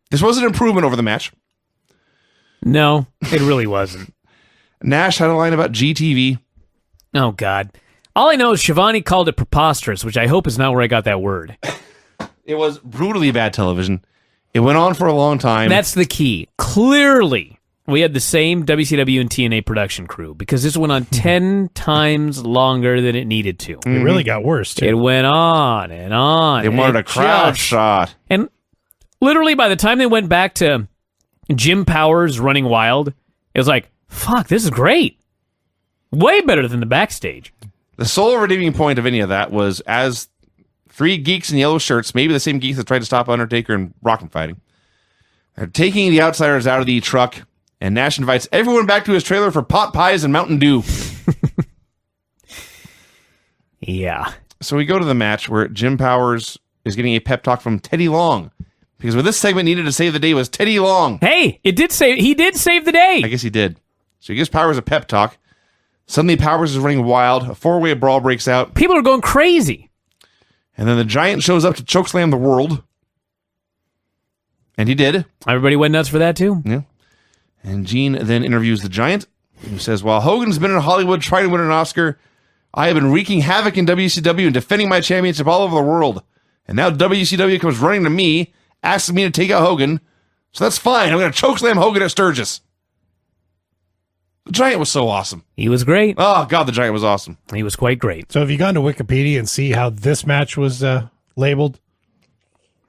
This was an improvement over the match. No, it really wasn't. Nash had a line about GTV. Oh, God. All I know is Shivani called it preposterous, which I hope is not where I got that word. It was brutally bad television. It went on for a long time. That's the key. Clearly, we had the same WCW and TNA production crew because this went on 10 times longer than it needed to. It really got worse, too. It went on and on. They wanted a crowd shot. And literally, by the time they went back to Jim Powers running wild, it was like, fuck, this is great. Way better than the backstage. The sole redeeming point of any of that was as three geeks in yellow shirts, maybe the same geeks that tried to stop Undertaker and Rock from fighting, are taking the Outsiders out of the truck, and Nash invites everyone back to his trailer for pot pies and Mountain Dew. Yeah. So we go to the match where Jim Powers is getting a pep talk from Teddy Long. Because what this segment needed to save the day was Teddy Long. Hey, he did save the day. I guess he did. So he gives Powers a pep talk. Suddenly Powers is running wild. A four-way brawl breaks out. People are going crazy. And then the Giant shows up to chokeslam the World. And he did. Everybody went nuts for that too. Yeah. And Gene then interviews the Giant. He says, while Hogan's been in Hollywood trying to win an Oscar, I have been wreaking havoc in WCW and defending my championship all over the world. And now WCW comes running to me, asking me to take out Hogan. So that's fine. I'm going to chokeslam Hogan at Sturgis. The Giant was so awesome. He was great. Oh, God, the Giant was awesome. He was quite great. So have you gone to Wikipedia and see how this match was labeled?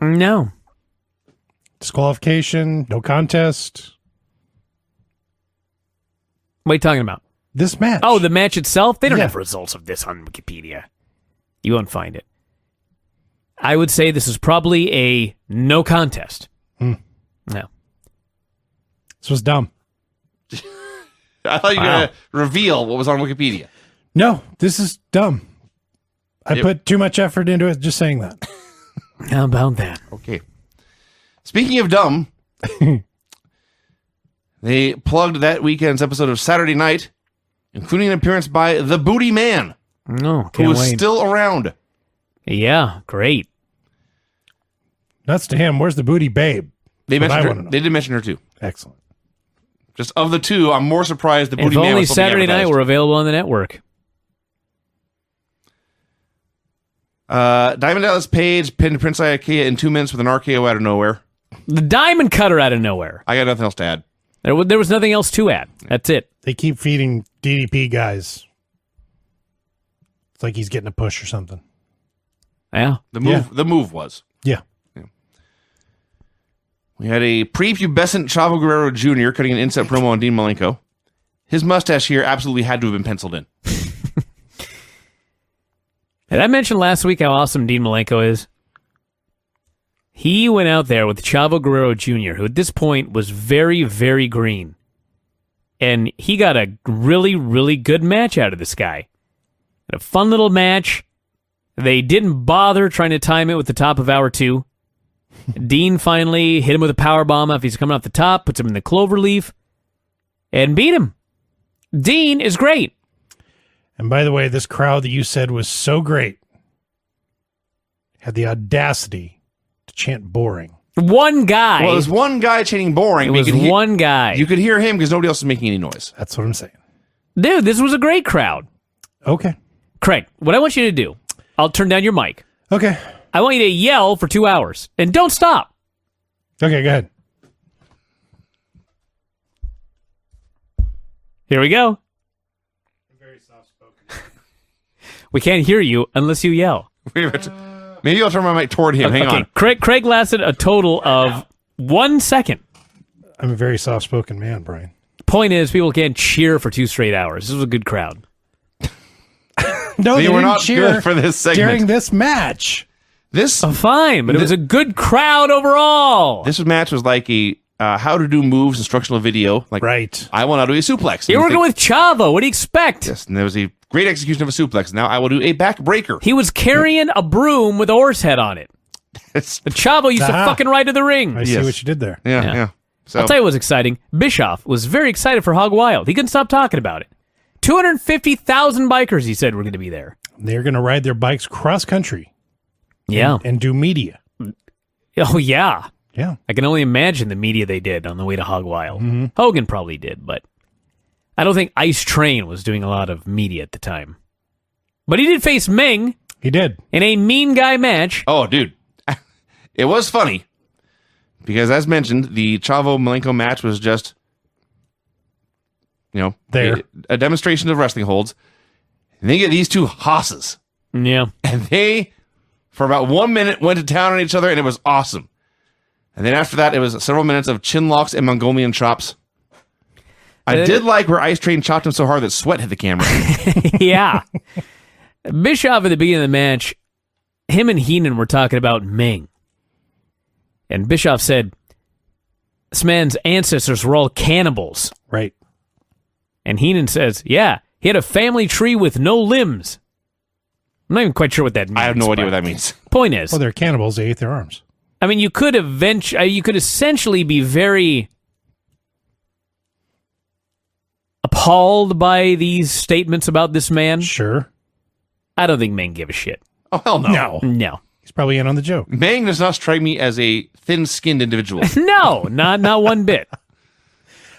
No. Disqualification, no contest. What are you talking about? This match. Oh, the match itself? They don't Yeah. have results of this on Wikipedia. You won't find it. I would say this is probably a no contest. No. This was dumb. I thought you were going to reveal what was on Wikipedia. No, this is dumb. I put too much effort into it just saying that. How about that? Okay. Speaking of dumb, they plugged that weekend's episode of Saturday Night, including an appearance by the Booty Man, No, who can't was wait. still around. Yeah, great. Nuts to him. Where's the booty babe? They That's what I mentioned wanna her. know. They did mention her too. Excellent. Just of the two, I'm more surprised the Booty If Man only was still being Saturday Night advertised. were available on the network. Diamond Dallas Page pinned Prince Iaukea in 2 minutes with an RKO out of nowhere. The Diamond Cutter out of nowhere. I got nothing else to add. There was nothing else to add. That's it. They keep feeding DDP guys. It's like he's getting a push or something. Yeah. The move was. Yeah. We had a prepubescent Chavo Guerrero Jr. cutting an inset promo on Dean Malenko. His mustache here absolutely had to have been penciled in. Did I mention last week how awesome Dean Malenko is? He went out there with Chavo Guerrero Jr., who at this point was very, very green. And he got a really, really good match out of this guy. A fun little match. They didn't bother trying to time it with the top of hour 2. Dean finally hit him with a powerbomb if he's coming off the top, puts him in the cloverleaf, and beat him. Dean is great. And by the way, this crowd that you said was so great had the audacity to chant boring. One guy. Well, there's one guy chanting boring. It but was you could hear- one guy. You could hear him because nobody else was making any noise. That's what I'm saying. Dude, this was a great crowd. Okay. Craig, what I want you to do, I'll turn down your mic. Okay. I want you to yell for 2 hours. And don't stop. Okay, go ahead. Here we go. Very soft-spoken. We can't hear you unless you yell. Wait a minute. Maybe I'll turn my mic toward him. Hang on. Craig lasted a total of 1 second. I'm a very soft-spoken man, Brian. Point is, people can't cheer for 2 straight hours. This was a good crowd. No, They were didn't not cheer good for this segment. during this match. This Fine, but it was a good crowd overall. this match was like a how to do moves instructional video. Like, Right. I will now do a suplex. You're And working with Chavo. What do you expect? Yes, and there was a great execution of a suplex. Now I will do a back breaker. He was carrying a broom with a horse head on it. It's- The Chavo used to Ah. fucking ride to the ring. I see Yes. what you did there. yeah, Yeah. yeah. So I'll tell you what was exciting. Bischoff was very excited for Hog Wild. He couldn't stop talking about it. 250,000 bikers, he said, were going to be there. They're going to ride their bikes cross country Yeah. and do media. Oh, yeah. Yeah. I can only imagine the media they did on the way to Hog Wild. Hogan probably did, but I don't think Ice Train was doing a lot of media at the time. But he did face Meng He did. in a mean guy match. oh, dude, it was funny because, as mentioned, the Chavo Malenko match was just, There. a demonstration of wrestling holds. And they get these two hosses, Yeah. and they, for about 1 minute, went to town on each other, and it was awesome. And then after that, it was several minutes of chin locks and Mongolian chops. I did like where Ice Train chopped him so hard that sweat hit the camera. Yeah. Bischoff at the beginning of the match, him and Heenan were talking about Meng. And Bischoff said, this man's ancestors were all cannibals. Right. And Heenan says, yeah, he had a family tree with no limbs. I'm not even quite sure what that means. I have no idea but what that means. Point is, Well, they're cannibals. They ate their arms. I mean, you could essentially be very appalled by these statements about this man. Sure. I don't think Meng give a shit. Oh, hell no. No. No. He's probably in on the joke. Mang does not strike me as a thin-skinned individual. No, not one bit.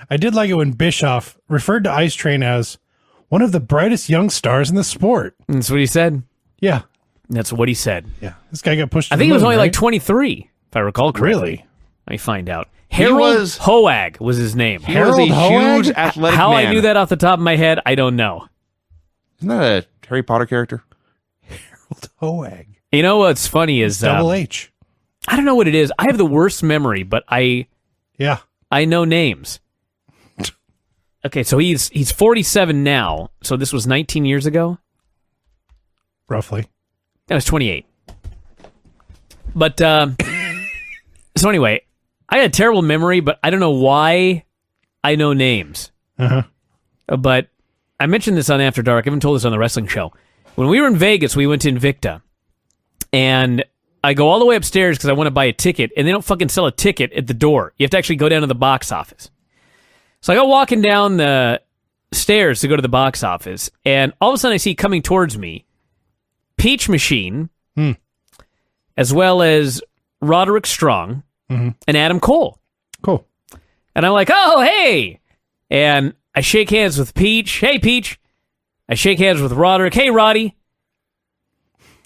I did like it when Bischoff referred to Ice Train as one of the brightest young stars in the sport. That's what he said. Yeah. That's what he said. Yeah. This guy got pushed to I the think he was moon, only right? like 23, if I recall correctly. Really? Let me find out. Harold was- Hoag was his name. He was a Harold huge Hoag? athletic How man. I knew that off the top of my head, I don't know. Isn't that a Harry Potter character? Hoag. You know what's funny is Double H. I don't know what it is. I have the worst memory, but I Yeah. know names. Okay, so he's 47 now. So this was 19 years ago. Roughly. That was 28. But so anyway, I had a terrible memory, but I don't know why I know names. Uh-huh. But I mentioned this on After Dark. I haven't told this on the wrestling show. When we were in Vegas, we went to Invicta, and I go all the way upstairs because I want to buy a ticket, and they don't fucking sell a ticket at the door. You have to actually go down to the box office. So I go walking down the stairs to go to the box office, and all of a sudden I see coming towards me Peach Machine, as well as Roderick Strong and Adam Cole. Cool. And I'm like, oh, hey! And I shake hands with Peach. Hey, Peach. I shake hands with Roderick. Hey, Roddy.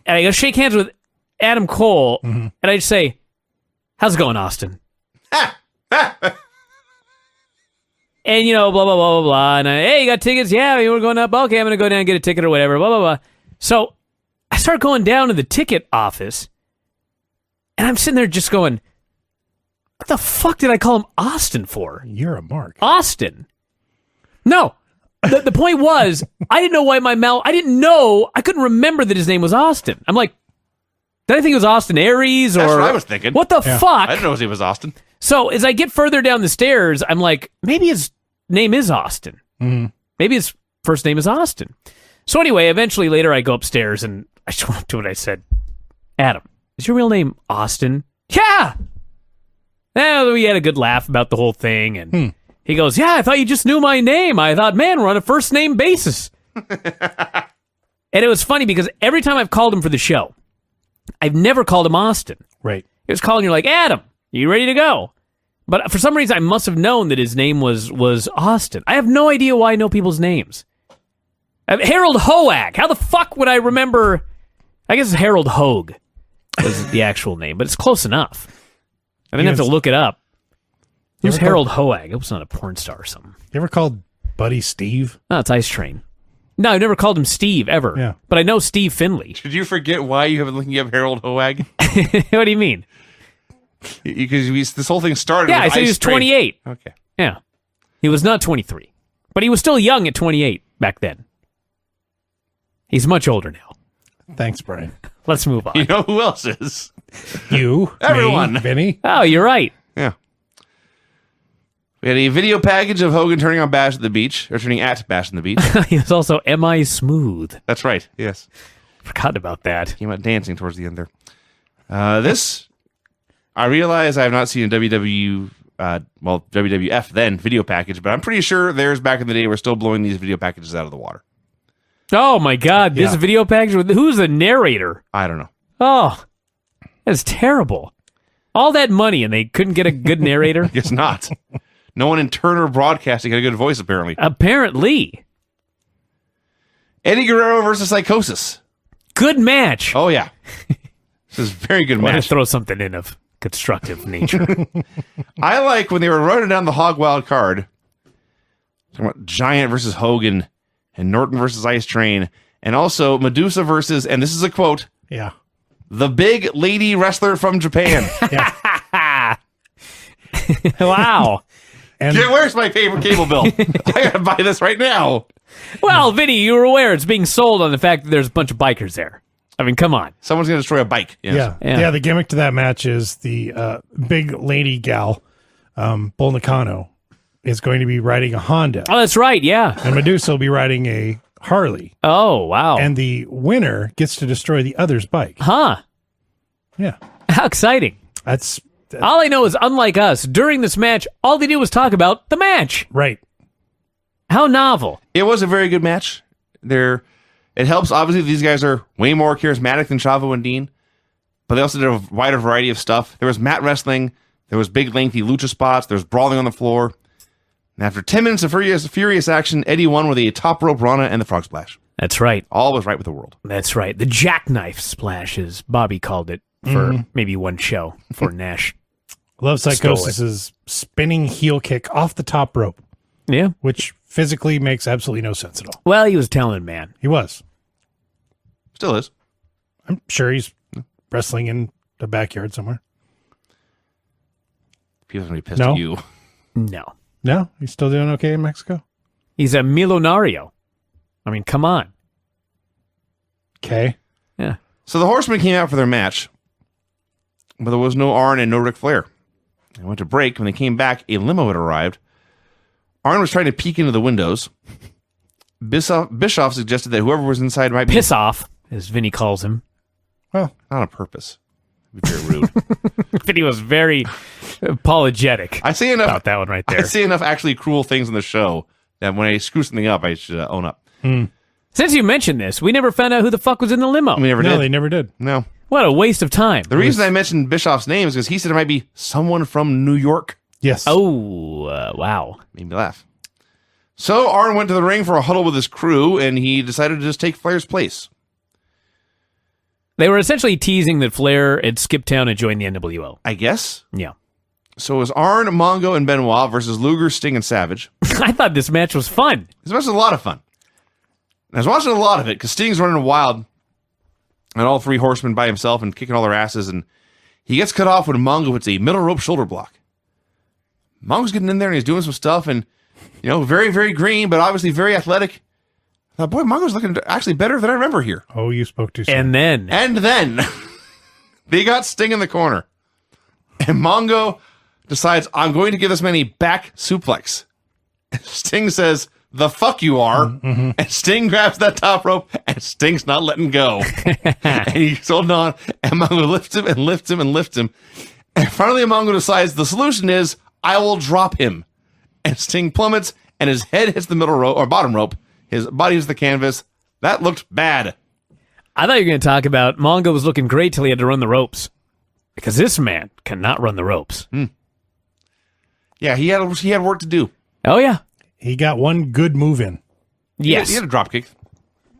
And I go shake hands with Adam Cole, and I just say, how's it going, Austin? And, you know, blah, blah, blah, blah, blah. And hey, you got tickets? Yeah, we're going up. Okay, I'm going to go down and get a ticket or whatever, blah, blah, blah. So I start going down to the ticket office, and I'm sitting there just going, what the fuck did I call him Austin for? You're a mark. Austin. No. The point was, I didn't know why I couldn't remember that his name was Austin. I'm like, did I think it was Austin Aries or That's what I was thinking. What the fuck? I didn't know his name was Austin. So as I get further down the stairs, I'm like, maybe his name is Austin. Maybe his first name is Austin. So anyway, eventually later I go upstairs and I just went up to it. I said, Adam, is your real name Austin? Yeah. And we had a good laugh about the whole thing. And he goes, yeah, I thought you just knew my name. I thought, man, we're on a first name basis. And it was funny because every time I've called him for the show, I've never called him Austin. Right. He was calling you like, Adam, you ready to go? But for some reason, I must have known that his name was Austin. I have no idea why I know people's names. Harold Hoag. How the fuck would I remember? I guess it's Harold Hoag was the actual name, but it's close enough. I didn't have to look it up. Who's Harold Hoag? It was not a porn star or something. You ever called Buddy Steve? No, it's Ice Train. No, I've never called him Steve, ever. Yeah. But I know Steve Finley. Did you forget why you have been looking up Harold Hoag? What do you mean? Because this whole thing started Yeah, with I said he Ice was Train. 28. Okay. Yeah. He was not 23. But he was still young at 28 back then. He's much older now. Thanks, Brian. Let's move on. You know who else is? You, Everyone. me, Vinny. Oh, you're right. Yeah. We had a video package of Hogan turning on Bash at the Beach, or turning at Bash on the Beach. He was also M.I. Smooth. That's right. Yes. Forgot about that. Came out dancing towards the end there. This, I realize I have not seen a WWF then video package, but I'm pretty sure theirs back in the day were still blowing these video packages out of the water. Oh, my God. This Yeah. video package with who's the narrator? I don't know. Oh, that's terrible. All that money and they couldn't get a good narrator? Guess not. No one in Turner Broadcasting had a good voice, apparently. Apparently. Eddie Guerrero versus Psychosis. Good match. Oh, yeah. This is a very good I'm going to match. throw something in of constructive nature. I like when they were running down the Hog Wild card, talking about Giant versus Hogan and Norton versus Ice Train, and also Medusa versus, and this is a quote, Yeah. the big lady wrestler from Japan. Wow. And Yeah, where's my favorite cable bill? I gotta buy this right now. Well, Vinny, you were aware it's being sold on the fact that there's a bunch of bikers there. I mean, come on. Someone's gonna destroy a bike. Yes. Yeah. the gimmick to that match is the big lady gal, Bull Nakano, is going to be riding a Honda, Oh, that's right. Yeah. and Medusa will be riding a Harley, Oh, wow. and the winner gets to destroy the other's bike. Huh. Yeah, How exciting. that's All I know is, unlike us, during this match, all they did was talk about the match. right. How novel. It was a very good match. It helps, obviously, these guys are way more charismatic than Chavo and Dean, but they also did a wider variety of stuff. There was mat wrestling, there was big, lengthy lucha spots, there was brawling on the floor. And after 10 minutes of furious action, Eddie won with a top rope Rana and the frog splash. That's right. All was right with the world. That's right. The jackknife splash, as Bobby called it for maybe one show for Nash. Love Psychosis's spinning heel kick off the top rope, Yeah. which physically makes absolutely no sense at all. Well, he was a talented man. He was. Still is. I'm sure he's wrestling in the backyard somewhere. People's going to be pissed No. at you. No. No, he's still doing okay in Mexico. He's a millonario. I mean, come on. Okay. Yeah. So the Horsemen came out for their match, but there was no Arn and no Ric Flair. They went to break. When they came back, a limo had arrived. Arn was trying to peek into the windows. Bischoff suggested that whoever was inside might be... Piss off, as Vinny calls him. Well, not on purpose. It'd be very rude. Vinny was very apologetic I say enough about that one right there. I say enough actually cruel things in the show that when I screw something up, I should own up. Since you mentioned this, we never found out who the fuck was in the limo. We never No, did. they never did. No. What a waste of time. The reason I mentioned Bischoff's name is because he said it might be someone from New York. Yes. Oh, wow. Made me laugh. So Arn went to the ring for a huddle with his crew, and he decided to just take Flair's place. They were essentially teasing that Flair had skipped town and joined the NWO. I guess. Yeah. So it was Arn, Mongo, and Benoit versus Luger, Sting, and Savage. I thought this match was fun. This match was a lot of fun. And I was watching a lot of it because Sting's running wild and all three horsemen by himself and kicking all their asses, and he gets cut off when Mongo hits a middle rope shoulder block. Mongo's getting in there and he's doing some stuff, and very, very green, but obviously very athletic. I thought, boy, Mongo's looking actually better than I remember here. Oh, you spoke too soon. And then they got Sting in the corner. And Mongo decides, I'm going to give this man a back suplex. Sting says, the fuck you are. And Sting grabs that top rope, and Sting's not letting go. And he's holding on, and Mongo lifts him and lifts him and lifts him. And finally, Mongo decides the solution is, I will drop him. And Sting plummets, and his head hits the middle rope, or bottom rope. His body hits the canvas. That looked bad. I thought you were going to talk about Mongo was looking great till he had to run the ropes. Because this man cannot run the ropes. Yeah, he had work to do. Oh, yeah. He got one good move in. Yes. He had a drop kick.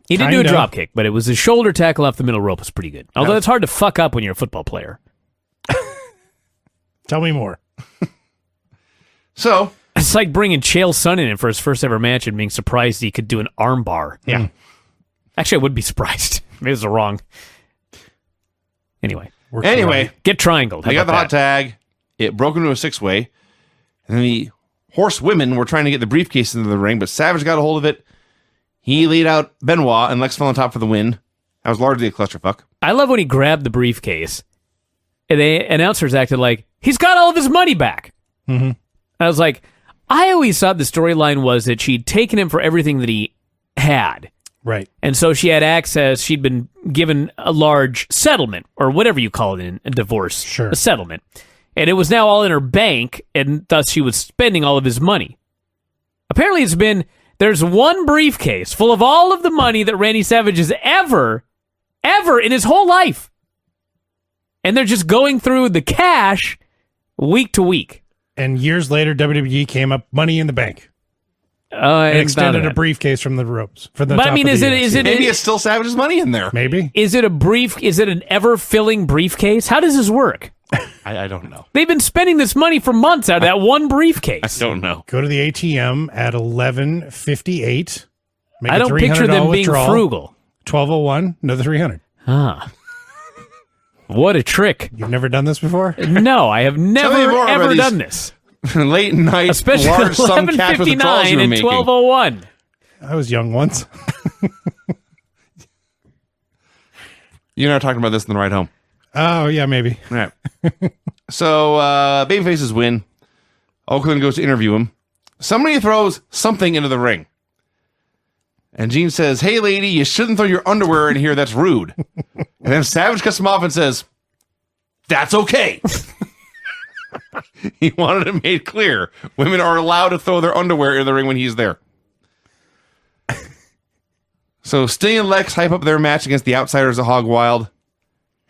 He did do a Kinda. drop kick, but it was a shoulder tackle off the middle rope was pretty good. Although it's hard to fuck up when you're a football player. Tell me more. So, It's like bringing Chael Sonnen in for his first ever match and being surprised he could do an arm bar. yeah. Actually, I would be surprised. Maybe it was wrong. Anyway, get triangled. How they got about the hot that? tag. It broke into a six-way. And then the horsewomen were trying to get the briefcase into the ring, but Savage got a hold of it. He laid out Benoit, and Lex fell on top for the win. That was largely a clusterfuck. I love when he grabbed the briefcase, and the announcers acted like, he's got all of his money back. Mm-hmm. I was like, I always thought the storyline was that she'd taken him for everything that he had. Right. And so she had access, she'd been given a large settlement, or whatever you call it in a divorce. Sure. A settlement. And it was now all in her bank, and thus she was spending all of his money. Apparently there's one briefcase full of all of the money that Randy Savage has ever in his whole life. And they're just going through the cash week to week. And years later, WWE came up Money in the Bank and extended a briefcase from the ropes. For the But top I mean, of is the it- is UFC. it- Maybe it's still Savage's money in there. Maybe. Is it an ever-filling briefcase? How does this work? I don't know. They've been spending this money for months out of that one I briefcase. don't know. Go to the ATM at 11:58. Make I a don't picture $300 them being withdrawal. frugal. 12:01, another 300. What a trick. You've never done this before? No, I have me never, more about ever these- done this. Late night, Especially large sum cash withdrawals 11:59 you were and making. 12:01. I was young once. You and I were talking about this in the ride home. Oh, yeah, maybe. All right. So, babyfaces win. Oakland goes to interview him. Somebody throws something into the ring. And Gene says, hey, lady, you shouldn't throw your underwear in here. That's rude. And then Savage cuts him off and says, that's okay. He wanted it made clear. Women are allowed to throw their underwear in the ring when he's there. So Sting and Lex hype up their match against the Outsiders of Hog Wild.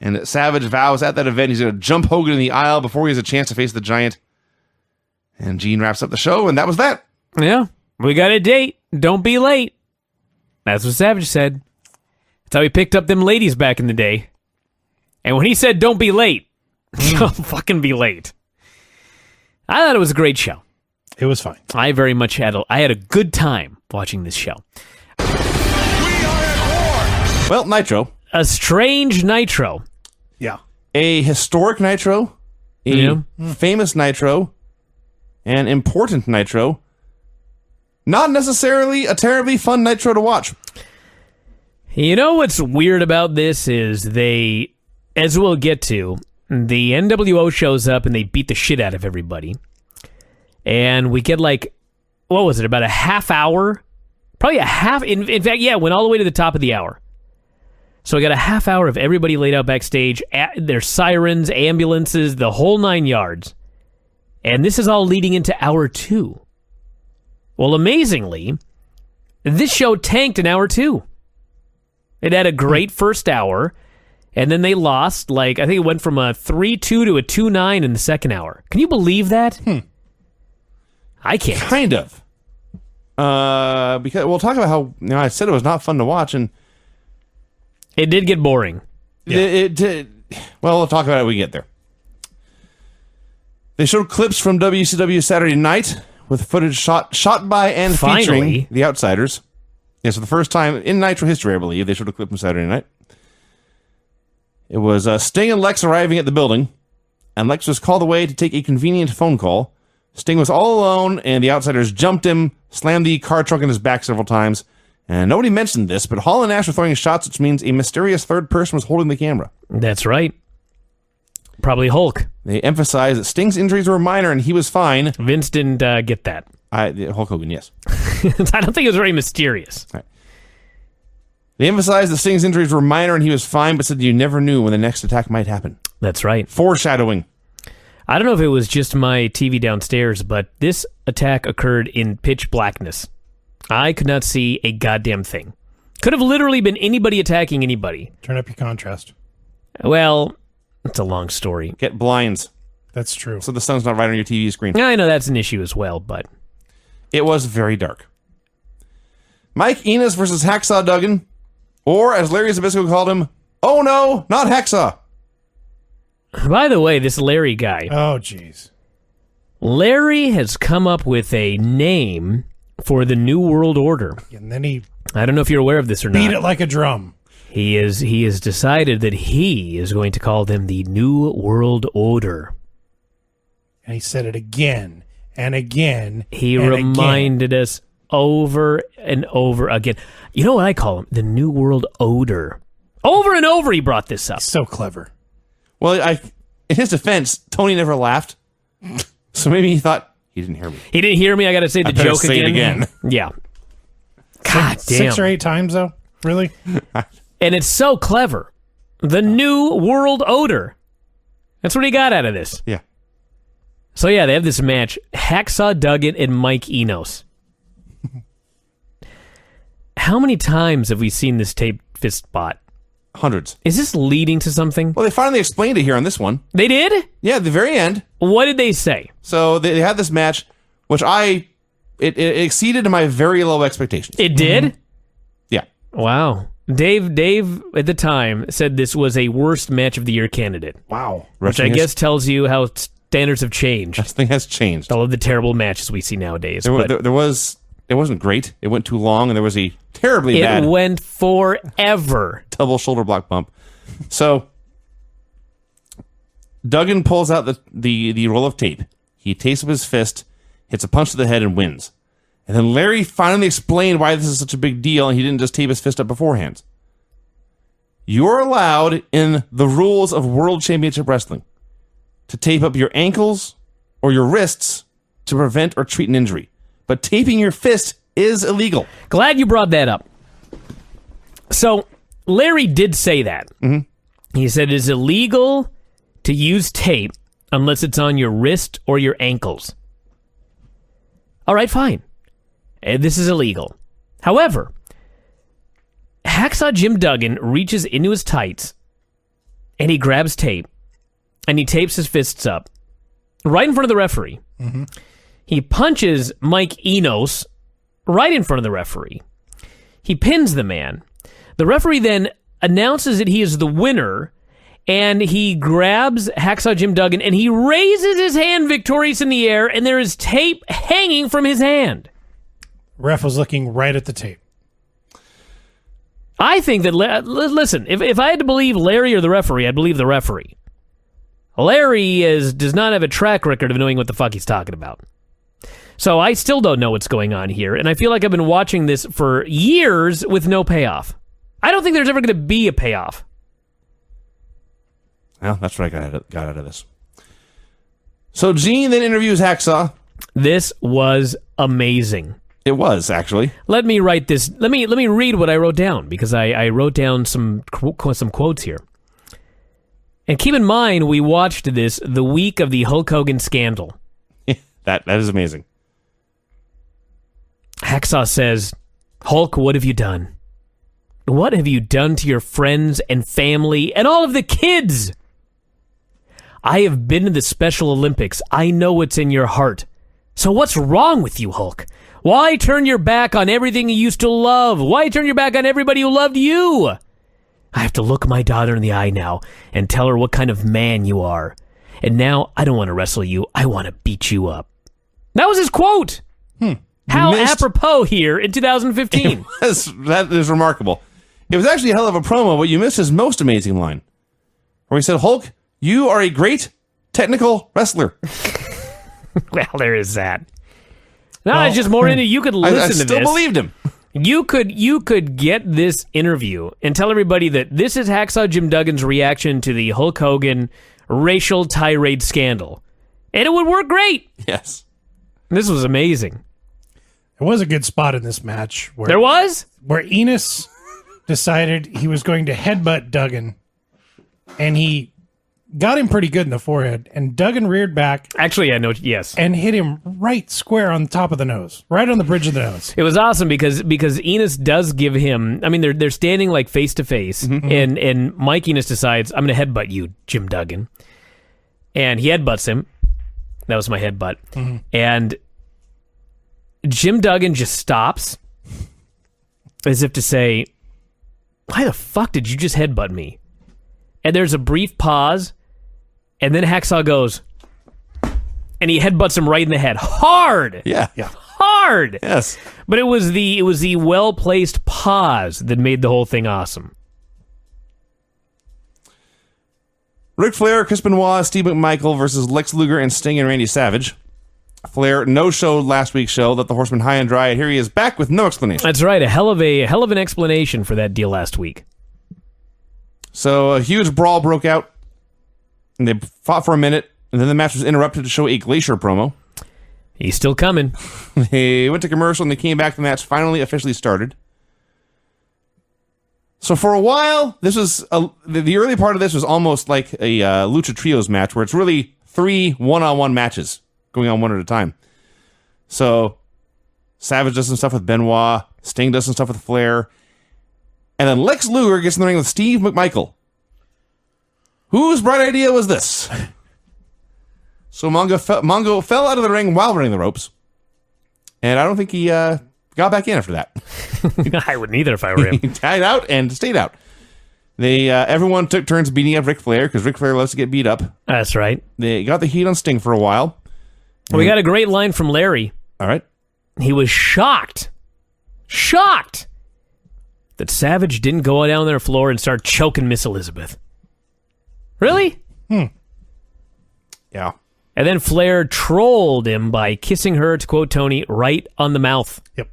And Savage vows at that event he's going to jump Hogan in the aisle before he has a chance to face the Giant. And Gene wraps up the show, and that was that. Yeah, we got a date. Don't be late. That's what Savage said. That's how he picked up them ladies back in the day. And when he said, don't be late, don't fucking be late. I thought it was a great show. It was fine. I very much had a good time watching this show. Well, Nitro. A strange Nitro. Yeah. A historic Nitro. A famous Nitro. An important Nitro. Not necessarily a terribly fun Nitro to watch. You know what's weird about this is they, as we'll get to, the NWO shows up and they beat the shit out of everybody. And we get like, what was it, about a half hour? Probably a half, in fact, yeah, it went all the way to the top of the hour. So we got a half hour of everybody laid out backstage, there's sirens, ambulances, the whole 9 yards. And this is all leading into hour 2. Well, amazingly, this show tanked in hour 2. It had a great first hour, and then they lost, like, I think it went from a 3-2 to a 2-9 in the second hour. Can you believe that? I can't. Kind of. Because we'll talk about how I said it was not fun to watch, and it did get boring. It did. Well, we'll talk about it when we get there. They showed clips from WCW Saturday Night with footage shot by and featuring the Outsiders. Yeah, so the first time in Nitro history, I believe, they showed a clip from Saturday Night. It was Sting and Lex arriving at the building, and Lex was called away to take a convenient phone call. Sting was all alone, and the Outsiders jumped him, slammed the car trunk in his back several times, and nobody mentioned this, but Hall and Nash were throwing shots, which means a mysterious third person was holding the camera. That's right. Probably Hulk. They emphasized that Sting's injuries were minor and he was fine. Vince didn't get that. Hulk Hogan, yes. I don't think it was very mysterious. Right. They emphasized that Sting's injuries were minor and he was fine, but said you never knew when the next attack might happen. That's right. Foreshadowing. I don't know if it was just my TV downstairs, but this attack occurred in pitch blackness. I could not see a goddamn thing. Could have literally been anybody attacking anybody. Turn up your contrast. Well, it's a long story. Get blinds. That's true. So the sun's not right on your TV screen. I know that's an issue as well, but it was very dark. Mike Enos versus Hacksaw Duggan, or as Larry Zbyszko called him, oh no, not Hacksaw. By the way, this Larry guy. Oh, jeez. Larry has come up with a name for the New World Order. And then I don't know if you're aware of this or not. Beat it like a drum. He has decided that he is going to call them the New World Order. And he said it again and again. He reminded us over and over again. You know what I call him? The New World Odor. Over and over he brought this up. So clever. Well, in his defense, Tony never laughed. So maybe he thought, he didn't hear me. He didn't hear me? I got to say the joke say again? It again. Yeah. God damn. 6 or 8 times, though? Really? And it's so clever. The New World Odor. That's what he got out of this. Yeah. So yeah, they have this match. Hacksaw Duggan and Mike Enos. How many times have we seen this tape fist spot? Hundreds. Is this leading to something? Well, they finally explained it here on this one. They did? Yeah, at the very end. What did they say? So they had this match, which it exceeded my very low expectations. It did? Mm-hmm. Yeah. Wow. Dave at the time said this was a worst match of the year candidate. Wow. Which I guess tells you how standards have changed. Wrestling has changed. All of the terrible matches we see nowadays. It wasn't great. It went too long, and there was a terribly bad. It went forever. Double shoulder block bump. So Duggan pulls out the roll of tape. He takes up his fist, hits a punch to the head, and wins. And then Larry finally explained why this is such a big deal, and he didn't just tape his fist up beforehand. You're allowed in the rules of World Championship Wrestling to tape up your ankles or your wrists to prevent or treat an injury. But taping your fist is illegal. Glad you brought that up. So, Larry did say that. Mm-hmm. He said it is illegal to use tape unless it's on your wrist or your ankles. All right, fine. This is illegal. However, Hacksaw Jim Duggan reaches into his tights and he grabs tape and he tapes his fists up right in front of the referee. Mm-hmm. He punches Mike Enos right in front of the referee. He pins the man. The referee then announces that he is the winner, and he grabs Hacksaw Jim Duggan, and he raises his hand victorious in the air, and there is tape hanging from his hand. Ref was looking right at the tape. I think that, listen, if I had to believe Larry or the referee, I'd believe the referee. Larry does not have a track record of knowing what the fuck he's talking about. So I still don't know what's going on here, and I feel like I've been watching this for years with no payoff. I don't think there's ever going to be a payoff. Well, that's what I got out of this. So Gene then interviews Hacksaw. This was amazing. It was, actually. Let me write this. Let me read what I wrote down, because I wrote down some quotes here. And keep in mind, we watched this the week of the Hulk Hogan scandal. That is amazing. Hacksaw says, "Hulk, what have you done? What have you done to your friends and family and all of the kids? I have been to the Special Olympics. I know what's in your heart. So what's wrong with you, Hulk? Why turn your back on everything you used to love? Why turn your back on everybody who loved you? I have to look my daughter in the eye now and tell her what kind of man you are. And now I don't want to wrestle you. I want to beat you up." That was his quote. How apropos here in 2015. That is remarkable. It was actually a hell of a promo, but you missed his most amazing line, where he said, "Hulk, you are a great technical wrestler." Well, there is that. No, it's just more into you could listen to this. I still believed him. You could get this interview and tell everybody that this is Hacksaw Jim Duggan's reaction to the Hulk Hogan racial tirade scandal, and it would work great. Yes. This was amazing. There was a good spot in this match where There was? where Enos decided he was going to headbutt Duggan, and he got him pretty good in the forehead, and Duggan reared back Actually, I know. Yes. and hit him right square on the top of the nose, right on the bridge of the nose. It was awesome because Enos does give him. I mean, they're standing like face to face, and Mike Enos decides, "I'm going to headbutt you, Jim Duggan," and he headbutts him. That was my headbutt, and Jim Duggan just stops, as if to say, "Why the fuck did you just headbutt me?" And there's a brief pause, and then Hacksaw goes, and he headbutts him right in the head, hard. Yeah. Hard. Yes. But it was the well-placed pause that made the whole thing awesome. Ric Flair, Chris Benoit, Steve McMichael versus Lex Luger and Sting and Randy Savage. Flair no-showed last week's show, let the Horseman high and dry, and here he is back with no explanation. That's right, a hell of an explanation for that deal last week. So a huge brawl broke out, and they fought for a minute, and then the match was interrupted to show a Glacier promo. He's still coming. They went to commercial, and they came back. The match finally officially started. So for a while, this was the early part of this was almost like a Lucha Trios match, where it's really 3 one-on-one matches going on one at a time. So Savage does some stuff with Benoit, Sting does some stuff with Flair, and then Lex Luger gets in the ring with Steve McMichael. Whose bright idea was this? So Mongo fell out of the ring while running the ropes, and I don't think he got back in after that. I wouldn't either if I were him. He tied out and stayed out. They everyone took turns beating up Ric Flair, because Ric Flair loves to get beat up. That's right. They got the heat on Sting for a while. We got a great line from Larry. All right. He was shocked that Savage didn't go down their floor and start choking Miss Elizabeth. Really? Yeah. And then Flair trolled him by kissing her, to quote Tony, right on the mouth. Yep.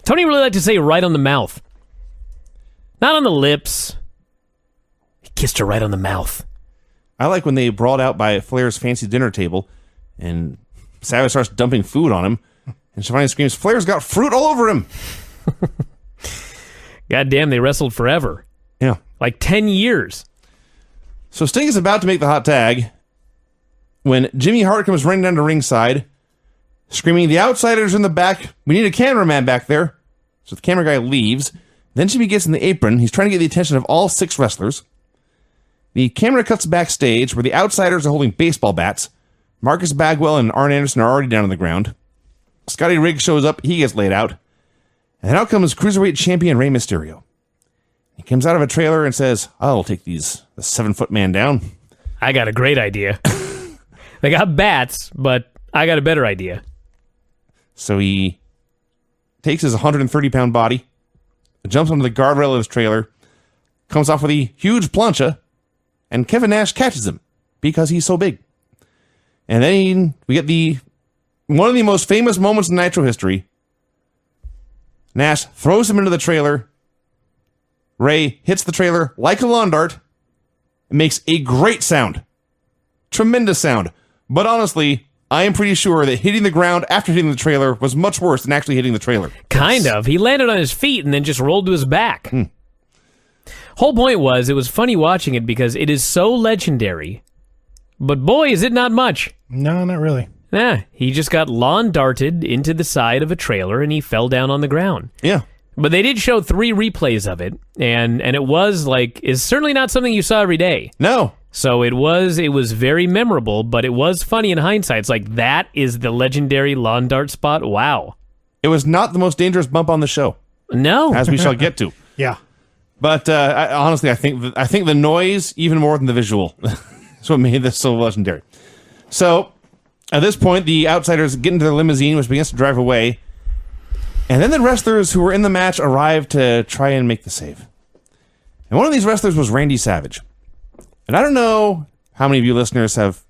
Tony really liked to say right on the mouth. Not on the lips. He kissed her right on the mouth. I like when they brawled out by Flair's fancy dinner table, and Savage starts dumping food on him, and Shivani screams, "Flair's got fruit all over him!" God damn, they wrestled forever. Yeah. Like 10 years. So Sting is about to make the hot tag when Jimmy Hart comes running down to ringside, screaming, "The Outsiders in the back. We need a cameraman back there." So the camera guy leaves. Then Jimmy gets in the apron. He's trying to get the attention of all 6 wrestlers. The camera cuts backstage where the Outsiders are holding baseball bats, Marcus Bagwell and Arn Anderson are already down on the ground. Scotty Riggs shows up. He gets laid out. And out comes Cruiserweight champion Rey Mysterio. He comes out of a trailer and says, I'll take the 7-foot man down. I got a great idea. They got bats, but I got a better idea. So he takes his 130-pound body, jumps onto the guardrail of his trailer, comes off with a huge plancha, and Kevin Nash catches him because he's so big. And then we get one of the most famous moments in Nitro history. Nash throws him into the trailer. Ray hits the trailer like a lawn dart. It makes a great sound. Tremendous sound. But honestly, I am pretty sure that hitting the ground after hitting the trailer was much worse than actually hitting the trailer. Kind of. He landed on his feet and then just rolled to his back. Whole point was, it was funny watching it because it is so legendary. But boy, is it not much. No, not really. Yeah, he just got lawn darted into the side of a trailer and he fell down on the ground. Yeah. But they did show 3 replays of it, and it was like, it's certainly not something you saw every day. No. So it was very memorable, but it was funny in hindsight. It's like, that is the legendary lawn dart spot. Wow. It was not the most dangerous bump on the show. No. As we shall get to. Yeah. But honestly, I think the noise, even more than the visual, is what made this so legendary. So, at this point, the Outsiders get into their limousine, which begins to drive away. And then the wrestlers who were in the match arrive to try and make the save. And one of these wrestlers was Randy Savage. And I don't know how many of you listeners have,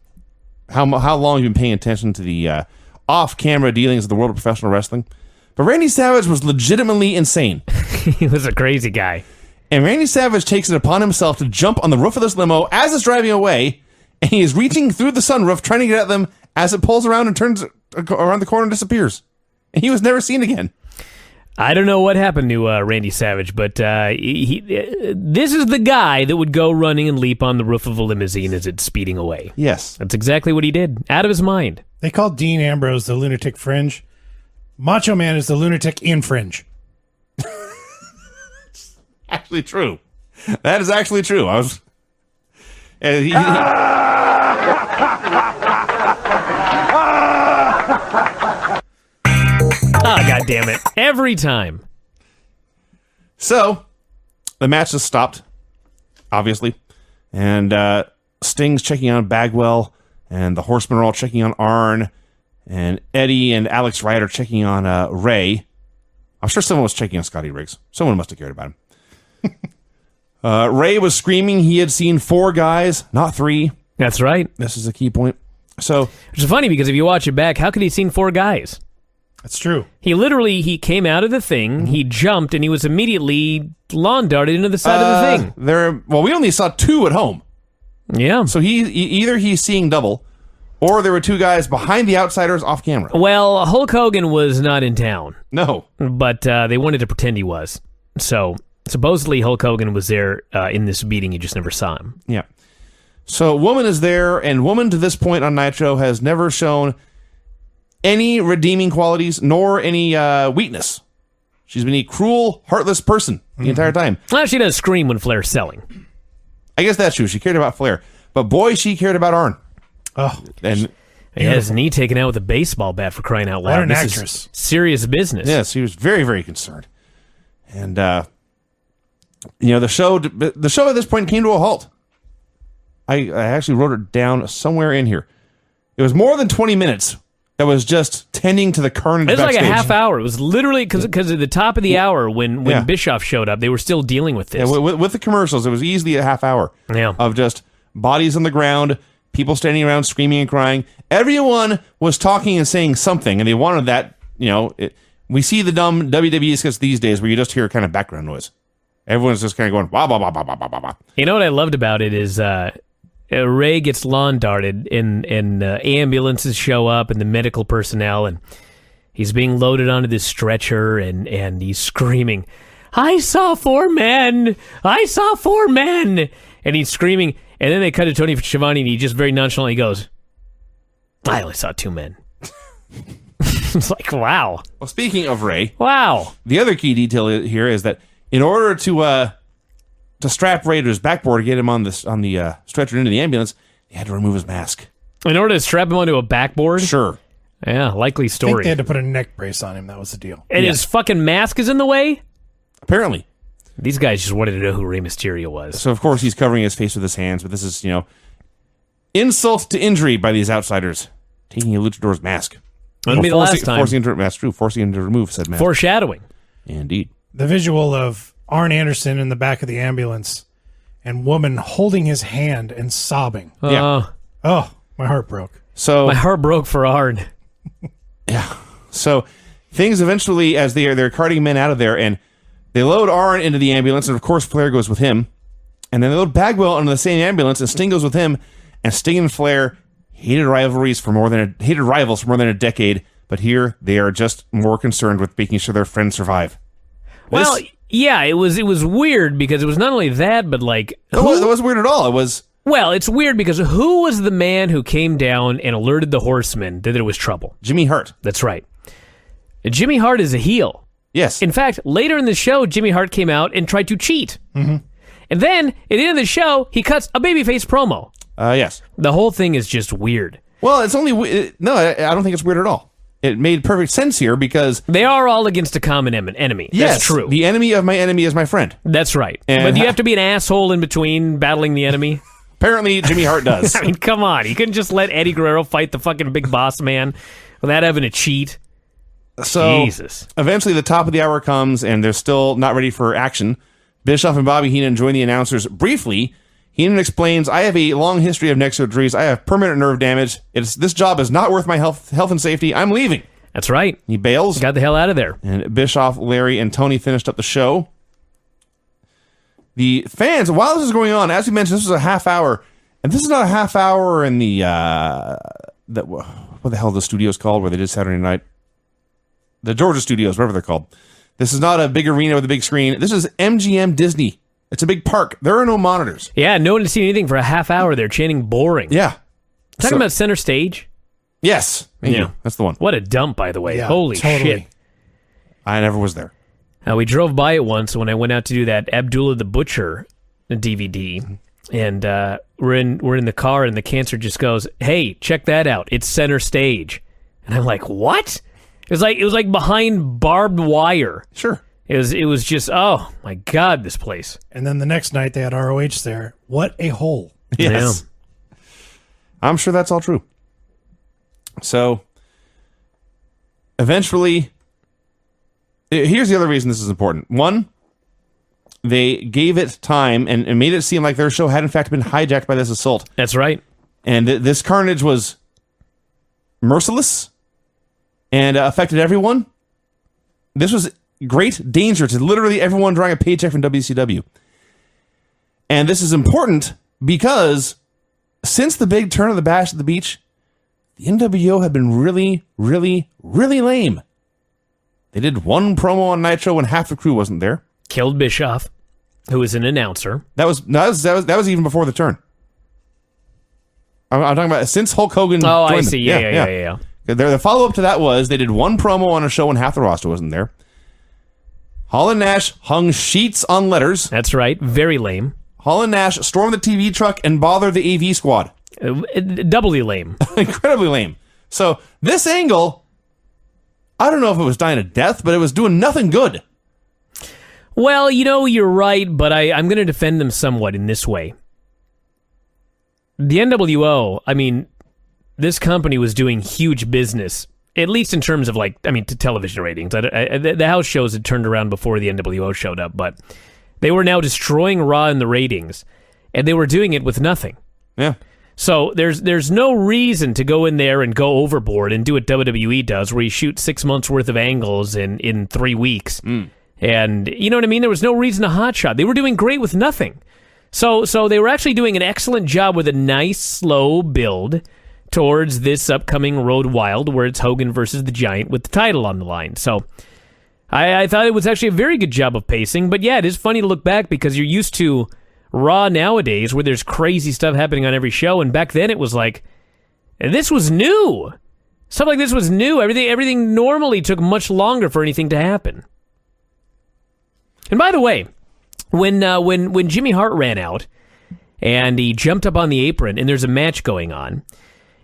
how long you've been paying attention to the off-camera dealings of the world of professional wrestling. But Randy Savage was legitimately insane. He was a crazy guy. And Randy Savage takes it upon himself to jump on the roof of this limo as it's driving away. And he is reaching through the sunroof, trying to get at them as it pulls around and turns around the corner and disappears. And he was never seen again. I don't know what happened to Randy Savage, but this is the guy that would go running and leap on the roof of a limousine as it's speeding away. Yes. That's exactly what he did. Out of his mind. They called Dean Ambrose the lunatic fringe. Macho Man is the lunatic in fringe. Actually true. That is actually true. I was... Ah, God damn it. Every time. So, the match has stopped, obviously. And Sting's checking on Bagwell, and the Horsemen are all checking on Arn, and Eddie and Alex Wright are checking on Ray. I'm sure someone was checking on Scotty Riggs. Someone must have cared about him. Ray was screaming he had seen 4 guys, not 3. That's right. This is a key point. So, which is funny because if you watch it back, how could he have seen 4 guys? That's true. He came out of the thing, he jumped, and he was immediately lawn darted into the side of the thing. We only saw 2 at home. Yeah. So either he's seeing double, or there were 2 guys behind the Outsiders off camera. Well, Hulk Hogan was not in town. No. But they wanted to pretend he was. So, supposedly Hulk Hogan was there in this meeting, you just never saw him. Yeah. So, Woman is there, and Woman to this point on Nitro has never shown any redeeming qualities, nor any weakness. She's been a cruel, heartless person the entire time. Well, she does scream when Flair's selling. I guess that's true. She cared about Flair. But boy, she cared about Arn. Oh. And he had his knee taken out with a baseball bat, for crying out loud. What an This actress. is serious business. yes, he was very, very concerned. And, the show at this point came to a halt. I actually wrote it down somewhere in here. It was more than 20 minutes that was just tending to the carnage. It was backstage. like a half hour. It was literally because at the top of the hour when Bischoff showed up, they were still dealing with this. Yeah, with the commercials, it was easily a half hour of just bodies on the ground, people standing around screaming and crying. Everyone was talking and saying something, and they wanted that. We see the dumb WWE skits these days where you just hear kind of background noise. Everyone's just kind of going wah wah wah wah wah wah wah. You know what I loved about it is Ray gets lawn darted, and ambulances show up, and the medical personnel, and he's being loaded onto this stretcher, and he's screaming, "I saw 4 men! I saw 4 men!" And he's screaming, and then they cut to Tony Schiavone, and he just very nonchalantly goes, "I only saw 2 men." It's like, wow. Well, speaking of Ray, wow. The other key detail here is that in order to strap Ray to his backboard to get him on the stretcher into the ambulance, they had to remove his mask. In order to strap him onto a backboard? Sure. Yeah, likely I think story. they had to put a neck brace on him. That was the deal. And his fucking mask is in the way? Apparently. These guys just wanted to know who Rey Mysterio was. So, of course, he's covering his face with his hands, but this is, insult to injury by these outsiders. Taking a luchador's mask. Wouldn't be the last time. Forcing him to remove said mask. Foreshadowing. Indeed. The visual of Arn Anderson in the back of the ambulance and woman holding his hand and sobbing. Yeah. Oh, my heart broke. So My heart broke for Arn. yeah. So things eventually, as they're carting men out of there, and they load Arn into the ambulance, and of course Flair goes with him. And then they load Bagwell into the same ambulance, and Sting goes with him. And Sting and Flair hated rivals for more than a decade, but here they are just more concerned with making sure their friends survive. Well, yeah, it was weird because it was not only that, but like It wasn't weird at all. It was. Well, it's weird because who was the man who came down and alerted the Horsemen that there was trouble? Jimmy Hart. That's right. Jimmy Hart is a heel. Yes. In fact, later in the show, Jimmy Hart came out and tried to cheat. Mm-hmm. And then, at the end of the show, he cuts a babyface promo. Yes. The whole thing is just weird. Well, it's only... No, I don't think it's weird at all. It made perfect sense here because... They are all against a common enemy. Yes, That's true. The enemy of my enemy is my friend. That's right. And but do you have to be an asshole in between battling the enemy? Apparently, Jimmy Hart does. I mean, come on. You couldn't just let Eddie Guerrero fight the fucking big boss man without having to cheat. So, Jesus. Eventually, the top of the hour comes, and they're still not ready for action. Bischoff and Bobby Heenan join the announcers briefly. Heenan explains, I have a long history of neck surgeries. I have permanent nerve damage. This job is not worth my health and safety. I'm leaving. That's right. He bails. Got the hell out of there. And Bischoff, Larry, and Tony finished up the show. The fans, while this is going on, as we mentioned, this was a half hour. And this is not a half hour in the, what the hell are the studios called where they did Saturday night? The Georgia Studios, whatever they're called. This is not a big arena with a big screen. This is MGM Disney. It's a big park. There are no monitors. Yeah, no one had seen anything for a half hour. They're chanting boring. Yeah. Talking about center stage? Yes. Thank you. That's the one. What a dump, by the way. Yeah, Holy totally. shit. I never was there. We drove by it once when I went out to do that Abdullah the Butcher DVD. And we're in the car, and the cancer just goes, "Hey, check that out. It's center stage." And I'm like, "What?" It was like behind barbed wire. Sure. It was just, oh my God, this place. And then the next night they had ROH there. What a hole. Yes. I'm sure that's all true. So, eventually, here's the other reason this is important. One, they gave it time and made it seem like their show had in fact been hijacked by this assault. That's right. And this carnage was merciless and affected everyone. This was great danger to literally everyone drawing a paycheck from WCW. And this is important because since the big turn of the Bash at the Beach, the NWO had been really, really, really lame. They did one promo on Nitro when half the crew wasn't there. Killed Bischoff, who was an announcer. That was even before the turn. I'm talking about since Hulk Hogan. Oh, I joined see. them. Yeah. The follow-up to that was they did one promo on a show when half the roster wasn't there. Hall and Nash hung sheets on letters. That's right. Very lame. Hall and Nash stormed the TV truck and bothered the AV squad. Doubly lame. Incredibly lame. So this angle, I don't know if it was dying a death, but it was doing nothing good. Well, you're right, but I'm going to defend them somewhat in this way. The NWO, I mean, this company was doing huge business, at least in terms of, to television ratings. The house shows had turned around before the NWO showed up, but they were now destroying Raw in the ratings, and they were doing it with nothing. Yeah. So there's no reason to go in there and go overboard and do what WWE does, where you shoot 6 months worth of angles in 3 weeks. And you know what I mean? There was no reason to hotshot. They were doing great with nothing. So they were actually doing an excellent job with a nice, slow build towards this upcoming Road Wild, where it's Hogan versus the Giant with the title on the line. So I thought it was actually a very good job of pacing. But yeah, it is funny to look back because you're used to Raw nowadays where there's crazy stuff happening on every show. And back then it was like, this was new. Stuff like this was new. Everything normally took much longer for anything to happen. And by the way, when Jimmy Hart ran out and he jumped up on the apron and there's a match going on,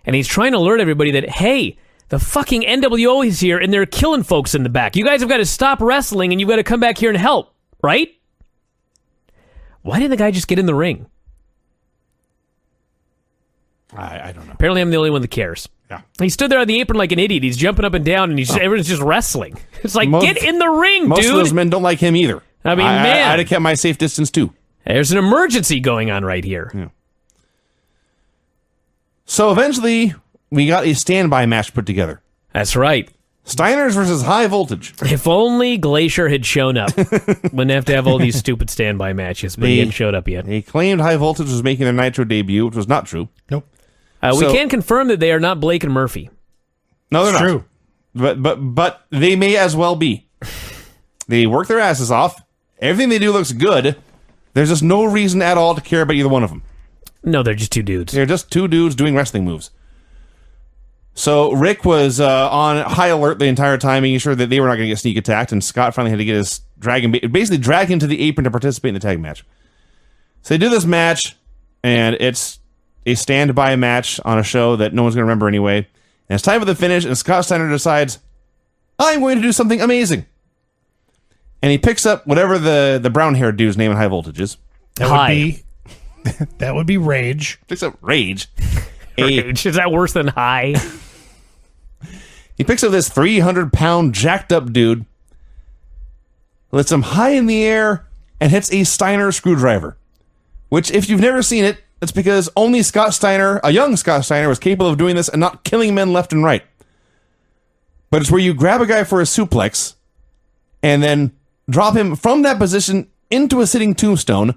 And he's trying to alert everybody that, hey, the fucking NWO is here and they're killing folks in the back. You guys have got to stop wrestling and you've got to come back here and help, right? Why didn't the guy just get in the ring? I don't know. Apparently I'm the only one that cares. Yeah. He stood there on the apron like an idiot. He's jumping up and down and everyone's just wrestling. It's like, get in the ring, most dude. of those men don't like him either. I mean, man. I'd have kept my safe distance too. There's an emergency going on right here. Yeah. So eventually, we got a standby match put together. That's right. Steiners versus High Voltage. If only Glacier had shown up. Wouldn't have to have all these stupid standby matches, but he hadn't showed up yet. They claimed High Voltage was making their Nitro debut, which was not true. Nope. We can confirm that they are not Blake and Murphy. No, they're It's not. true. But they may as well be. They work their asses off. Everything they do looks good. There's just no reason at all to care about either one of them. No, they're just two dudes. They're just two dudes doing wrestling moves. So Rick was on high alert the entire time, making sure that they were not going to get sneak attacked, and Scott finally had to get his basically drag him to the apron to participate in the tag match. So they do this match, and it's a standby match on a show that no one's going to remember anyway. And it's time for the finish, and Scott Steiner decides, I'm going to do something amazing. And he picks up whatever the brown-haired dude's name in High Voltage is. That would be Rage. Picks up Rage. Rage. Is that worse than High? He picks up this 300-pound jacked-up dude, lets him high in the air, and hits a Steiner screwdriver. Which, if you've never seen it, it's because only Scott Steiner, a young Scott Steiner, was capable of doing this and not killing men left and right. But it's where you grab a guy for a suplex, and then drop him from that position into a sitting tombstone,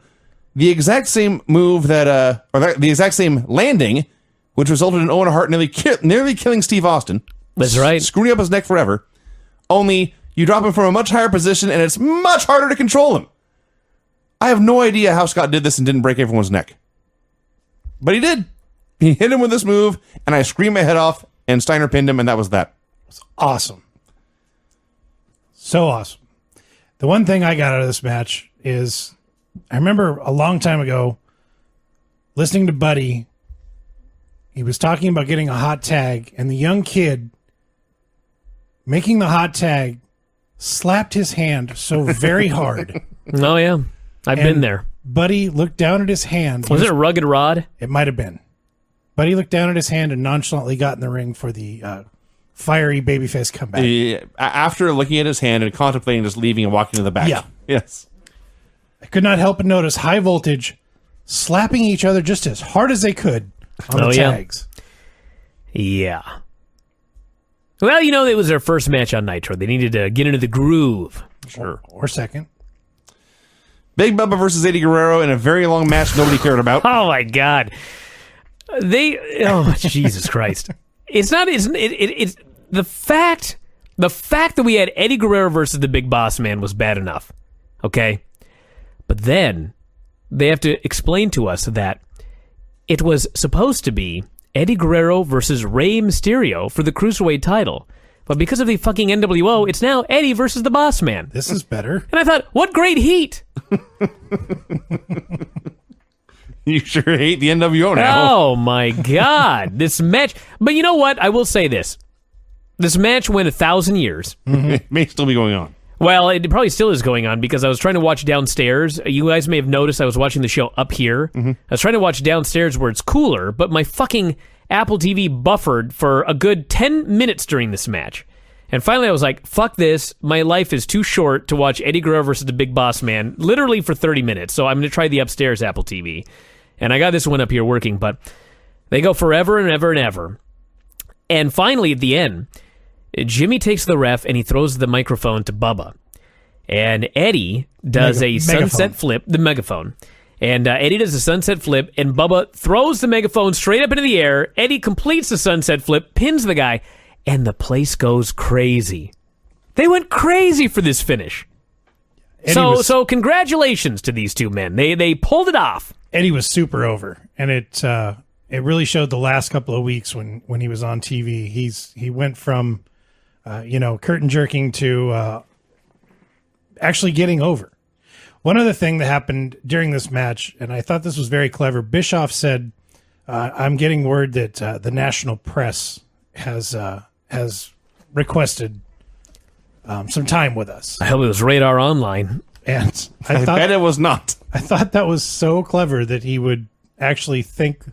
the exact same move the exact same landing, which resulted in Owen Hart nearly killing Steve Austin. That's right. Screwing up his neck forever. Only you drop him from a much higher position, and it's much harder to control him. I have no idea how Scott did this and didn't break everyone's neck. But he did. He hit him with this move, and I screamed my head off, and Steiner pinned him, and that was that. It's awesome. So awesome. The one thing I got out of this match is I remember a long time ago listening to Buddy. He was talking about getting a hot tag, and the young kid making the hot tag slapped his hand so very hard. Oh, yeah. I've been there. Buddy looked down at his hand. Was it a rugged rod? It might have been. Buddy looked down at his hand and nonchalantly got in the ring for the fiery babyface comeback. After looking at his hand and contemplating just leaving and walking to the back. Yeah. Yes. I could not help but notice High Voltage slapping each other just as hard as they could on the tags. Yeah. Well, it was their first match on Nitro. They needed to get into the groove. Sure. Or second. Big Bubba versus Eddie Guerrero in a very long match nobody cared about. Oh, my God. Jesus Christ. It's the fact that we had Eddie Guerrero versus the Big Boss Man was bad enough. Okay? But then they have to explain to us that it was supposed to be Eddie Guerrero versus Rey Mysterio for the Cruiserweight title. But because of the fucking NWO, it's now Eddie versus the Boss Man. This is better. And I thought, what great heat! You sure hate the NWO now. Oh, my God. This match... But you know what? I will say this. This match went 1,000 years. It may still be going on. Well, it probably still is going on because I was trying to watch downstairs. You guys may have noticed I was watching the show up here. I was trying to watch downstairs where it's cooler, but my fucking Apple TV buffered for a good 10 minutes during this match. And finally I was like, fuck this. My life is too short to watch Eddie Guerrero versus the Big Boss Man literally for 30 minutes. So I'm going to try the upstairs Apple TV. And I got this one up here working, but they go forever and ever and ever. And finally at the end, Jimmy takes the ref and he throws the microphone to Bubba. And Eddie does a sunset flip, the megaphone. And Eddie does a sunset flip, and Bubba throws the megaphone straight up into the air. Eddie completes the sunset flip, pins the guy, and the place goes crazy. They went crazy for this finish. So congratulations to these two men. They pulled it off. Eddie was super over, and it really showed the last couple of weeks when he was on TV. He went from curtain jerking to actually getting over. One other thing that happened during this match, and I thought this was very clever, Bischoff said, I'm getting word that the national press has requested some time with us. I hope it was Radar Online. And I bet it was not. I thought that was so clever that he would actually think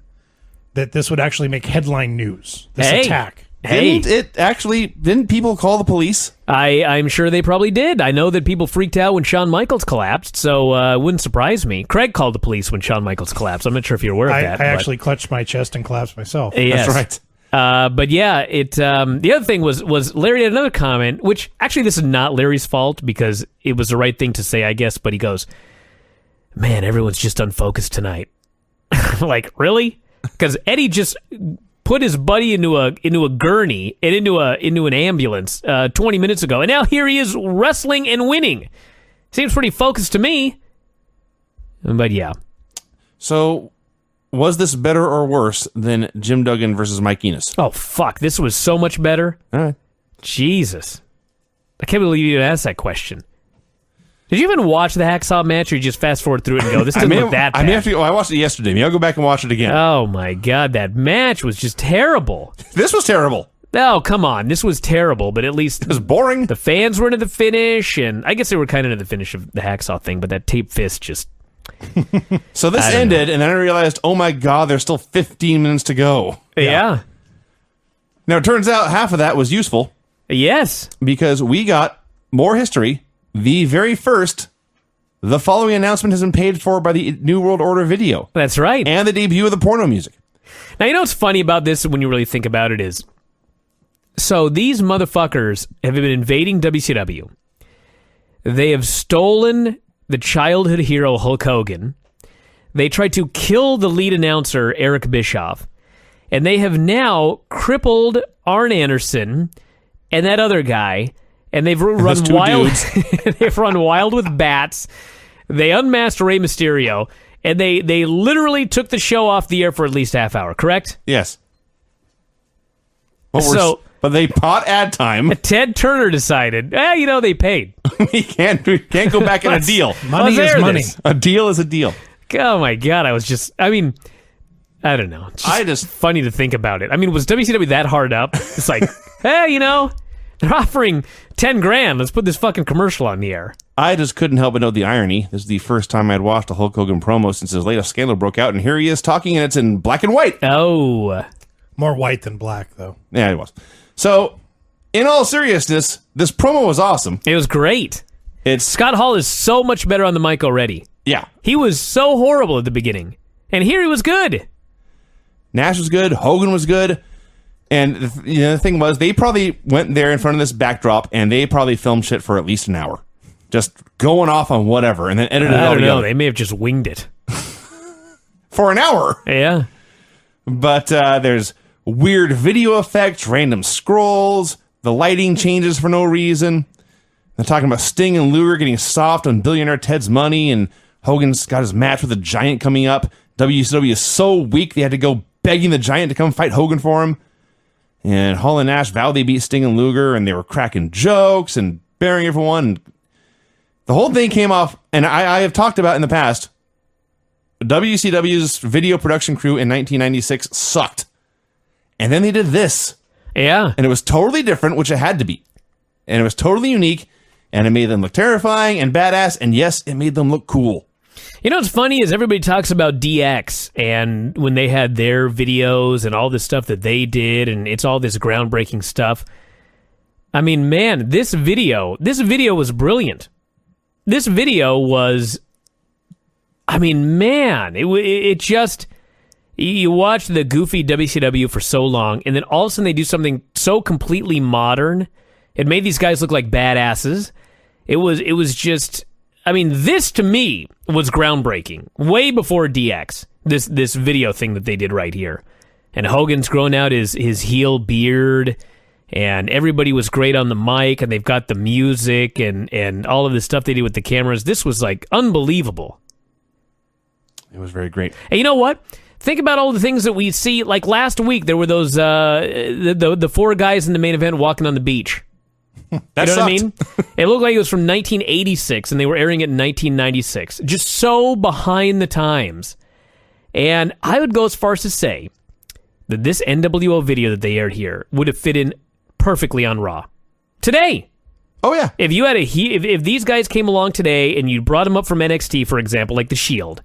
that this would actually make headline news. This attack. Hey, Didn't people call the police? I'm sure they probably did. I know that people freaked out when Shawn Michaels collapsed, so it wouldn't surprise me. Craig called the police when Shawn Michaels collapsed. I'm not sure if you're aware of that. I actually clutched my chest and collapsed myself. Yes. That's right. But yeah, the other thing was Larry had another comment, which actually this is not Larry's fault because it was the right thing to say, I guess. But he goes, "Man, everyone's just unfocused tonight." Like, really? Because Eddie just put his buddy into a gurney and into an ambulance 20 minutes ago, and now here he is wrestling and winning. Seems pretty focused to me. But yeah. So, was this better or worse than Jim Duggan versus Mike Enos? Oh fuck! This was so much better. All right. Jesus, I can't believe you even asked that question. Did you even watch the Hacksaw match, or you just fast forward through it and go, "This doesn't look that bad"? I may have to go. I watched it yesterday. Maybe I'll go back and watch it again. Oh my god, that match was just terrible. This was terrible. Oh, come on. This was terrible, but at least It was boring. the fans were into the finish, and I guess they were kind of into the finish of the Hacksaw thing, but that tape fist just... So this ended, and then I realized, oh my god, there's still 15 minutes to go. Yeah. Now, it turns out half of that was useful Yes. because we got more history. The very first, the following announcement has been paid for by the New World Order video. That's right. And the debut of the porno music. Now, you know what's funny about this when you really think about it is, so these motherfuckers have been invading WCW. They have stolen the childhood hero Hulk Hogan. They tried to kill the lead announcer Eric Bischoff. And they have now crippled Arn Anderson and that other guy. And they've run two wild. dudes. They've run wild with bats. They unmasked Rey Mysterio. And they literally took the show off the air for at least half hour, correct? Yes. But they bought ad time. Ted Turner decided, they paid. we can't go back in a deal. Money is money. A deal is a deal. Oh my God, I don't know. It's just funny to think about it. I mean, was WCW that hard up? It's like, hey, they're offering $10,000. Let's put this fucking commercial on the air. I just couldn't help but note the irony. This is the first time I'd watched a Hulk Hogan promo since his latest scandal broke out, and here he is talking, and it's in black and white. Oh. More white than black, though. Yeah, it was. So, in all seriousness, this promo was awesome. It was great. It's Scott Hall is so much better on the mic already. Yeah. He was so horrible at the beginning. And here he was good. Nash was good. Hogan was good. And the thing was, they probably went there in front of this backdrop, and they probably filmed shit for at least an hour. Just going off on whatever, and then edited it all I don't know. together. They may have just winged it. For an hour. Yeah. But there's weird video effects, random scrolls, the lighting changes for no reason. They're talking about Sting and Luger getting soft on billionaire Ted's money, and Hogan's got his match with the Giant coming up. WCW is so weak they had to go begging the Giant to come fight Hogan for him. And Hall and Nash vowed they beat Sting and Luger, and they were cracking jokes and burying everyone. The whole thing came off, and I have talked about in the past, WCW's video production crew in 1996 sucked. And then they did this. Yeah. And it was totally different, which it had to be. And it was totally unique, and it made them look terrifying and badass, and yes, it made them look cool. You know what's funny is everybody talks about DX and when they had their videos and all this stuff that they did, and it's all this groundbreaking stuff. I mean, man, this video was brilliant. This video was, I mean, man, it just, you watch the goofy WCW for so long, and then all of a sudden they do something so completely modern. It made these guys look like badasses. It was just, I mean, this to me was groundbreaking. Way before DX, this video thing that they did right here. And Hogan's grown out his heel beard, and everybody was great on the mic, and they've got the music and all of the stuff they did with the cameras. This was like unbelievable. It was very great. And you know what? Think about all the things that we see. Like last week, there were those the four guys in the main event walking on the beach. That you know sucked. what I mean? It looked like it was from 1986, and they were airing it in 1996. Just so behind the times. And I would go as far as to say that this NWO video that they aired here would have fit in perfectly on Raw. Today. Oh, yeah. If you had if these guys came along today and you brought them up from NXT, for example, like The Shield,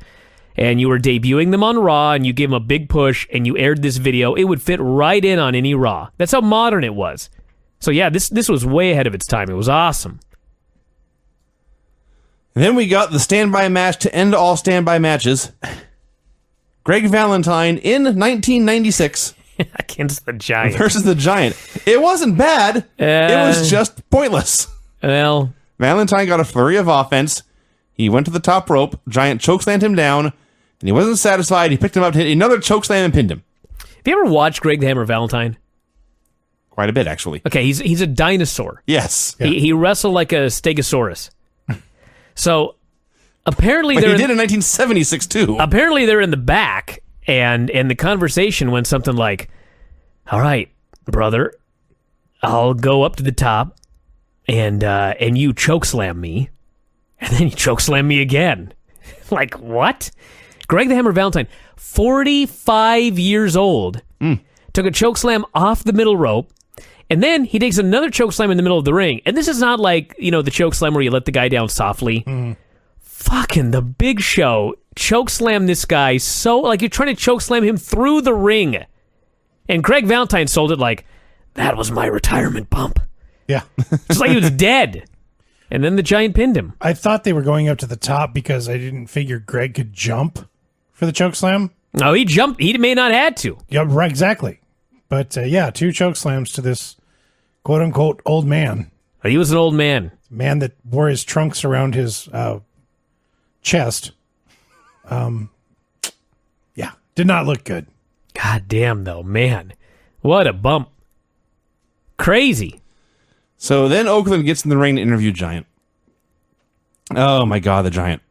and you were debuting them on Raw and you gave them a big push and you aired this video, it would fit right in on any Raw. That's how modern it was. So yeah, this was way ahead of its time. It was awesome. And then we got the standby match to end all standby matches. Greg Valentine in 1996 against the Giant. Versus the Giant. It wasn't bad. It was just pointless. Well, Valentine got a flurry of offense. He went to the top rope. Giant chokeslammed him down. And he wasn't satisfied. He picked him up to hit another chokeslam and pinned him. Have you ever watched Greg the Hammer Valentine? Quite a bit, actually. Okay, he's a dinosaur. Yes. Yeah. He wrestled like a stegosaurus. So apparently but they're he did in 1976 too. Apparently they're in the back, and the conversation went something like, "All right, brother, I'll go up to the top, and you chokeslam me, and then you chokeslam me again." Like, what? Greg the Hammer Valentine, 45 years old, took a chokeslam off the middle rope, and then he takes another chokeslam in the middle of the ring. And this is not like, the chokeslam where you let the guy down softly. Fucking the Big Show chokeslam this guy so, like, you're trying to chokeslam him through the ring. And Greg Valentine sold it like, that was my retirement bump. Yeah. Just like he was dead. And then the Giant pinned him. I thought they were going up to the top because I didn't figure Greg could jump for the chokeslam. No, he jumped. He may not had to. Yeah, right, exactly. But, 2 chokeslams to this quote-unquote old man. He was an old man. Man that wore his trunks around his chest. Did not look good. God damn, though, man. What a bump. Crazy. So then Oakland gets in the ring to interview Giant. Oh, my God, the Giant.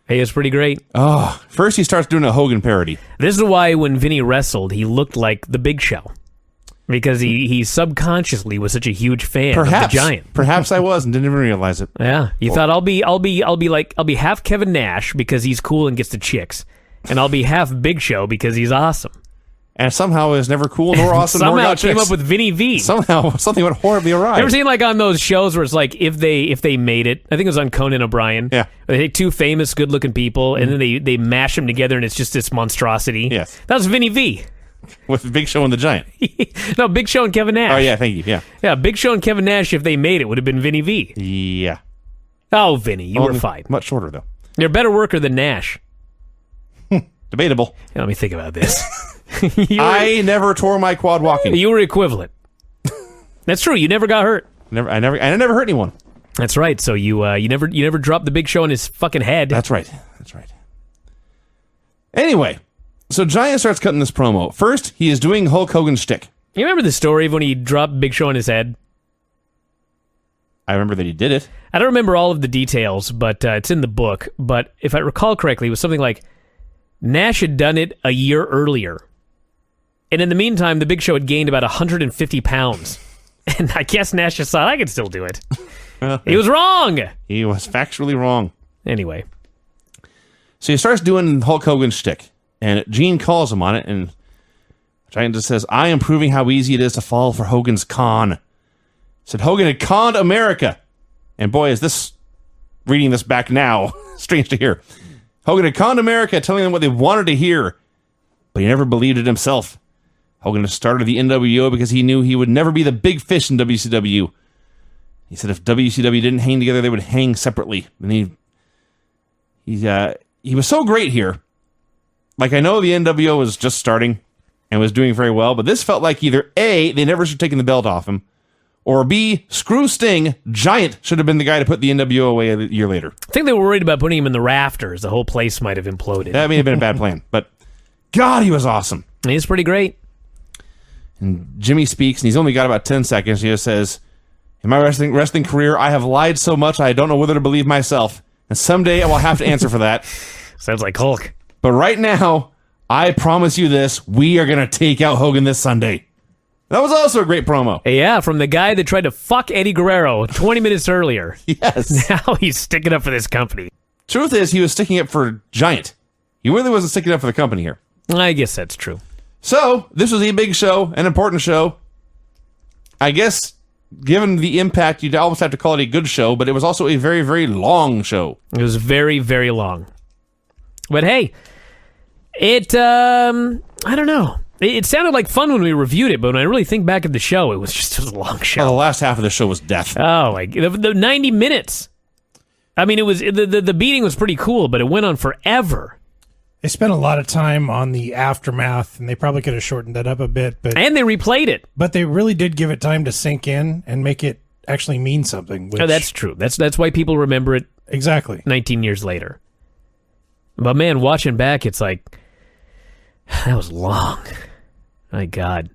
Hey, it's pretty great. Oh, first he starts doing a Hogan parody. This is why when Vinny wrestled, he looked like the Big Show. Because he subconsciously was such a huge fan of the Giant. Perhaps I was and didn't even realize it. Yeah, you thought I'll be half Kevin Nash because he's cool and gets the chicks, and I'll be half Big Show because he's awesome. And somehow it was never cool nor awesome nor somehow got came chicks. up with Vinny V. Somehow something went horribly awry. You ever seen like on those shows where it's like if they made it? I think it was on Conan O'Brien. Yeah, they take two famous, good-looking people and then they mash them together and it's just this monstrosity. Yes, that was Vinny V. With Big Show and the Giant. No, Big Show and Kevin Nash. Oh, yeah, thank you, yeah. Big Show and Kevin Nash, if they made it, would have been Vinny V. Yeah. Oh, Vinny, you were fine. Much shorter, though. You're a better worker than Nash. Debatable. Let me think about this. I never tore my quad walking. You were equivalent. That's true. You never got hurt. I never hurt anyone. That's right. So you never dropped the Big Show on his fucking head. That's right. Anyway, so Giant starts cutting this promo. First, he is doing Hulk Hogan shtick. You remember the story of when he dropped Big Show on his head? I remember that he did it. I don't remember all of the details, but it's in the book. But if I recall correctly, it was something like Nash had done it a year earlier. And in the meantime, the Big Show had gained about 150 pounds. And I guess Nash just thought, I could still do it. He was wrong. He was factually wrong. Anyway. So he starts doing Hulk Hogan shtick. And Gene calls him on it. And Giant just says, I am proving how easy it is to fall for Hogan's con. Said Hogan had conned America. And boy, is this, reading this back now, strange to hear. Hogan had conned America, telling them what they wanted to hear. But he never believed it himself. Hogan had started the NWO because he knew he would never be the big fish in WCW. He said if WCW didn't hang together, they would hang separately. And he was so great here. Like, I know the NWO was just starting and was doing very well, but this felt like either A, they never should have taken the belt off him, or B, screw Sting, Giant should have been the guy to put the NWO away a year later. I think they were worried about putting him in the rafters. The whole place might have imploded. That may have been a bad plan, but God, he was awesome. He's pretty great. And Jimmy speaks, and he's only got about 10 seconds. He just says, in my wrestling career, I have lied so much I don't know whether to believe myself. And someday I will have to answer for that. Sounds like Hulk. But right now, I promise you this, we are going to take out Hogan this Sunday. That was also a great promo. Yeah, from the guy that tried to fuck Eddie Guerrero 20 minutes earlier. Yes. Now he's sticking up for this company. Truth is, he was sticking up for Giant. He really wasn't sticking up for the company here. I guess that's true. So, this was a big show, an important show. I guess, given the impact, you'd almost have to call it a good show, but it was also a very, very long show. It was very, very long. But hey, I don't know. It sounded like fun when we reviewed it, but when I really think back at the show, it was a long show. Oh, the last half of the show was death. Oh, the 90 minutes. I mean, it was the beating was pretty cool, but it went on forever. They spent a lot of time on the aftermath, and they probably could have shortened that up a bit. And they replayed it. But they really did give it time to sink in and make it actually mean something. Oh, that's true. That's why people remember it exactly 19 years later. But man, watching back, it's like, that was long. My God.